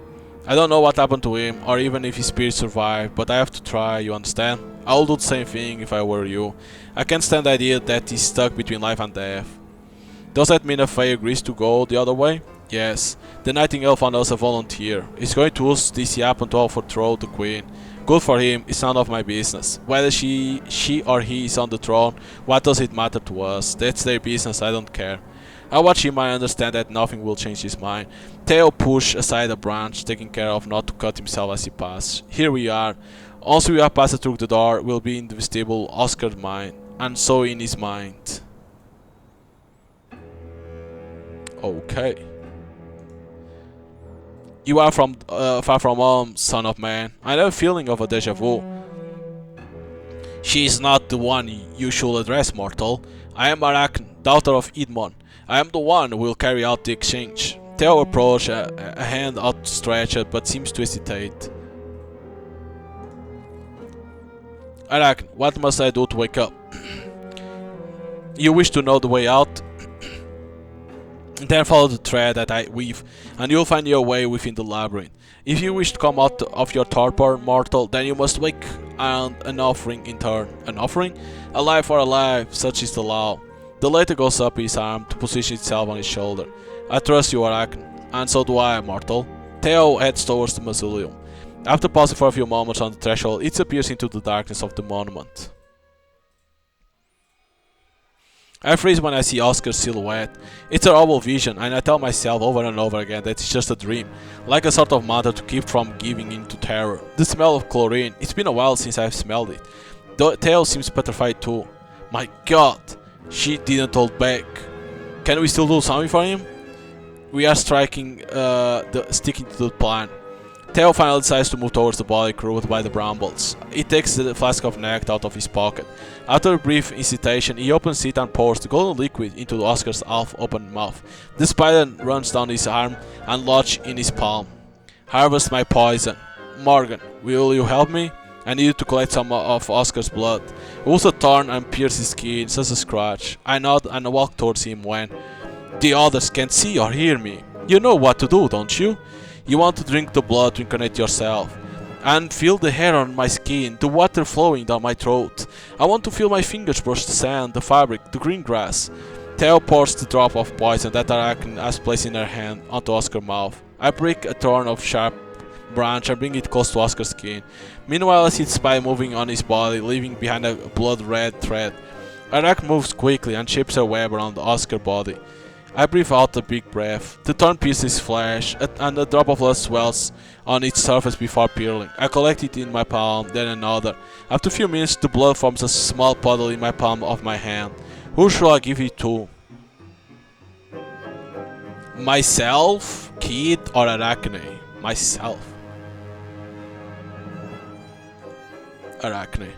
S1: I don't know what happened to him, or even if his spirit survived, but I have to try, you understand? I would do the same thing if I were you. I can't stand the idea that he's stuck between life and death. Does that mean if Faye agrees to go the other way? Yes. The Nightingale found us a volunteer. He's going to use this Yapon to overthrow the Queen. Good for him, it's none of my business. Whether she or he is on the throne, what does it matter to us? That's their business, I don't care. I watch him, I understand that nothing will change his mind. Theo pushed aside a branch, taking care of not to cut himself as he passed. Here we are. Once we have passed through the door, we'll be in the vestibule, Oscar's mind, and so in his mind. Okay. You are from far from home, son of man. I have a feeling of a deja vu. She is not the one you should address, mortal. I am Arachne, daughter of Idmon. I am the one who will carry out the exchange. Theo approached, a hand outstretched, but seems to hesitate. Arachne, what must I do to wake up? You wish to know the way out? Then follow the thread that I weave, and you'll find your way within the labyrinth. If you wish to come out of your torpor, mortal, then you must wake and an offering in turn. An offering? A life for a life, such is the law. The latter goes up his arm to position itself on his shoulder. I trust you, Arachne, and so do I, mortal. Theo heads towards the mausoleum. After pausing for a few moments on the threshold, it appears into the darkness of the monument. I freeze when I see Oscar's silhouette. It's a horrible vision, and I tell myself over and over again that it's just a dream, like a sort of mantra to keep from giving in to terror. The smell of chlorine, it's been a while since I've smelled it. Theo seems petrified too. My god, she didn't hold back. Can we still do something for him? We are sticking to the plan. Theo finally decides to move towards the body crowded by the brambles. He takes the flask of nectar out of his pocket. After a brief hesitation, he opens it and pours the golden liquid into Oscar's half-open mouth. The spider runs down his arm and lodges in his palm. Harvest my poison. Morgan, will you help me? I need to collect some of Oscar's blood. It was a thorn and pierced his skin, just a scratch. I nod and walk towards him when the others can't see or hear me. You know what to do, don't you? You want to drink the blood to incarnate yourself. And feel the hair on my skin, the water flowing down my throat. I want to feel my fingers brush the sand, the fabric, the green grass. Theo pours the drop of poison that Arachne has placed in her hand onto Oscar's mouth. I break a thorn of sharp branch and bring it close to Oscar's skin. Meanwhile I see the spy moving on his body, leaving behind a blood-red thread. Arachne moves quickly and shapes her web around Oscar's body. I breathe out a big breath. The thorn pierces his flesh, and a drop of blood swells on its surface before peeling. I collect it in my palm, then another. After a few minutes, the blood forms a small puddle in my palm of my hand. Who should I give it to? Myself, Kid, or Arachne? Myself. Arachne.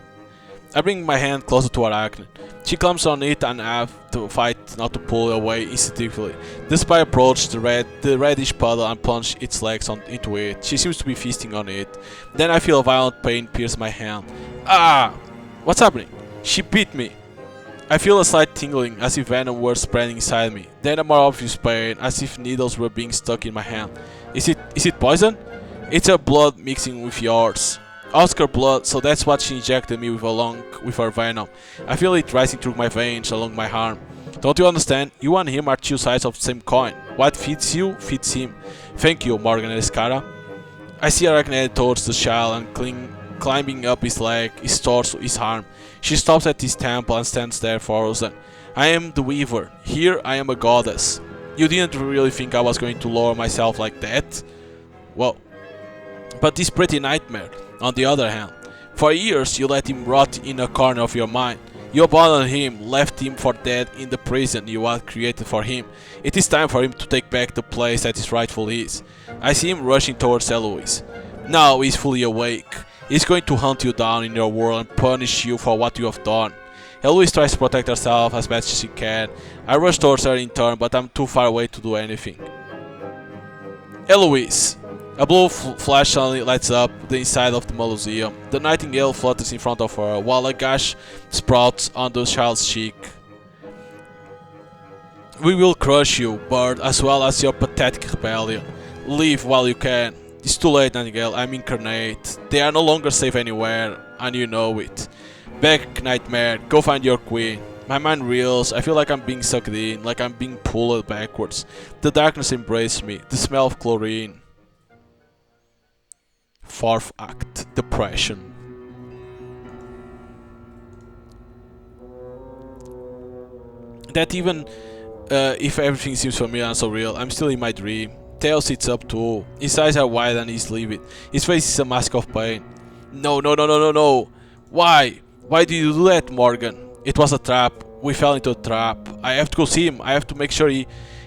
S1: I bring my hand closer to Arachne. She climbs on it and I have to fight not to pull away instinctively. Despite approach the reddish puddle and plunge its legs into it. She seems to be feasting on it. Then I feel a violent pain pierce my hand. Ah! What's happening? She bit me. I feel a slight tingling as if venom were spreading inside me. Then a more obvious pain as if needles were being stuck in my hand. Is it poison? It's her blood mixing with yours. Oscar blood, so that's what she injected me with along with her venom. I feel it rising through my veins along my arm. Don't you understand? You and him are two sides of the same coin. What feeds you, feeds him. Thank you, Morgan Escara. I see Arachne head towards the child and climbing up his leg, his torso, his arm. She stops at his temple and stands there frozen. I am the Weaver. Here I am a goddess. You didn't really think I was going to lower myself like that? Well, but this pretty nightmare. On the other hand, for years you let him rot in a corner of your mind. You abandoned him, left him for dead in the prison you had created for him. It is time for him to take back the place that is rightfully his. I see him rushing towards Eloise. Now he is fully awake. He is going to hunt you down in your world and punish you for what you have done. Eloise tries to protect herself as best as she can. I rush towards her in turn, but I'm too far away to do anything. Eloise! A blue flash suddenly lights up the inside of the mausoleum. The nightingale flutters in front of her, while a gash sprouts on the child's cheek. We will crush you, bird, as well as your pathetic rebellion. Leave while you can. It's too late, Nightingale. I'm incarnate. They are no longer safe anywhere, and you know it. Back, Nightmare. Go find your queen. My mind reels. I feel like I'm being sucked in, like I'm being pulled backwards. The darkness embraces me. The smell of chlorine. Fourth act, depression. That even if everything seems familiar and so real, I'm still in my dream. Tail sits up too. His eyes are wide and he's livid. His face is a mask of pain. No, no, no, no, no, no. Why? Why did you do that, Morgan? It was a trap. We fell into a trap. I have to go see him. I have to make sure he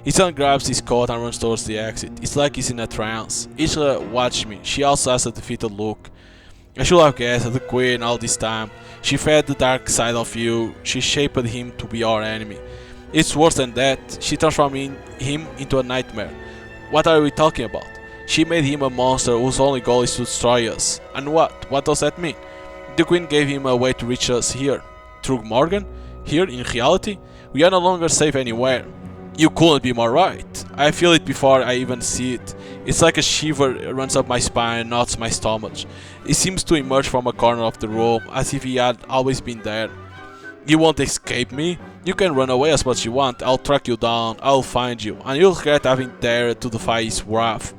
S1: suddenly grabs his coat and runs towards the exit. It's like he's in a trance. Isla watched me. She also has a defeated look. I should have guessed the queen all this time. She fed the dark side of you. She shaped him to be our enemy. It's worse than that. She transformed him into a nightmare. What are we talking about? She made him a monster whose only goal is to destroy us. And what? What does that mean? The queen gave him a way to reach us here. Through Morgan? Here, in reality? We are no longer safe anywhere. You couldn't be more right. I feel it before I even see it. It's like a shiver runs up my spine and knots my stomach. It seems to emerge from a corner of the room, as if he had always been there. You won't escape me? You can run away as much as you want. I'll track you down, I'll find you, and you'll regret having dared to defy his wrath.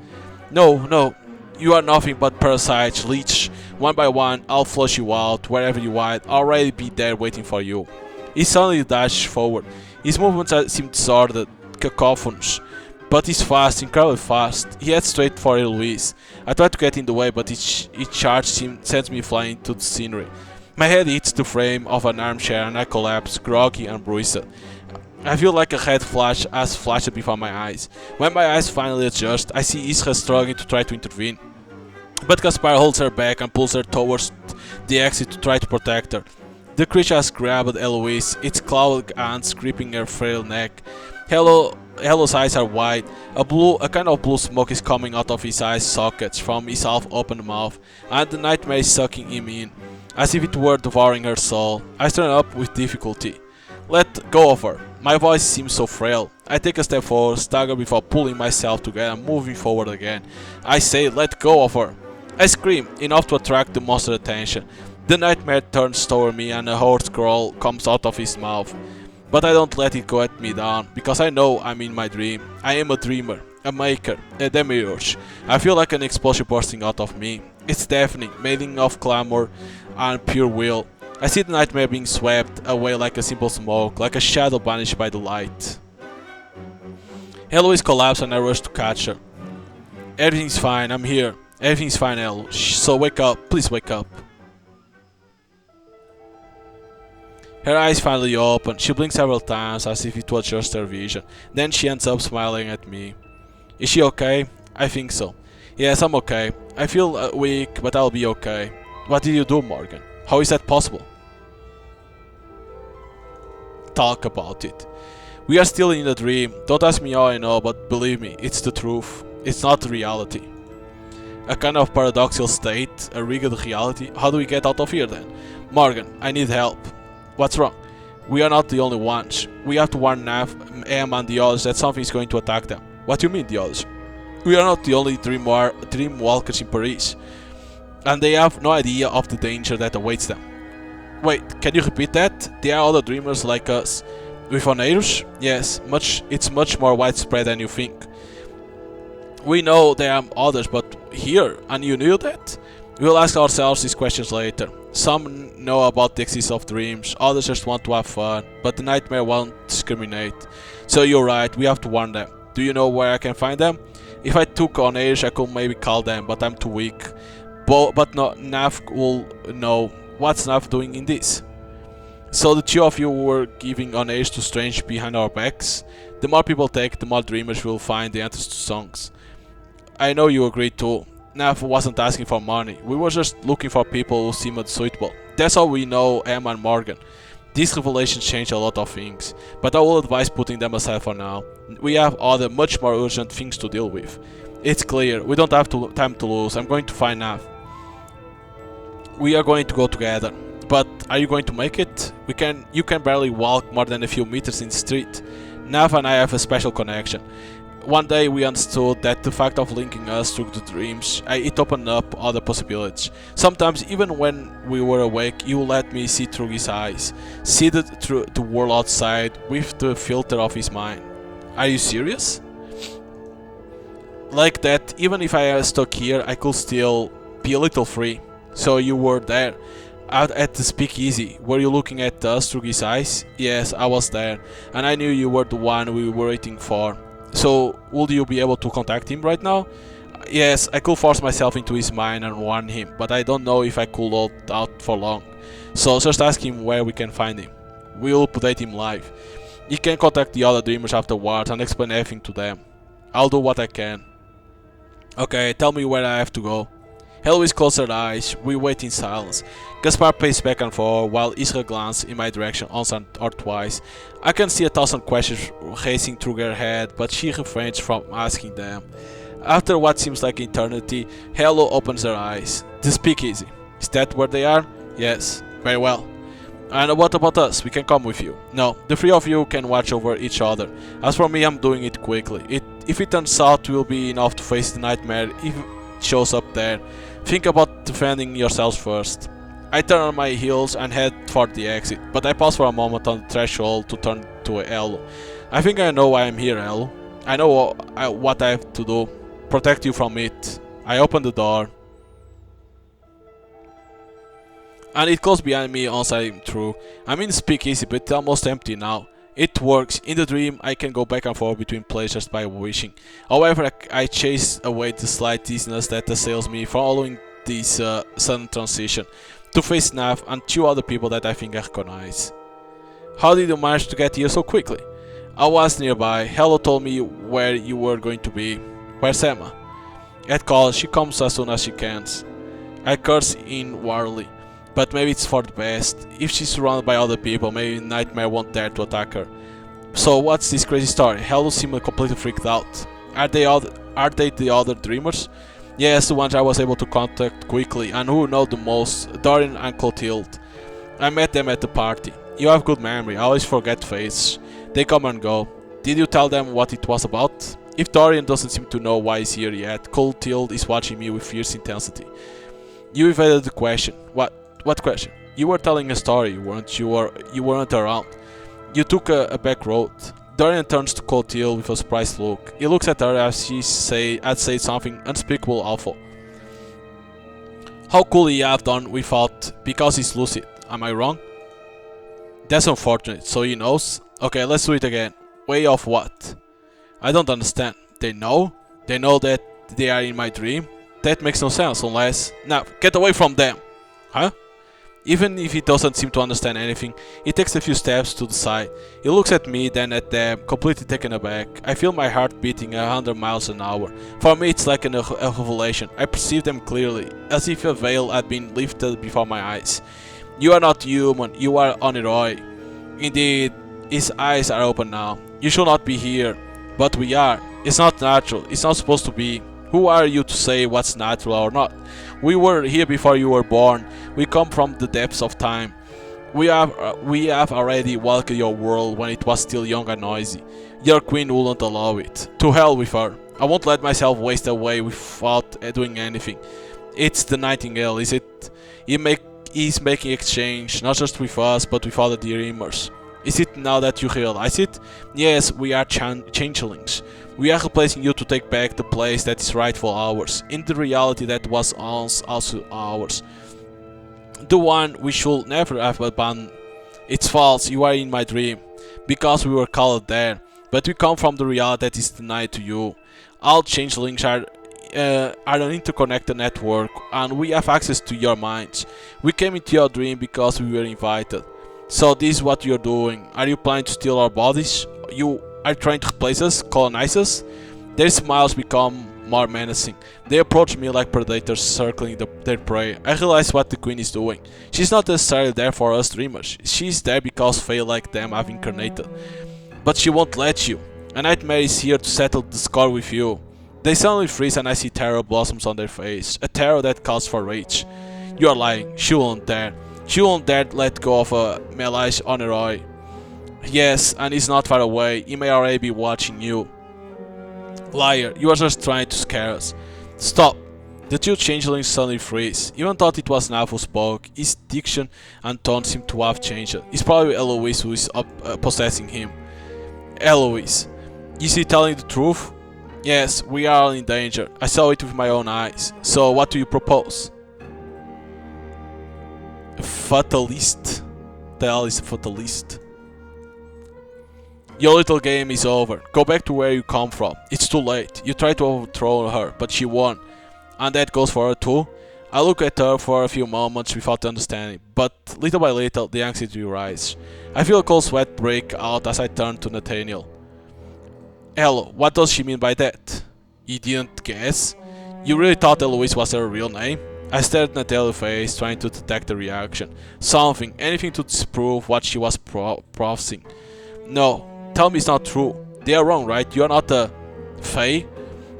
S1: No, no, you are nothing but parasites, leech. One by one, I'll flush you out. Wherever you hide, I'll already be there waiting for you. He suddenly dashed forward. His movements seemed disordered, cacophonous, but he's fast, incredibly fast. He heads straight for Eloise. I try to get in the way, but each charge sends me flying into the scenery. My head hits the frame of an armchair and I collapse, groggy and bruised. I feel like a red flash has flashed before my eyes. When my eyes finally adjust, I see Isra struggling to try to intervene. But Gaspar holds her back and pulls her towards the exit to try to protect her. The creature has grabbed Eloise, its clawed hands gripping her frail neck. Hello's eyes are wide. A kind of blue smoke is coming out of his eye sockets from his half-open mouth, and the nightmare is sucking him in, as if it were devouring her soul. I stand up with difficulty. Let go of her. My voice seems so frail. I take a step forward, stagger before pulling myself together and moving forward again. I say, let go of her. I scream, enough to attract the monster's attention. The nightmare turns toward me and a hoarse growl comes out of his mouth. But I don't let it get me down, because I know I'm in my dream. I am a dreamer, a maker, a demiurge. I feel like an explosion bursting out of me. It's deafening, made of clamor and pure will. I see the nightmare being swept away like a simple smoke, like a shadow banished by the light. Eloise collapsed and I rush to catch her. Everything's fine, I'm here. Everything's fine, Elo. So wake up, please wake up. Her eyes finally open. She blinks several times as if it was just her vision. Then she ends up smiling at me. Is she okay? I think so. Yes, I'm okay. I feel weak, but I'll be okay. What did you do, Morgan? How is that possible? Talk about it. We are still in a dream. Don't ask me how I know, but believe me, it's the truth. It's not reality. A kind of paradoxical state, a rigged reality. How do we get out of here then? Morgan, I need help. What's wrong? We are not the only ones. We have to warn Nav, Em and the others that something is going to attack them. What do you mean the others? We are not the only Dreamwalkers in Paris. And they have no idea of the danger that awaits them. Wait, can you repeat that? There are other dreamers like us. With our neighbors? Yes, it's much more widespread than you think. We know there are others, but here, and you knew that? We'll ask ourselves these questions later. Some know about the existence of dreams, others just want to have fun, but the nightmare won't discriminate. So you're right, we have to warn them. Do you know where I can find them? If I took on edge, I could maybe call them, but I'm too weak. But no, Nav will know. What's Nav doing in this? So the two of you were giving on edge to strange behind our backs. The more people take, the more dreamers will find the answers to songs. I know you agree too. Nav wasn't asking for money. We were just looking for people who seemed suitable. That's all we know, Emma and Morgan. These revelations change a lot of things, but I will advise putting them aside for now. We have other much more urgent things to deal with. It's clear, we don't have time to lose. I'm going to find Nav. We are going to go together. But are you going to make it? You can barely walk more than a few meters in the street. Nav and I have a special connection. One day we understood that the fact of linking us through the dreams, it opened up other possibilities. Sometimes even when we were awake, you let me see through his eyes, see through the world outside with the filter of his mind. Are you serious? Like that, even if I was stuck here, I could still be a little free. So you were there. Out at the speakeasy, were you looking at us through his eyes? Yes, I was there, and I knew you were the one we were waiting for. So, would you be able to contact him right now? Yes, I could force myself into his mind and warn him, but I don't know if I could hold out for long. So just ask him where we can find him. We will update him live. You can contact the other dreamers afterwards and explain everything to them. I'll do what I can. Okay, tell me where I have to go. Heloise closed her eyes. We wait in silence. Gaspar paced back and forth while Isra glanced in my direction once or twice. I can see 1,000 questions racing through her head, but she refrains from asking them. After what seems like eternity, Helo opens her eyes. The speakeasy. Is that where they are? Yes. Very well. And what about us? We can come with you. No, the three of you can watch over each other. As for me, I'm doing it quickly. If it turns out, we'll be enough to face the nightmare if it shows up there. Think about defending yourselves first. I turn on my heels and head for the exit, but I pause for a moment on the threshold to turn to Elu. I think I know why I'm here, Elu. I know what I have to do. Protect you from it. I open the door. And it closed behind me once I'm through. I'm in the speakeasy, but it's almost empty now. It works. In the dream, I can go back and forth between places by wishing. However, I chase away the slight dizziness that assails me following this sudden transition to face Nav and two other people that I think I recognize. How did you manage to get here so quickly? I was nearby. Hello told me where you were going to be. Where's Emma? At call, she comes as soon as she can. I curse inwardly, but maybe it's for the best. If she's surrounded by other people, maybe Nightmare won't dare to attack her. So what's this crazy story? Hello seemed completely freaked out. Are they the other dreamers? Yes, the ones I was able to contact quickly, and who know the most, Dorian and Clotilde. I met them at the party. You have good memory, I always forget faces. They come and go. Did you tell them what it was about? If Dorian doesn't seem to know why he's here yet, Clotilde is watching me with fierce intensity. You evaded the question. What question? You were telling a story, weren't you? You weren't around. You took a back road. Dorian turns to Clotilde with a surprised look. He looks at her as she had said something unspeakable awful. How could he have done without, because he's lucid, am I wrong? That's unfortunate, so he knows? Okay, let's do it again. Way off what? I don't understand. They know? They know that they are in my dream? That makes no sense unless... Now, get away from them! Huh? Even if he doesn't seem to understand anything, he takes a few steps to the side. He looks at me, then at them, completely taken aback. I feel my heart beating 100 miles an hour. For me, it's like a revelation. I perceive them clearly, as if a veil had been lifted before my eyes. You are not human, you are Oniroy. Indeed, his eyes are open now. You should not be here, but we are. It's not natural, it's not supposed to be. Who are you to say what's natural or not? We were here before you were born. We come from the depths of time. We have already walked your world when it was still young and noisy. Your queen wouldn't allow it. To hell with her. I won't let myself waste away without doing anything. It's the Nightingale, is it? He's making exchange, not just with us, but with other dreamers. Is it now that you realize it? Yes, we are changelings. We are replacing you to take back the place that is rightful ours, in the reality that was once also ours. The one we should never have abandoned. It's false, you are in my dream, because we were called there, but we come from the reality that is denied to you. All changelings are an interconnected network, and we have access to your minds. We came into your dream because we were invited. So this is what you're doing. Are you planning to steal our bodies? You are trying to replace us, colonize us? Their smiles become more menacing. They approach me like predators circling their prey. I realize what the queen is doing. She's not necessarily there for us dreamers. She's there because fae like them have incarnated. But she won't let you. A nightmare is here to settle the score with you. They suddenly freeze and I see terror blossoms on their face. A terror that calls for rage. You are lying. She won't dare. She won't dare let go of a Melage Honoroi. Yes, and he's not far away. He may already be watching you. Liar, you are just trying to scare us. Stop. The two changelings suddenly freeze. Even thought it was Nav who spoke. His diction and tone seem to have changed. It's probably Eloise who is possessing him. Eloise, is he telling the truth? Yes, we are all in danger. I saw it with my own eyes. So what do you propose? Fatalist. The hell is a fatalist? Your little game is over. Go back to where you come from. It's too late. You tried to overthrow her, but she won. And that goes for her too? I look at her for a few moments without understanding, but little by little the anxiety rises. I feel a cold sweat break out as I turn to Nathaniel. Hello, what does she mean by that? You didn't guess? You really thought Eloise was her real name? I stared at Nathaniel's face, trying to detect a reaction. Something, anything to disprove what she was prophesying. No, tell me it's not true. They are wrong, right? You are not a fae?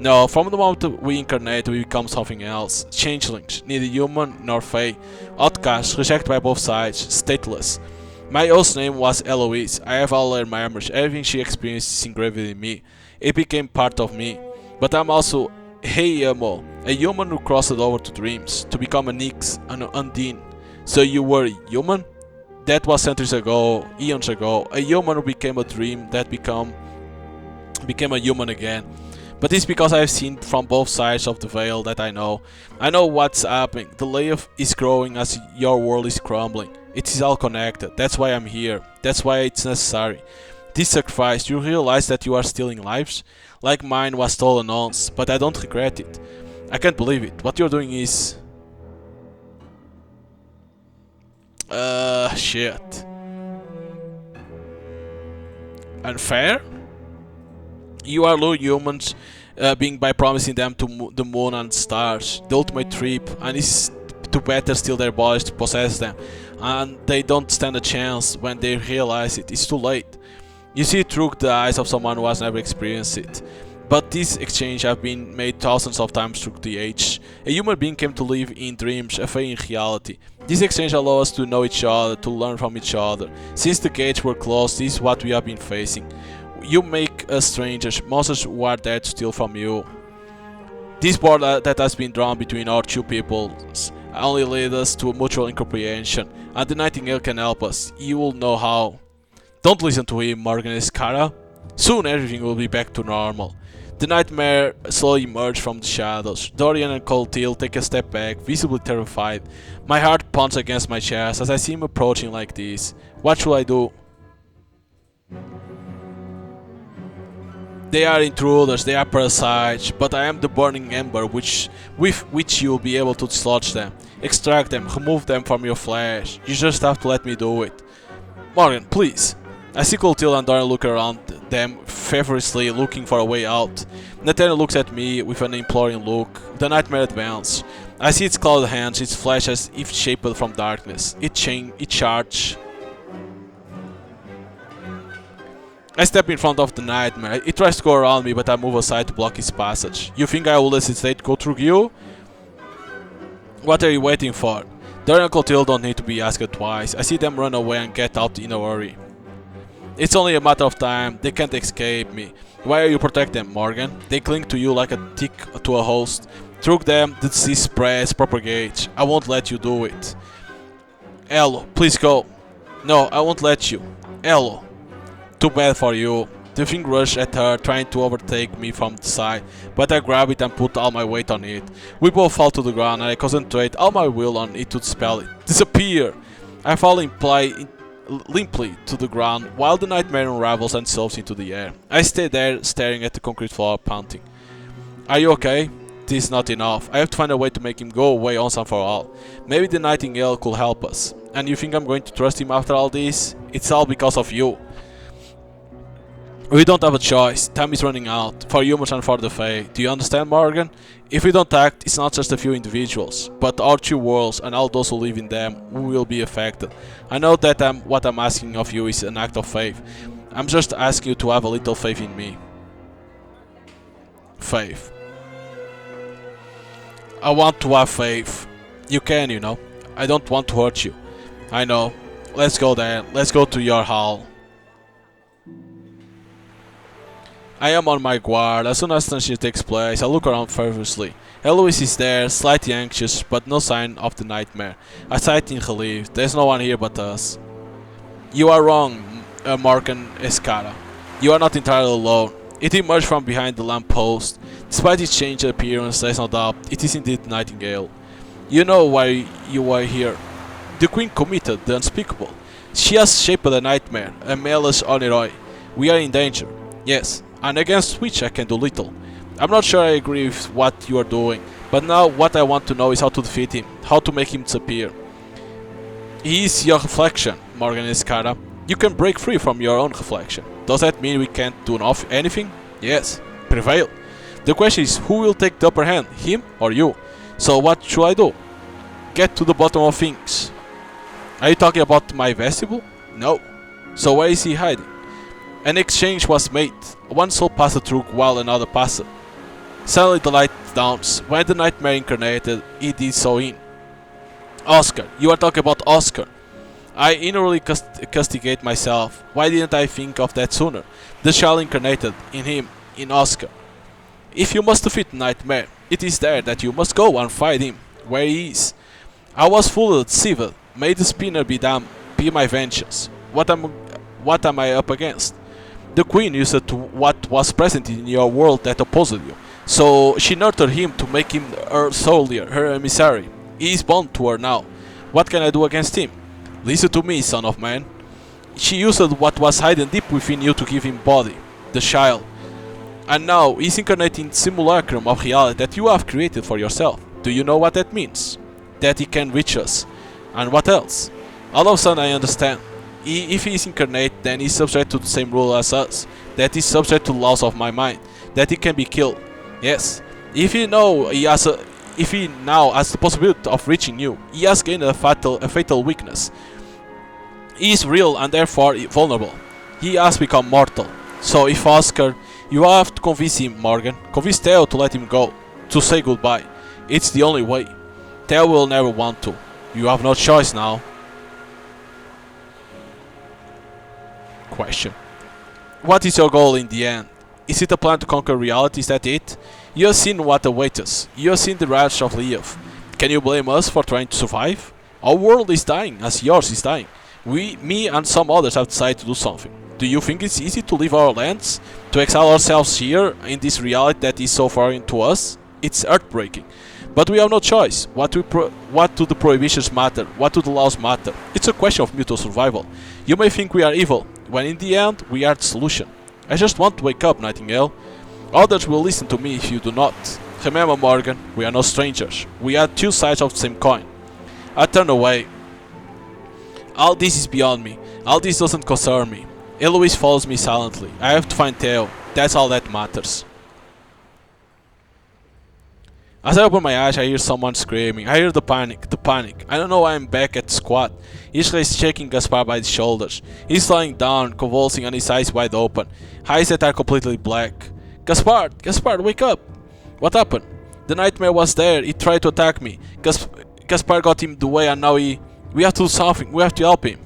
S1: No, from the moment we incarnate, we become something else. Changelings, neither human nor fae. Outcast, rejected by both sides, stateless. My old name was Eloise. I have all her memories. Everything she experienced is engraved in me. It became part of me. But I'm also Heiamo, a human who crossed over to dreams, to become a Nyx, an Undine. So you were human? That was centuries ago, eons ago. A human who became a dream that became a human again. But it's because I have seen from both sides of the veil that I know. I know what's happening. The layer is growing as your world is crumbling. It is all connected. That's why I'm here. That's why it's necessary. This sacrifice, you realize that you are stealing lives? Like mine was stolen once, but I don't regret it. I can't believe it. What you're doing is... shit. Unfair? You are low humans being by promising them to the moon and stars, the ultimate trip, and it's to better steal their bodies to possess them. And they don't stand a chance when they realize it. It's too late. You see it through the eyes of someone who has never experienced it. But this exchange have been made thousands of times through the age. A human being came to live in dreams, a fae in reality. This exchange allows us to know each other, to learn from each other. Since the gates were closed, this is what we have been facing. You make us strangers, monsters who are there to steal from you. This border that has been drawn between our two peoples only leads us to mutual incomprehension, and the Nightingale can help us. You will know how. Don't listen to him, Morgan Escara. Soon everything will be back to normal. The nightmare slowly emerged from the shadows. Dorian and Coltil take a step back, visibly terrified. My heart pounds against my chest as I see him approaching like this. What should I do? They are intruders, they are parasites, but I am the burning ember with which you will be able to dislodge them, extract them, remove them from your flesh. You just have to let me do it. Morgan, please. I see Clotilde and Dorian look around them, feverishly looking for a way out. Nathaniel looks at me with an imploring look. The nightmare advances. I see its clawed hands, its flesh as if shaped from darkness. It charge. I step in front of the nightmare. It tries to go around me, but I move aside to block its passage. You think I will hesitate to go through you? What are you waiting for? Dorian and Clotilde don't need to be asked twice. I see them run away and get out in a hurry. It's only a matter of time. They can't escape me. Why are you protect them, Morgan? They cling to you like a tick to a host. Through them, the disease spreads, propagates. I won't let you do it. Elo, please go. No, I won't let you. Elo. Too bad for you. The thing rushed at her, trying to overtake me from the side, but I grab it and put all my weight on it. We both fall to the ground and I concentrate all my will on it to dispel it. Disappear! I fall limply to the ground while the nightmare unravels and dissolves into the air. I stay there, staring at the concrete floor, panting. Are you okay? This is not enough. I have to find a way to make him go away once and for all. Maybe the Nightingale could help us. And you think I'm going to trust him after all this? It's all because of you. We don't have a choice. Time is running out. For humans and for the Fae. Do you understand, Morgan? If we don't act, it's not just a few individuals, but our two worlds and all those who live in them who will be affected. I know that what I'm asking of you is an act of faith. I'm just asking you to have a little faith in me. Faith. I want to have faith. You can, you know. I don't want to hurt you. I know. Let's go there. Let's go to your hall. I am on my guard. As soon as the shit takes place, I look around fervently. Eloise is there, slightly anxious, but no sign of the nightmare. I sigh in relief. There's no one here but us. You are wrong, Morgan Escara. You are not entirely alone. It emerged from behind the lamppost. Despite its changed appearance, there's no doubt it is indeed Nightingale. You know why you are here. The Queen committed the unspeakable. She has shaped a nightmare, a malicious Oneroi. We are in danger. Yes, and against which I can do little. I'm not sure I agree with what you are doing, but now what I want to know is how to defeat him, how to make him disappear. He is your reflection, Morgan Escara. You can break free from your own reflection. Does that mean we can't do anything? Yes, prevail. The question is who will take the upper hand, him or you? So what should I do? Get to the bottom of things. Are you talking about my vestibule? No. So where is he hiding? An exchange was made. One soul passed through while another passed. Suddenly the light dawns. When the nightmare incarnated, he did so in. Oscar. You are talking about Oscar. I inwardly castigate myself. Why didn't I think of that sooner? The child incarnated in him, in Oscar. If you must defeat Nightmare, it is there that you must go and find him, where he is. I was fully deceived. May the spinner be my vengeance. What am I up against? The Queen used to what was present in your world that opposed you. So she nurtured him to make him her soldier, her emissary. He is bound to her now. What can I do against him? Listen to me, son of man. She used what was hidden deep within you to give him body, the child. And now he's incarnating simulacrum of reality that you have created for yourself. Do you know what that means? That he can reach us. And what else? All of a sudden I understand. If he is incarnate, then he is subject to the same rule as us. That he is subject to the laws of my mind. That he can be killed. Yes. If he now has the possibility of reaching you, he has gained a fatal weakness. He is real and therefore vulnerable. He has become mortal. So if Oscar, you have to convince him, Morgan. Convince Theo to let him go. To say goodbye. It's the only way. Theo will never want to. You have no choice now. Question. What is your goal in the end? Is it a plan to conquer reality? Is that it? You have seen what awaits us. You have seen the wrath of Leof. Can you blame us for trying to survive? Our world is dying, as yours is dying. Me and some others have decided to do something. Do you think it's easy to leave our lands? To exile ourselves here, in this reality that is so foreign to us? It's heartbreaking. But we have no choice. What do the prohibitions matter? What do the laws matter? It's a question of mutual survival. You may think we are evil, when in the end, we are the solution. I just want to wake up, Nightingale. Others will listen to me if you do not. Remember, Morgan, we are no strangers. We are two sides of the same coin. I turn away. All this is beyond me. All this doesn't concern me. Eloise follows me silently. I have to find Theo. That's all that matters. As I open my eyes, I hear someone screaming. I hear the panic, the panic. I don't know why I'm back at the squad. Ishra is shaking Gaspar by the shoulders. He's lying down, convulsing, and his eyes wide open. Eyes that are completely black. Gaspar! Gaspar, wake up! What happened? The nightmare was there. He tried to attack me. Gaspar got him the way, and now he... We have to do something. We have to help him.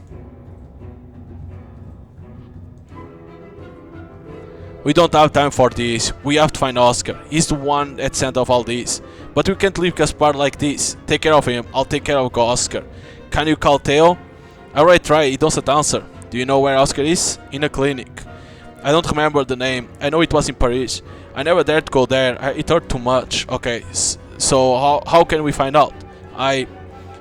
S1: We don't have time for this. We have to find Oscar. He's the one at the center of all this. But we can't leave Gaspar like this. Take care of him. I'll take care of Oscar. Can you call Theo? I already tried. He doesn't answer. Do you know where Oscar is? In a clinic. I don't remember the name. I know it was in Paris. I never dared to go there. It hurt too much. Okay, so how can we find out?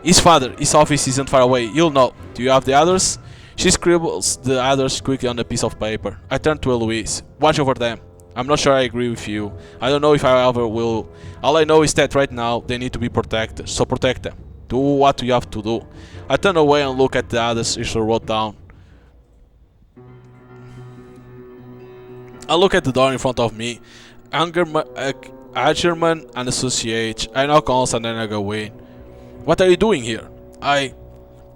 S1: His father. His office isn't far away. You'll know. Do you have the others? She scribbles the others quickly on a piece of paper. I turn to Eloise. Watch over them. I'm not sure I agree with you. I don't know if I ever will. All I know is that right now they need to be protected. So protect them. Do what you have to do. I turn away and look at the others she wrote down. I look at the door in front of me. Angerman and Associate. I knock once and then I go in. What are you doing here? I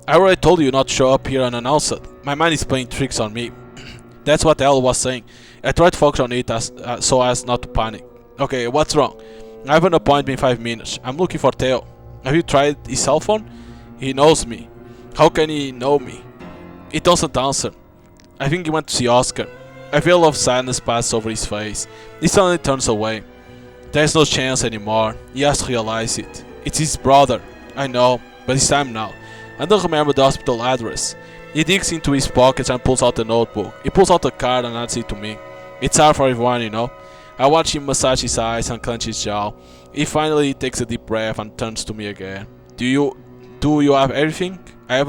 S1: already told you not to show up here unannounced. My mind is playing tricks on me. That's what Elle was saying. I tried to focus on it so as not to panic. Okay, what's wrong? I have an appointment in 5 minutes. I'm looking for Theo. Have you tried his cell phone? He knows me. How can he know me? He doesn't answer. I think he went to see Oscar. A veil of sadness passes over his face. He suddenly turns away. There's no chance anymore. He has to realize it. It's his brother. I know, but it's time now. I don't remember the hospital address. He digs into his pockets and pulls out a notebook. He pulls out a card and hands it to me. It's hard for everyone, you know. I watch him massage his eyes and clench his jaw. He finally takes a deep breath and turns to me again. Do you have everything? I have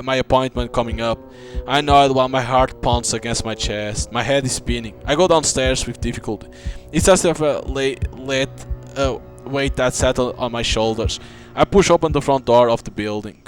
S1: my appointment coming up. I nod while my heart pounds against my chest. My head is spinning. I go downstairs with difficulty. It's as if I let weight that settled on my shoulders. I push open the front door of the building.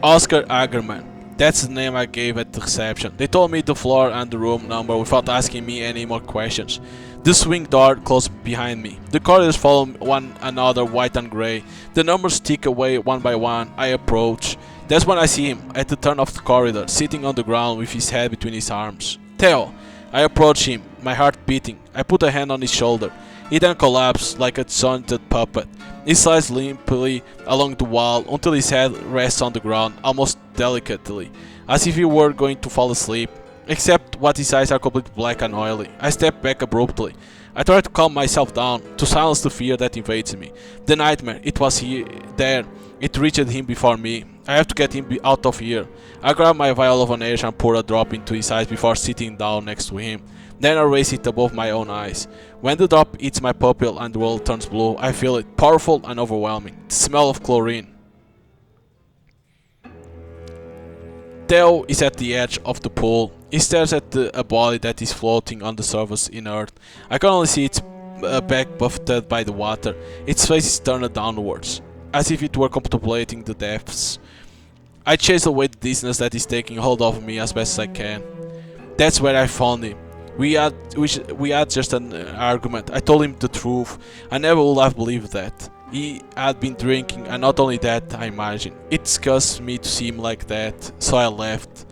S1: Oscar Agerman. That's the name I gave at the reception. They told me the floor and the room number without asking me any more questions. The swing door closed behind me. The corridors follow one another, white and grey. The numbers tick away one by one. I approach. That's when I see him, at the turn of the corridor, sitting on the ground with his head between his arms. Theo! I approach him, my heart beating. I put a hand on his shoulder. He then collapses like a disjointed puppet. He slides limply along the wall until his head rests on the ground, almost delicately, as if he were going to fall asleep. Except what his eyes are completely black and oily. I step back abruptly. I try to calm myself down, to silence the fear that invades me. The nightmare, it was there. It reached him before me. I have to get him out of here. I grab my vial of Vanage and pour a drop into his eyes before sitting down next to him. Then I raise it above my own eyes. When the drop hits my pupil and the world turns blue, I feel it, powerful and overwhelming. The smell of chlorine. Theo is at the edge of the pool. He stares at a body that is floating on the surface inert. I can only see its back buffeted by the water. Its face is turned downwards, as if it were contemplating the depths. I chase away the dizziness that is taking hold of me as best as I can. That's where I found him. We had just an argument. I told him the truth. I never would have believed that. He had been drinking, and not only that, I imagine. It disgusts me to see him like that, so I left.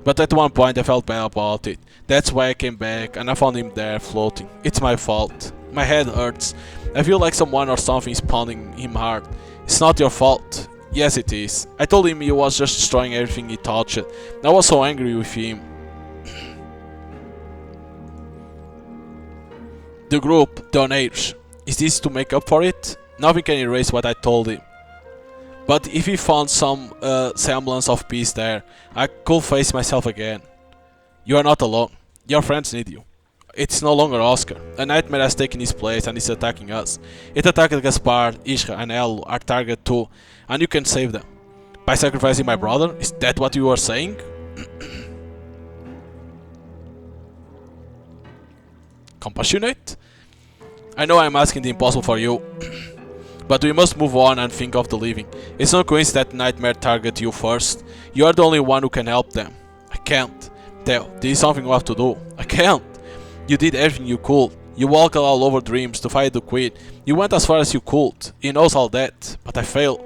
S1: But at one point I felt bad about it. That's why I came back, and I found him there, floating. It's my fault. My head hurts. I feel like someone or something is pounding him hard. It's not your fault. Yes, it is. I told him he was just destroying everything he touched. I was so angry with him. The group, donators. Is this to make up for it? Nothing can erase what I told him. But if he found some semblance of peace there, I could face myself again. You are not alone. Your friends need you. It's no longer Oscar. A nightmare has taken his place and is attacking us. It attacked Gaspar, Ishra and El, our target too, and you can save them. By sacrificing my brother? Is that what you are saying? Compassionate? I know I'm asking the impossible for you, but we must move on and think of the living. It's no coincidence that nightmare target you first. You are the only one who can help them. I can't. Tell, there is something we have to do. I can't. You did everything you could. You walked all over dreams to fight the queen. You went as far as you could. He knows all that, but I failed.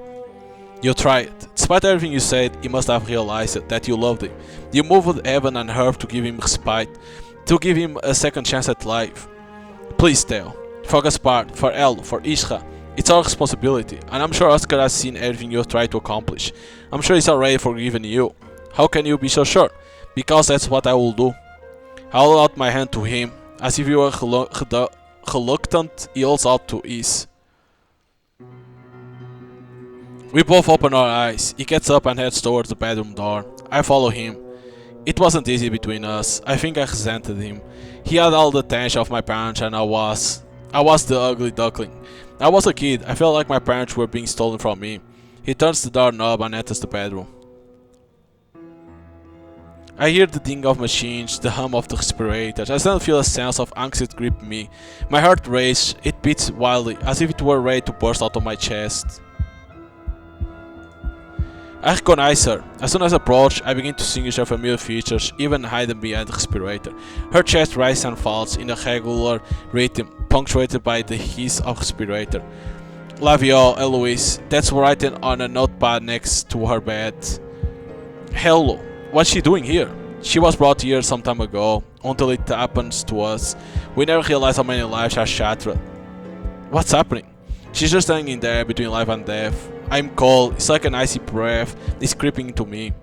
S1: You tried. Despite everything you said, you must have realized that you loved him. You moved heaven and earth to give him respite, to give him a second chance at life. Please tell. For Gaspard, for El, for Isra, it's our responsibility, and I'm sure Oscar has seen everything you've tried to accomplish. I'm sure he's already forgiven you. How can you be so sure? Because that's what I will do. I hold out my hand to him, as if you were reluctant, he holds out to his. We both open our eyes. He gets up and heads towards the bedroom door. I follow him. It wasn't easy between us. I think I resented him. He had all the attention of my parents and I was the ugly duckling. I was a kid. I felt like my parents were being stolen from me. He turns the doorknob and enters the bedroom. I hear the ding of machines, the hum of the respirators. I suddenly feel a sense of anxiety grip me. My heart races. It beats wildly, as if it were ready to burst out of my chest. I recognize her. As soon as I approach, I begin to distinguish her familiar features, even hidden behind the respirator. Her chest rises and falls in a regular rhythm, punctuated by the hiss of the respirator. Lavio, Eloise, that's written on a notepad next to her bed. Hello, what's she doing here? She was brought here some time ago, until it happens to us. We never realize how many lives are shattered. What's happening? She's just hanging there between life and death. I'm cold, it's like an icy breath is creeping into me.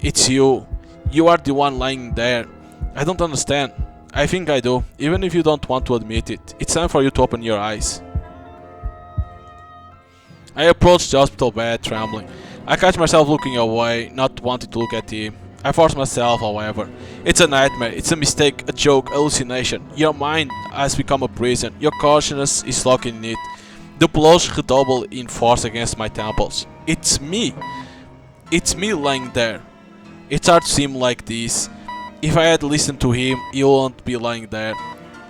S1: It's you. You are the one lying there. I don't understand. I think I do, even if you don't want to admit it. It's time for you to open your eyes. I approach the hospital bed, trembling. I catch myself looking away, not wanting to look at him. I force myself, however. It's a nightmare, it's a mistake, a joke, a hallucination. Your mind has become a prison. Your consciousness is locked in it. The blows redouble in force against my temples. It's me. It's me lying there. It's hard to see him like this. If I had listened to him, he wouldn't be lying there.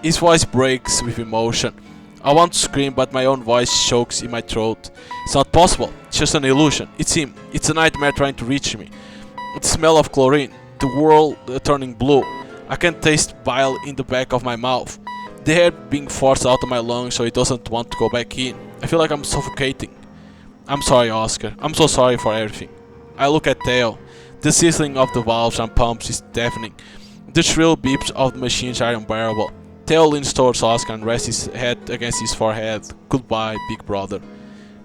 S1: His voice breaks with emotion. I want to scream, but my own voice chokes in my throat. It's not possible. It's just an illusion. It's him. It's a nightmare trying to reach me. The smell of chlorine. The world turning blue. I can taste bile in the back of my mouth. The air being forced out of my lungs so it doesn't want to go back in. I feel like I'm suffocating. I'm sorry, Oscar. I'm so sorry for everything. I look at Theo. The sizzling of the valves and pumps is deafening. The shrill beeps of the machines are unbearable. Theo leans towards Oscar and rests his head against his forehead. Goodbye, big brother.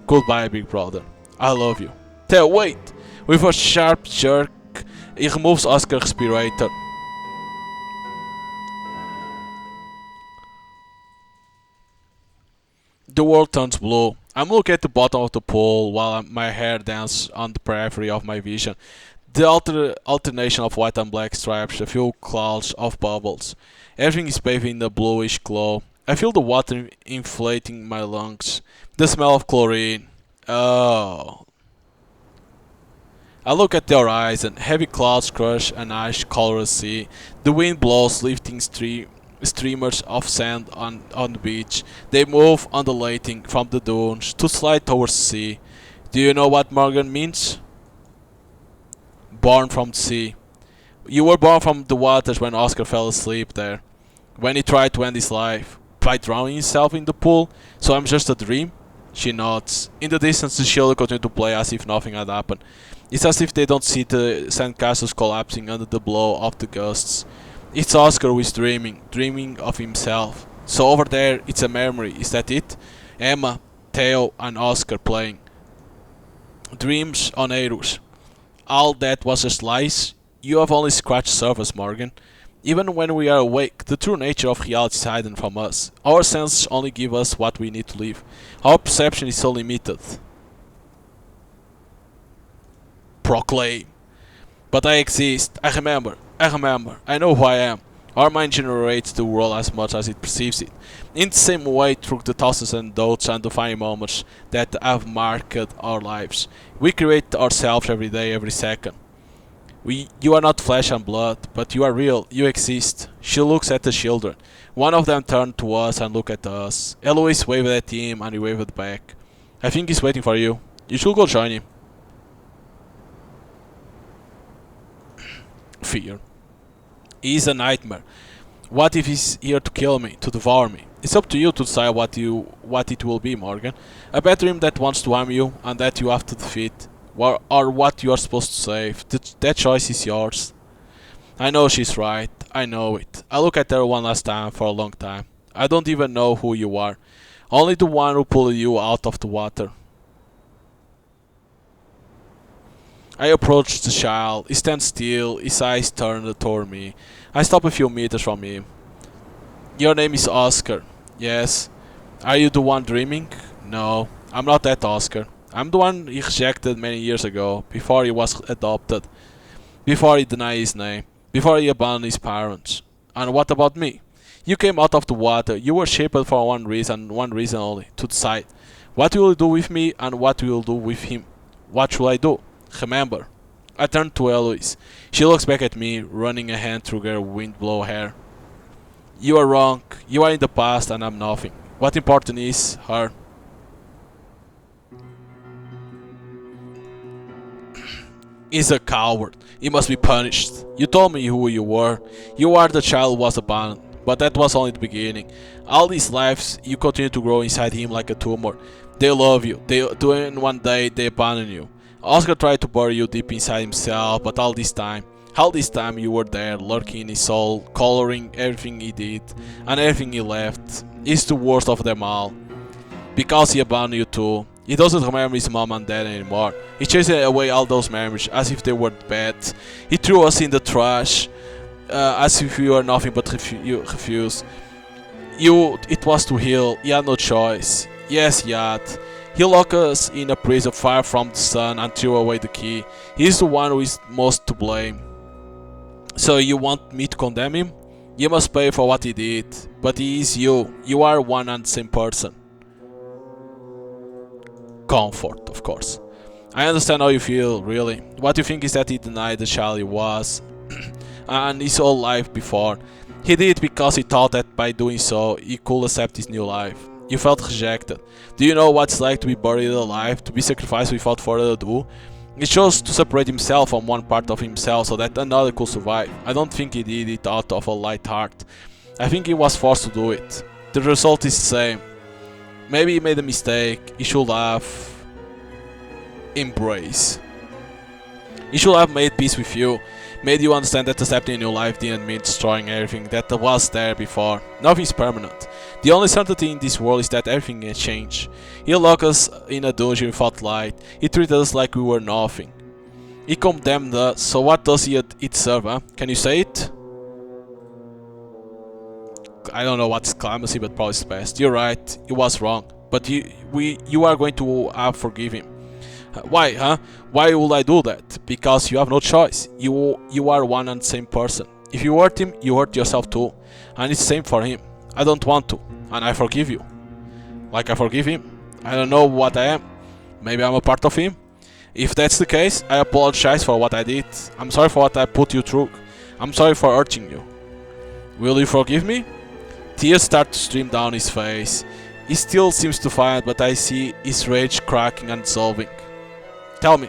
S1: Goodbye, big brother. I love you. Theo, wait! With a sharp jerk, he removes Oscar's respirator. The world turns blue. I'm looking at the bottom of the pool while my hair dances on the periphery of my vision. The alternation of white and black stripes, a few clouds of bubbles. Everything is bathed in a bluish glow. I feel the water inflating my lungs. The smell of chlorine. Oh. I look at the horizon. Heavy clouds crush an ice-colored sea. The wind blows, lifting streamers of sand on the beach. They move undulating from the dunes to slide towards the sea. Do you know what Morgan means? Born from the sea. You were born from the waters when Oscar fell asleep there. When he tried to end his life by drowning himself in the pool. So I'm just a dream? She nods. In the distance the children continue to play as if nothing had happened. It's as if they don't see the sandcastles collapsing under the blow of the gusts. It's Oscar who is dreaming of himself. So over there, it's a memory, is that it? Emma, Theo and Oscar playing. Dreams on Eros. All that was just lies? You have only scratched the surface, Morgan. Even when we are awake, the true nature of reality is hidden from us. Our senses only give us what we need to live. Our perception is so limited. Proclaim. But I exist. I remember. I know who I am. Our mind generates the world as much as it perceives it. In the same way through the thousands and those and defining moments that have marked our lives. We create ourselves every day, every second. You are not flesh and blood, but you are real. You exist. She looks at the children. One of them turned to us and looked at us. Eloise waved at him and he waved back. I think he's waiting for you. You should go join him. Fear. He's a nightmare. What if he's here to kill me, to devour me? It's up to you to decide what it will be, Morgan. A bad dream that wants to harm you and that you have to defeat, or what you are supposed to save. That choice is yours. I know she's right. I know it. I look at her one last time for a long time. I don't even know who you are. Only the one who pulled you out of the water. I approach the child. He stands still, his eyes turned toward me. I stop a few meters from him. Your name is Oscar. Yes. Are you the one dreaming? No, I'm not that Oscar. I'm the one he rejected many years ago, before he was adopted, before he denied his name, before he abandoned his parents. And what about me? You came out of the water. You were shaped for one reason only, to decide. What will you do with me and what will you do with him? What should I do? Remember. I turn to Eloise. She looks back at me, running a hand through her wind-blown hair. You are wrong. You are in the past and I'm nothing. What important is her. He's a coward. He must be punished. You told me who you were. You are the child who was abandoned. But that was only the beginning. All these lives, you continue to grow inside him like a tumor. They love you. And one day they abandon you. Oscar tried to bury you deep inside himself, but all this time you were there, lurking in his soul, coloring everything he did, and everything he left. He's the worst of them all. Because he abandoned you too. He doesn't remember his mom and dad anymore. He chased away all those memories as if they were bad. He threw us in the trash, as if we were nothing but refuse. It was to heal. He had no choice. Yes, he had. He locked us in a prison far from the sun and threw away the key. He is the one who is most to blame. So you want me to condemn him? You must pay for what he did. But he is you. You are one and the same person. Comfort, of course. I understand how you feel, really. What you think is that he denied the child he was and his whole life before. He did it because he thought that by doing so, he could accept his new life. You felt rejected. Do you know what it's like to be buried alive, to be sacrificed without further ado? He chose to separate himself from one part of himself so that another could survive. I don't think he did it out of a light heart. I think he was forced to do it. The result is the same. Maybe he made a mistake. He should have embraced. He should have made peace with you. Made you understand that accepting a new life didn't mean destroying everything that was there before. Nothing's permanent. The only certainty in this world is that everything can change. He locked us in a dungeon without light. He treated us like we were nothing. He condemned us, so what does it serve, huh? Can you say it? I don't know what's clemency, but probably it's best. You're right, he was wrong. But you are going to forgive him. Why, huh? Why would I do that? Because you have no choice. You are one and the same person. If you hurt him, you hurt yourself too. And it's the same for him. I don't want to. And I forgive you. Like I forgive him. I don't know what I am. Maybe I'm a part of him. If that's the case, I apologize for what I did. I'm sorry for what I put you through. I'm sorry for hurting you. Will you forgive me? Tears start to stream down his face. He still seems to fight, but I see his rage cracking and dissolving. Tell me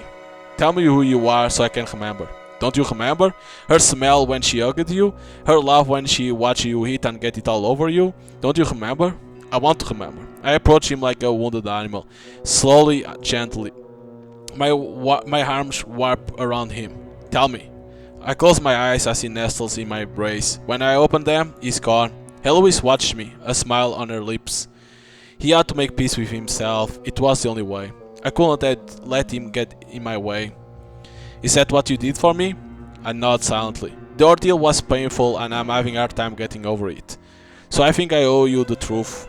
S1: who you are so I can remember. Don't you remember? Her smell when she hugged you? Her laugh when she watched you hit and get it all over you? Don't you remember? I want to remember. I approach him like a wounded animal, slowly, gently. My arms warp around him. Tell me. I close my eyes as he nestles in my embrace. When I open them, he's gone. Eloise watched me, a smile on her lips. He had to make peace with himself. It was the only way. I couldn't let him get in my way. Is that what you did for me? I nod silently. The ordeal was painful and I'm having a hard time getting over it. So I think I owe you the truth.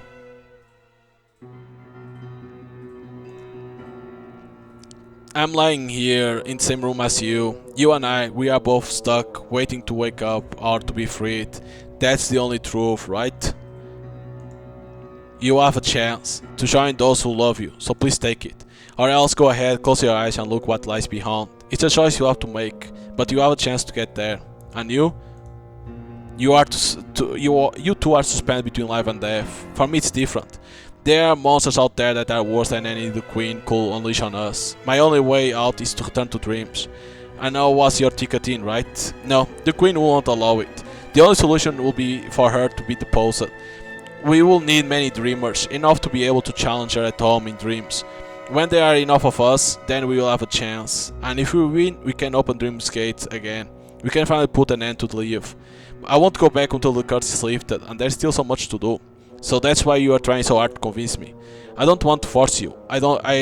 S1: I'm lying here in the same room as you. You and we are both stuck, waiting to wake up or to be freed. That's the only truth, right? You have a chance to join those who love you, so please take it. Or else go ahead, close your eyes and look what lies behind. It's a choice you have to make. but you have a chance to get there. And you two are suspended between life and death. For me, it's different. There are monsters out there that are worse than any the Queen could unleash on us. My only way out is to return to dreams. I know what's your ticket in, right? No, the Queen won't allow it. The only solution will be for her to be deposed. We will need many dreamers, enough to be able to challenge her at home in dreams. When there are enough of us, then we will have a chance. And if we win, we can open Dream's gates again. We can finally put an end to the leave. I won't go back until the curse is lifted, and there's still so much to do. So that's why you are trying so hard to convince me. I don't want to force you. I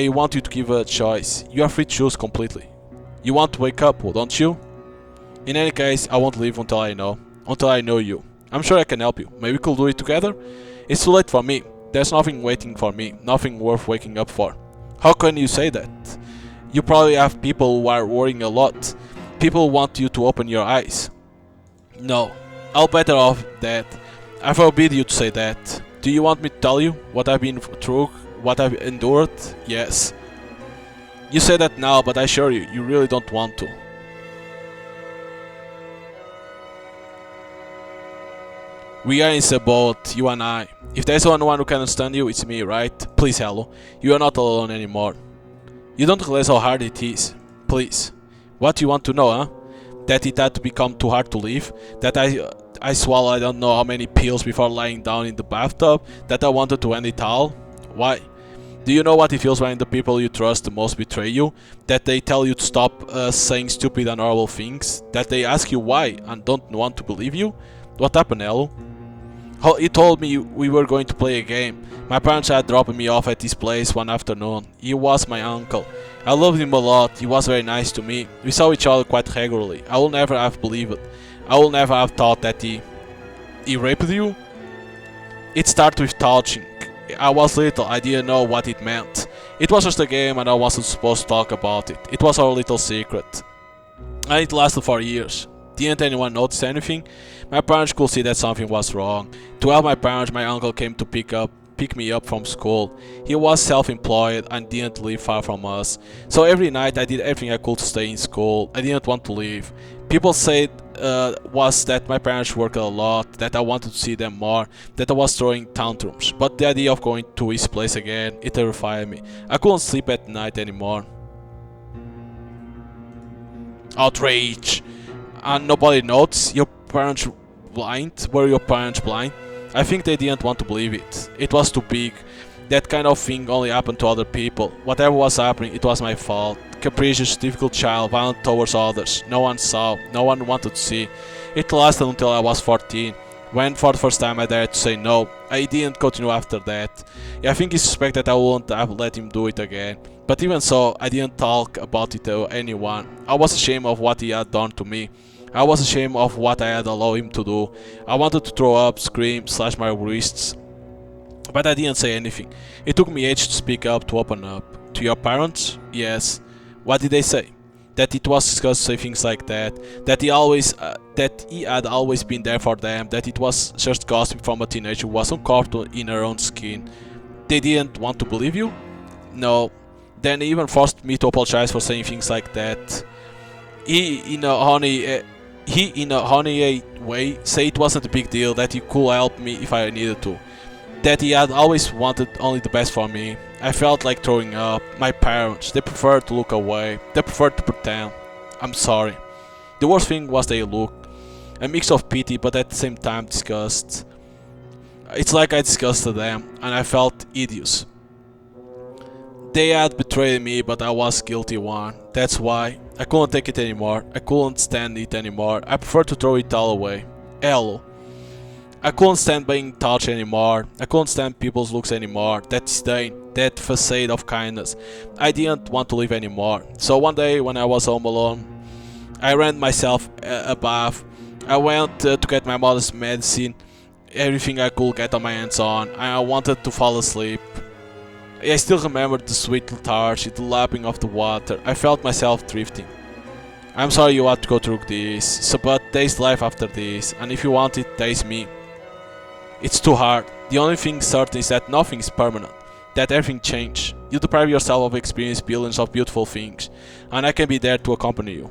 S1: want you to give a choice. You are free to choose completely. You want to wake up, don't you? In any case, I won't leave until I know you. I'm sure I can help you. Maybe we could do it together? It's too late for me. There's nothing waiting for me. Nothing worth waking up for. How can you say that? You probably have people who are worrying a lot. People want you to open your eyes. No, I'll better off that. I forbid you to say that. Do you want me to tell you what I've been through, what I've endured? Yes. You say that now, but I assure you, you really don't want to. We are in the boat, you and I. If there's someone who can understand you, it's me, right? Please, hello. You are not alone anymore. You don't realize how hard it is. Please. What you want to know, huh? That it had to become too hard to live? That I swallowed I don't know how many pills before lying down in the bathtub? That I wanted to end it all? Why? Do you know what it feels when the people you trust the most betray you? That they tell you to stop saying stupid and horrible things? That they ask you why and don't want to believe you? What happened, hello? He told me we were going to play a game. My parents had dropped me off at his place one afternoon. He was my uncle. I loved him a lot. He was very nice to me. We saw each other quite regularly. I will never have believed it. I will never have thought that he raped you. It started with touching. I was little. I didn't know what it meant. It was just a game and I wasn't supposed to talk about it. It was our little secret. And it lasted for years. Didn't anyone notice anything? My parents could see that something was wrong. To help my parents, my uncle came to pick me up from school. He was self-employed and didn't live far from us. So every night I did everything I could to stay in school. I didn't want to leave. People said was that my parents worked a lot, that I wanted to see them more, that I was throwing tantrums. But the idea of going to his place again, it terrified me. I couldn't sleep at night anymore. Outrage! And nobody noticed. Your parents blind? Were your parents blind? I think they didn't want to believe it. It was too big. That kind of thing only happened to other people. Whatever was happening, it was my fault. Capricious, difficult child, violent towards others. No one saw, no one wanted to see. It lasted until I was 14, when for the first time I dared to say no. I didn't continue after that. I think he suspected that I wouldn't have let him do it again. But even so, I didn't talk about it to anyone. I was ashamed of what he had done to me. I was ashamed of what I had allowed him to do. I wanted to throw up, scream, slash my wrists. But I didn't say anything. It took me age to speak up, to open up. To your parents? Yes. What did they say? That it was discussed to say things like that. That he had always been there for them. That it was just gossip from a teenager who was uncomfortable in her own skin. They didn't want to believe you? No. Then he even forced me to apologize for saying things like that. He, in a honey way, said it wasn't a big deal, that he could help me if I needed to. That he had always wanted only the best for me. I felt like throwing up. My parents, they preferred to look away. They preferred to pretend. I'm sorry. The worst thing was they looked. A mix of pity but at the same time disgust. It's like I disgusted them and I felt hideous. They had betrayed me, but I was guilty one. That's why. I couldn't take it anymore. I couldn't stand it anymore. I preferred to throw it all away. Hello. I couldn't stand being touched anymore. I couldn't stand people's looks anymore. That disdain, that facade of kindness. I didn't want to live anymore. So one day when I was home alone, I ran myself a bath. I went to get my mother's medicine, everything I could get on my hands on. I wanted to fall asleep. I still remember the sweet lethargy, the lapping of the water. I felt myself drifting. I'm sorry you had to go through this, but there's life after this, and if you want it, there's me. It's too hard. The only thing certain is that nothing is permanent, that everything changes. You deprive yourself of experience billions of beautiful things, and I can be there to accompany you.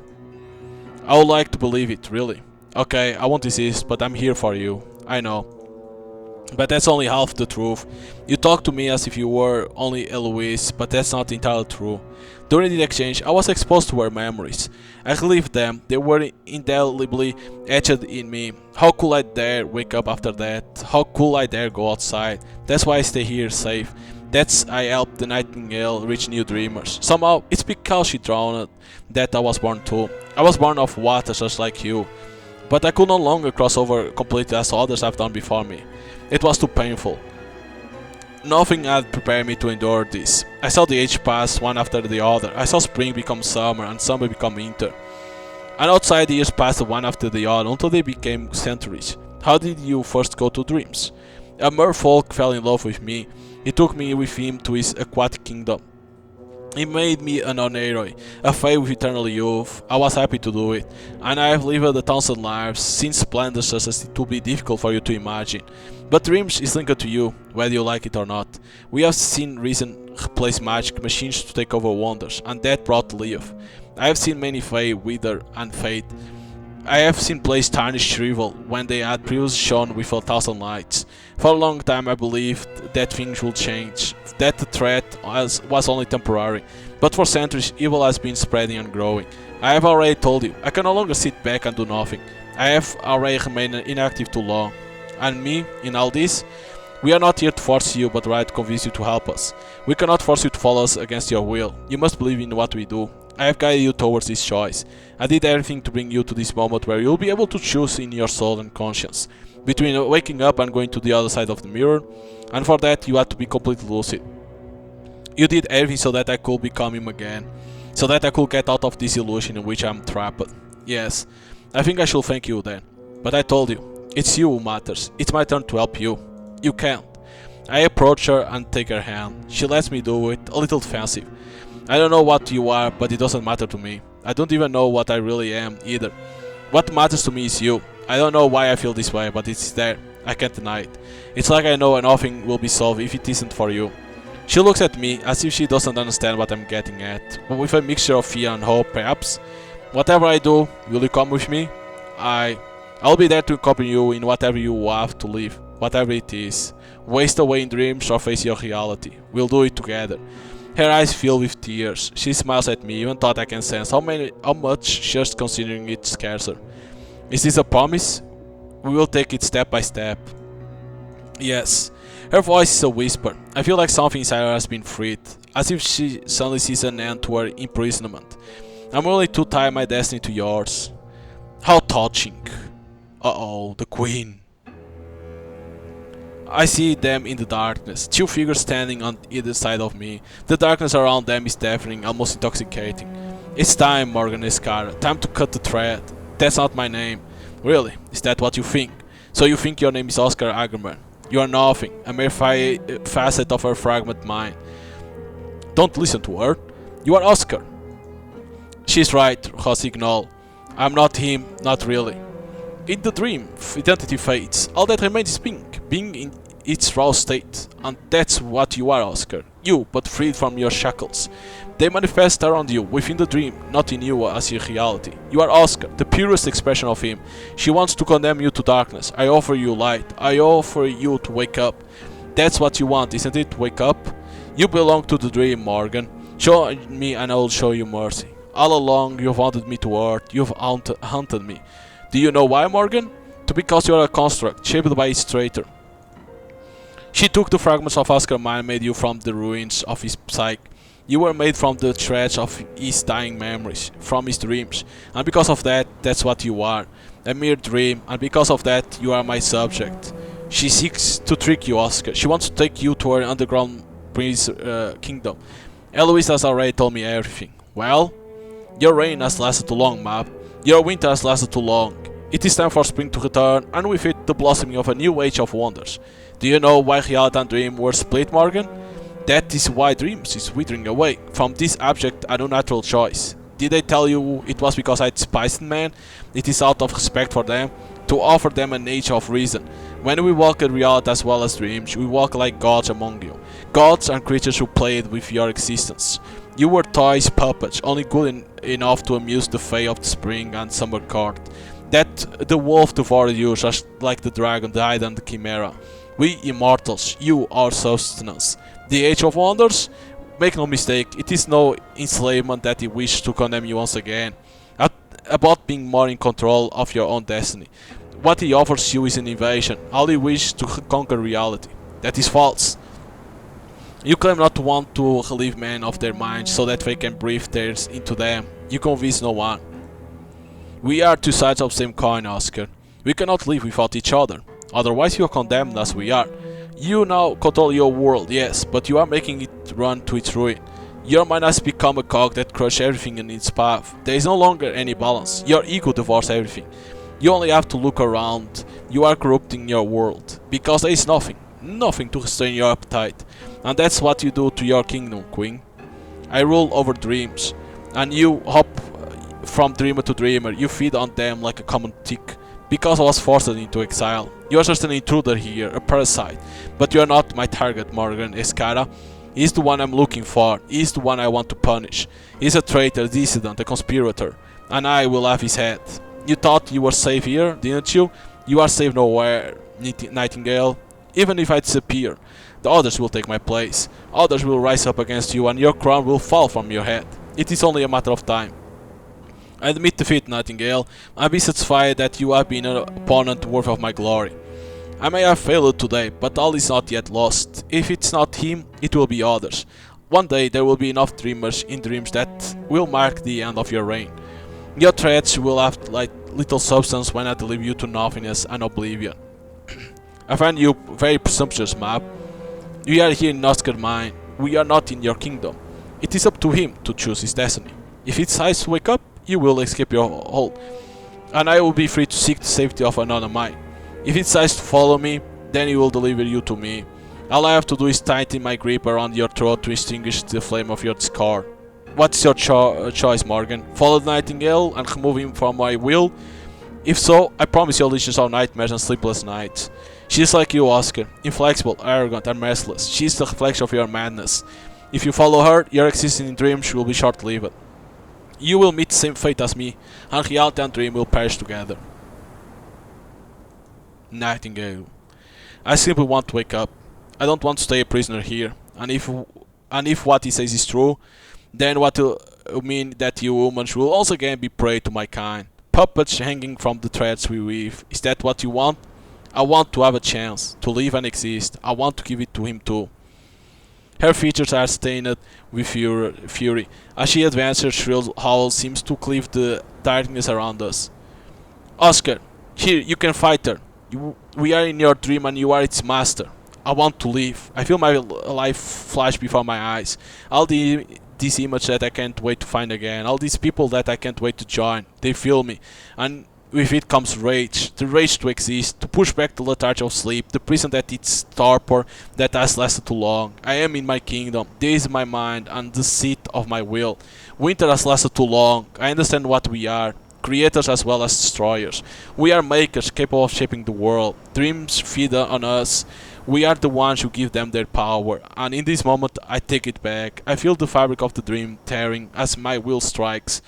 S1: I would like to believe it, really. Okay, I won't insist, but I'm here for you. I know. But that's only half the truth. You talk to me as if you were only Eloise, but that's not entirely true. During the exchange, I was exposed to her memories. I relived them, they were indelibly etched in me. How could I dare wake up after that? How could I dare go outside? That's why I stay here safe. That's I helped the nightingale reach new dreamers. Somehow, it's because she drowned that I was born too. I was born of water just like you. But I could no longer cross over completely as others have done before me. It was too painful. Nothing had prepared me to endure this. I saw the age pass one after the other. I saw spring become summer and summer become winter. And outside the years passed one after the other until they became centuries. How did you first go to dreams? A merfolk fell in love with me. He took me with him to his aquatic kingdom. He made me an honorary, a fae with eternal youth. I was happy to do it, and I have lived 1,000 lives, seen splendors such as it would be difficult for you to imagine. But dreams is linked to you, whether you like it or not. We have seen reason replace magic machines to take over wonders, and that brought life. I have seen many fae wither and fade. I have seen places tarnish shrivel when they had previously shone with 1,000 lights. For a long time I believed that things would change, that the threat was only temporary, but for centuries evil has been spreading and growing. I have already told you, I can no longer sit back and do nothing. I have already remained inactive too long. And me, in all this, we are not here to force you, but rather to convince you to help us. We cannot force you to follow us against your will. You must believe in what we do. I have guided you towards this choice. I did everything to bring you to this moment where you'll be able to choose in your soul and conscience between waking up and going to the other side of the mirror, and for that you had to be completely lucid. You did everything so that I could become him again, so that I could get out of this illusion in which I'm trapped. Yes, I think I should thank you then. But I told you, it's you who matters. It's my turn to help you. You can't. I approach her and take her hand. She lets me do it, a little defensive. I don't know what you are, but it doesn't matter to me. I don't even know what I really am either. What matters to me is you. I don't know why I feel this way, but it's there. I can't deny it. It's like I know nothing will be solved if it isn't for you. She looks at me as if she doesn't understand what I'm getting at, but with a mixture of fear and hope, perhaps. Whatever I do, will you come with me? I'll be there to accompany you in whatever you have to live, whatever it is. Waste away in dreams or face your reality. We'll do it together. Her eyes fill with tears. She smiles at me, even thought I can sense how much just considering it scares her. Is this a promise? We will take it step by step. Yes. Her voice is a whisper. I feel like something inside her has been freed, as if she suddenly sees an end to her imprisonment. I'm willing to tie my destiny to yours. How touching. Uh-oh, the Queen. I see them in the darkness, two figures standing on either side of me. The darkness around them is deafening, almost intoxicating. It's time, Morgan Escara. Time to cut the thread. That's not my name. Really? Is that what you think? So you think your name is Oscar Agerman? You are nothing, a mere facet of her fragment mind. Don't listen to her. You are Oscar. She's right, Rossignol. I'm not him, not really. In the dream, identity fades. All that remains is being in its raw state. And that's what you are, Oscar. You, but freed from your shackles. They manifest around you, within the dream, not in you as your reality. You are Oscar, the purest expression of him. She wants to condemn you to darkness. I offer you light. I offer you to wake up. That's what you want, isn't it? Wake up? You belong to the dream, Morgan. Show me and I will show you mercy. All along, you've wanted me to earth. You've hunted me. Do you know why, Morgan? Because you are a construct, shaped by its traitor. She took the fragments of Oscar's mind and made you from the ruins of his psyche. You were made from the threads of his dying memories, from his dreams. And because of that, that's what you are. A mere dream, and because of that, you are my subject. She seeks to trick you, Oscar. She wants to take you to her underground prince kingdom. Eloise has already told me everything. Well, your reign has lasted too long, Mab. Your winter has lasted too long. It is time for spring to return, and with it the blossoming of a new age of wonders. Do you know why reality and dream were split, Morgan? That is why dreams is withering away. From this abject and unnatural choice. Did they tell you it was because I despised men? It is out of respect for them? to offer them an age of reason. When we walk in reality as well as dreams, we walk like gods among you. Gods and creatures who played with your existence. You were toys, puppets, only good enough to amuse the Fae of the spring and summer court. That the wolf devoured you just like the dragon died on the chimera. We immortals, you our sustenance. The age of wonders? Make no mistake, it is no enslavement that he wished to condemn you once again. About being more in control of your own destiny. What he offers you is an invasion. All he wishes to conquer reality. That is false. You claim not to want to relieve men of their minds so that they can breathe theirs into them. You convince no one. We are two sides of the same coin, Oscar. We cannot live without each other. Otherwise you are condemned as we are. You now control your world, yes, but you are making it run to its ruin. Your mind has become a cog that crushes everything in its path. There is no longer any balance. Your ego devours everything. You only have to look around. You are corrupting your world. Because there is nothing to restrain your appetite. And that's what you do to your kingdom, Queen. I rule over dreams. And you hop from dreamer to dreamer. You feed on them like a common tick. Because I was forced into exile. You are just an intruder here, a parasite. But you are not my target, Morgan Escara. He's the one I'm looking for. He's the one I want to punish. He's a traitor, dissident, a conspirator. And I will have his head. You thought you were safe here, didn't you? You are safe nowhere, Nightingale. Even if I disappear, the others will take my place. Others will rise up against you and your crown will fall from your head. It is only a matter of time. I admit defeat, Nightingale. I be satisfied that you have been an opponent worthy of my glory. I may have failed today, but all is not yet lost. If it's not him, it will be others. One day there will be enough dreamers in dreams that will mark the end of your reign. Your threats will have like little substance when I deliver you to nothingness and oblivion. I find you very presumptuous, Mab. We are here in Oscar's mind. We are not in your kingdom. It is up to him to choose his destiny. If he decides to wake up, you will escape your hold, and I will be free to seek the safety of another mind. If he decides to follow me, then he will deliver you to me. All I have to do is tighten my grip around your throat to extinguish the flame of your discord. What's your choice, Morgan? Follow the Nightingale and remove him from my will? If so, I promise your legions of nightmares and sleepless nights. She is like you, Oscar, inflexible, arrogant, and merciless. She is the reflection of your madness. If you follow her, your existence in dreams will be short-lived. You will meet the same fate as me, and reality and dream will perish together. Nightingale. I simply want to wake up. I don't want to stay a prisoner here. And if what he says is true, then what will mean that you humans will also again be prey to my kind. Puppets hanging from the threads we weave. Is that what you want? I want to have a chance, to live and exist. I want to give it to him too. Her features are stained with fury. As she advances, her shrill howl seems to cleave the darkness around us. Oscar, here, you can fight her. We are in your dream and you are its master. I want to live. I feel my life flash before my eyes. All these images that I can't wait to find again. All these people that I can't wait to join. They fill me. And with it comes rage. The rage to exist. To push back the lethargy of sleep. The prison that it's torpor that has lasted too long. I am in my kingdom. This is my mind and the seat of my will. Winter has lasted too long. I understand what we are. Creators as well as destroyers. We are makers capable of shaping the world. Dreams feed on us. We are the ones who give them their power. And in this moment I take it back. I feel the fabric of the dream tearing as my will strikes.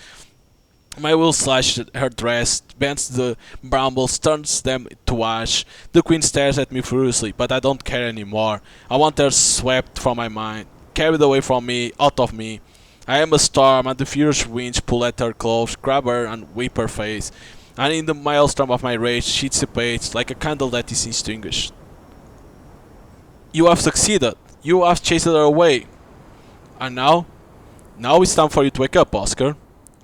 S1: My will slashes her dress, bends the brambles, turns them to ash. The queen stares at me furiously, but I don't care anymore. I want her swept from my mind, carried away from me, out of me. I am a storm, and the furious winds pull at her clothes, grab her and whip her face. And in the maelstrom of my rage, she dissipates like a candle that is extinguished. You have succeeded. You have chased her away. And now? Now it's time for you to wake up, Oscar.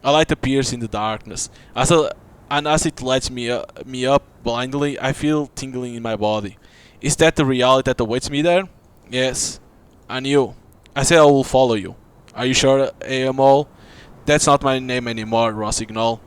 S1: A light appears in the darkness. As it lights me up blindly, I feel tingling in my body. Is that the reality that awaits me there? Yes. And you? I said I will follow you. Are you sure, Amol? That's not my name anymore, Rossignol.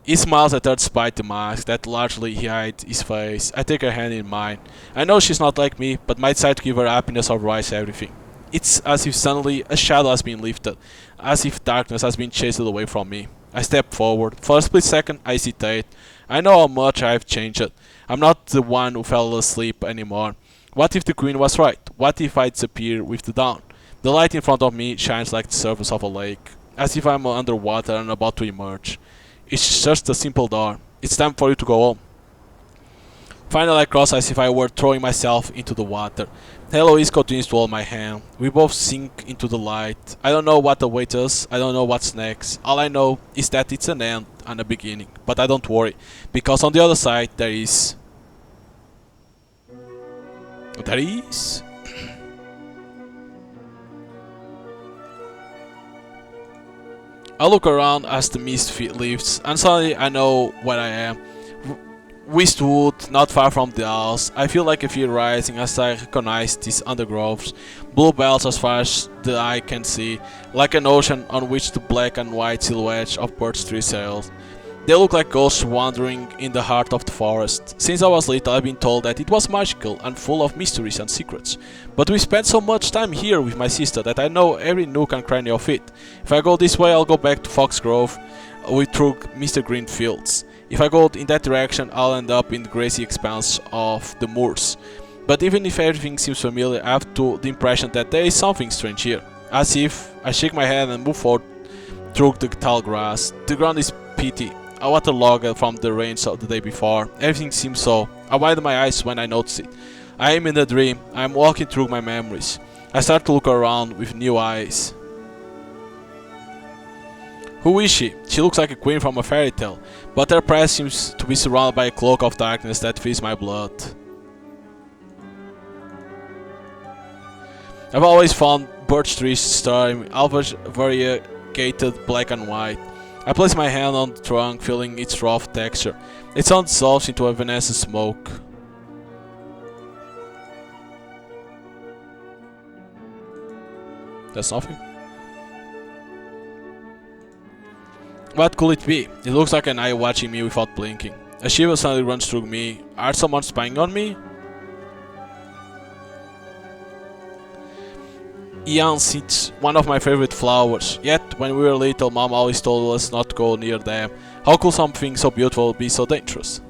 S1: He smiles at her despite the mask that largely hides his face. I take her hand in mine. I know she's not like me, but my desire to give her happiness overrides everything. It's as if suddenly a shadow has been lifted, as if darkness has been chased away from me. I step forward. For a split second, I hesitate. I know how much I've changed. I'm not the one who fell asleep anymore. What if the queen was right? What if I disappear with the dawn? The light in front of me shines like the surface of a lake, as if I'm underwater and about to emerge. It's just a simple door. It's time for you to go home. Finally, I cross as if I were throwing myself into the water. Eloise continues to hold my hand. We both sink into the light. I don't know what awaits us. I don't know what's next. All I know is that it's an end and a beginning. But I don't worry, because on the other side there is... There is... I look around as the mist lifts, and suddenly I know where I am. We stood not far from the house. I feel like a fear rising as I recognize these undergrowths, blue belts as far as the eye can see, like an ocean on which the black and white silhouettes of birch trees sail. They look like ghosts wandering in the heart of the forest. Since I was little, I've been told that it was magical and full of mysteries and secrets. But we spent so much time here with my sister that I know every nook and cranny of it. If I go this way, I'll go back to Fox Grove through Mr. Green Fields. If I go in that direction, I'll end up in the grassy expanse of the moors. But even if everything seems familiar, I have the impression that there is something strange here. As if I shake my head and move forward through the tall grass. The ground is peaty, waterlogged from the rains of the day before. Everything seems so. I widen my eyes when I notice it. I am in a dream. I am walking through my memories. I start to look around with new eyes. Who is she? She looks like a queen from a fairy tale, but her presence seems to be surrounded by a cloak of darkness that fills my blood. I've always found birch trees stirring, always variegated black and white. I place my hand on the trunk, feeling its rough texture. It soon dissolves into evanescent smoke. That's nothing. What could it be? It looks like an eye watching me without blinking. A shiver suddenly runs through me. Are someone spying on me? Hyacinths, one of my favorite flowers. Yet, when we were little, Mom always told us not to go near them. How could something so beautiful be so dangerous?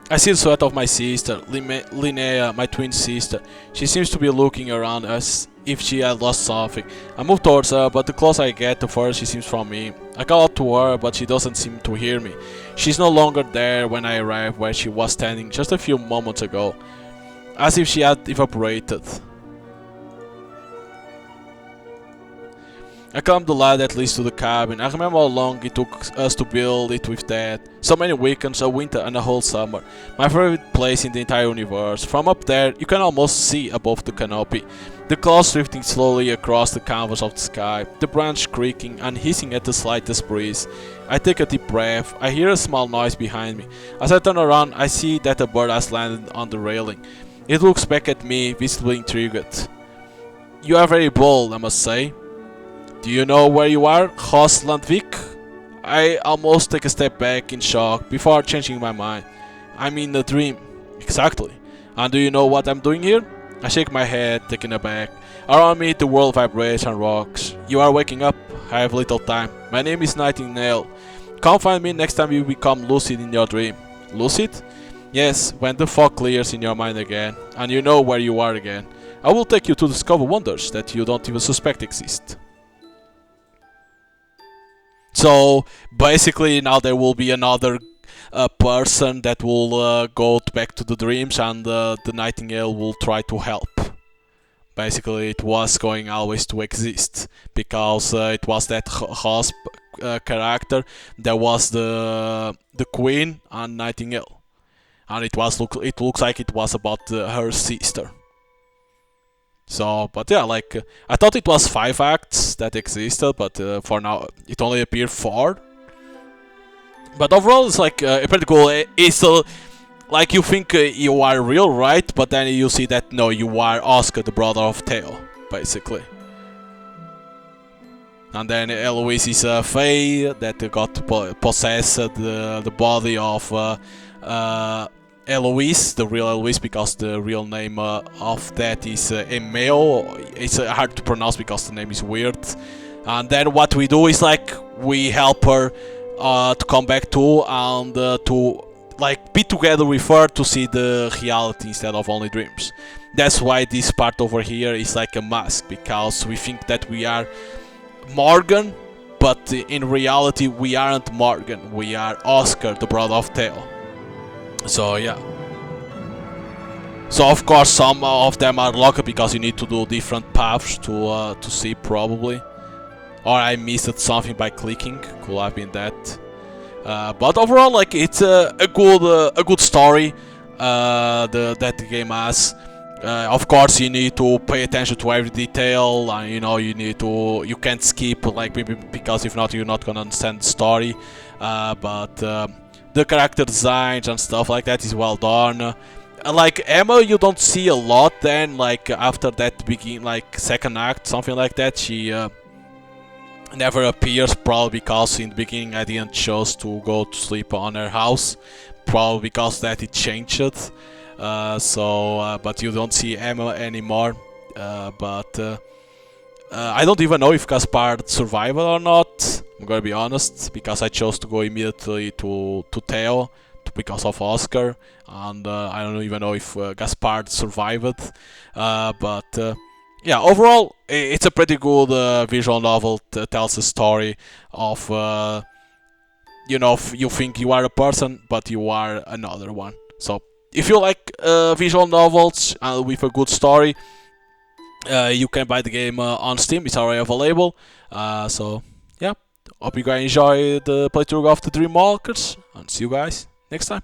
S1: I see the sweat of my sister, Linnea, my twin sister. She seems to be looking around as if she had lost something. I move towards her, but the closer I get, the further she seems from me. I call out to her, but she doesn't seem to hear me. She's no longer there when I arrive where she was standing just a few moments ago, as if she had evaporated. I climb the ladder that leads to the cabin. I remember how long it took us to build it with Dad. So many weekends, a winter and a whole summer. My favorite place in the entire universe. From up there, you can almost see above the canopy. The clouds drifting slowly across the canvas of the sky. The branch creaking and hissing at the slightest breeze. I take a deep breath. I hear a small noise behind me. As I turn around, I see that a bird has landed on the railing. It looks back at me, visibly intrigued. You are very bold, I must say. Do you know where you are, Hoss Landvik? I almost take a step back in shock before changing my mind. I'm in a dream. Exactly. And do you know what I'm doing here? I shake my head, taken aback. Around me the world vibrates and rocks. You are waking up. I have little time. My name is Nightingale. Come find me next time you become lucid in your dream. Lucid? Yes, when the fog clears in your mind again, and you know where you are again. I will take you to discover wonders that you don't even suspect exist. So basically now there will be another person that will go back to the dreams, and the Nightingale will try to help. Basically it was going always to exist, because it was that Hosp character. There was the Queen and Nightingale, and it looks like it was about her sister. So, but yeah, like, I thought it was 5 acts that existed, but for now it only appeared 4. But overall it's like pretty cool. It's like you think you are real, right? But then you see that no, you are Oscar, the brother of Theo, basically. And then Eloise is a fae that got possessed the body of Eloise, the real Eloise, because the real name of that is Emeo. It's hard to pronounce because the name is weird. And then what we do is like we help her to come back to and to like be together with her to see the reality instead of only dreams. That's why this part over here is like a mask, because we think that we are Morgan, but in reality we aren't Morgan. We are Oscar, the brother of Theo. So yeah. So of course some of them are locked because you need to do different paths to see probably. Or I missed something by clicking. Could have been that. But overall, like it's a good story that the game has. Of course, you need to pay attention to every detail, and you can't skip like because if not, you're not gonna understand the story. But the character designs and stuff like that is well done. Like Emma, you don't see a lot. Then, like after that second act, something like that, she never appears, probably because in the beginning I didn't choose to go to sleep on her house, probably because that it changed. But you don't see Emma anymore. I don't even know if Gaspard survived or not. I'm gonna be honest, because I chose to go immediately to Theo because of Oscar, and I don't even know if Gaspard survived. Yeah, overall, it's a pretty good visual novel. Tells a story of, you think you are a person, but you are another one. So, if you like visual novels with a good story, you can buy the game on Steam. It's already available. So, yeah, hope you guys enjoy the playthrough of the Dreamwalkers, and see you guys next time.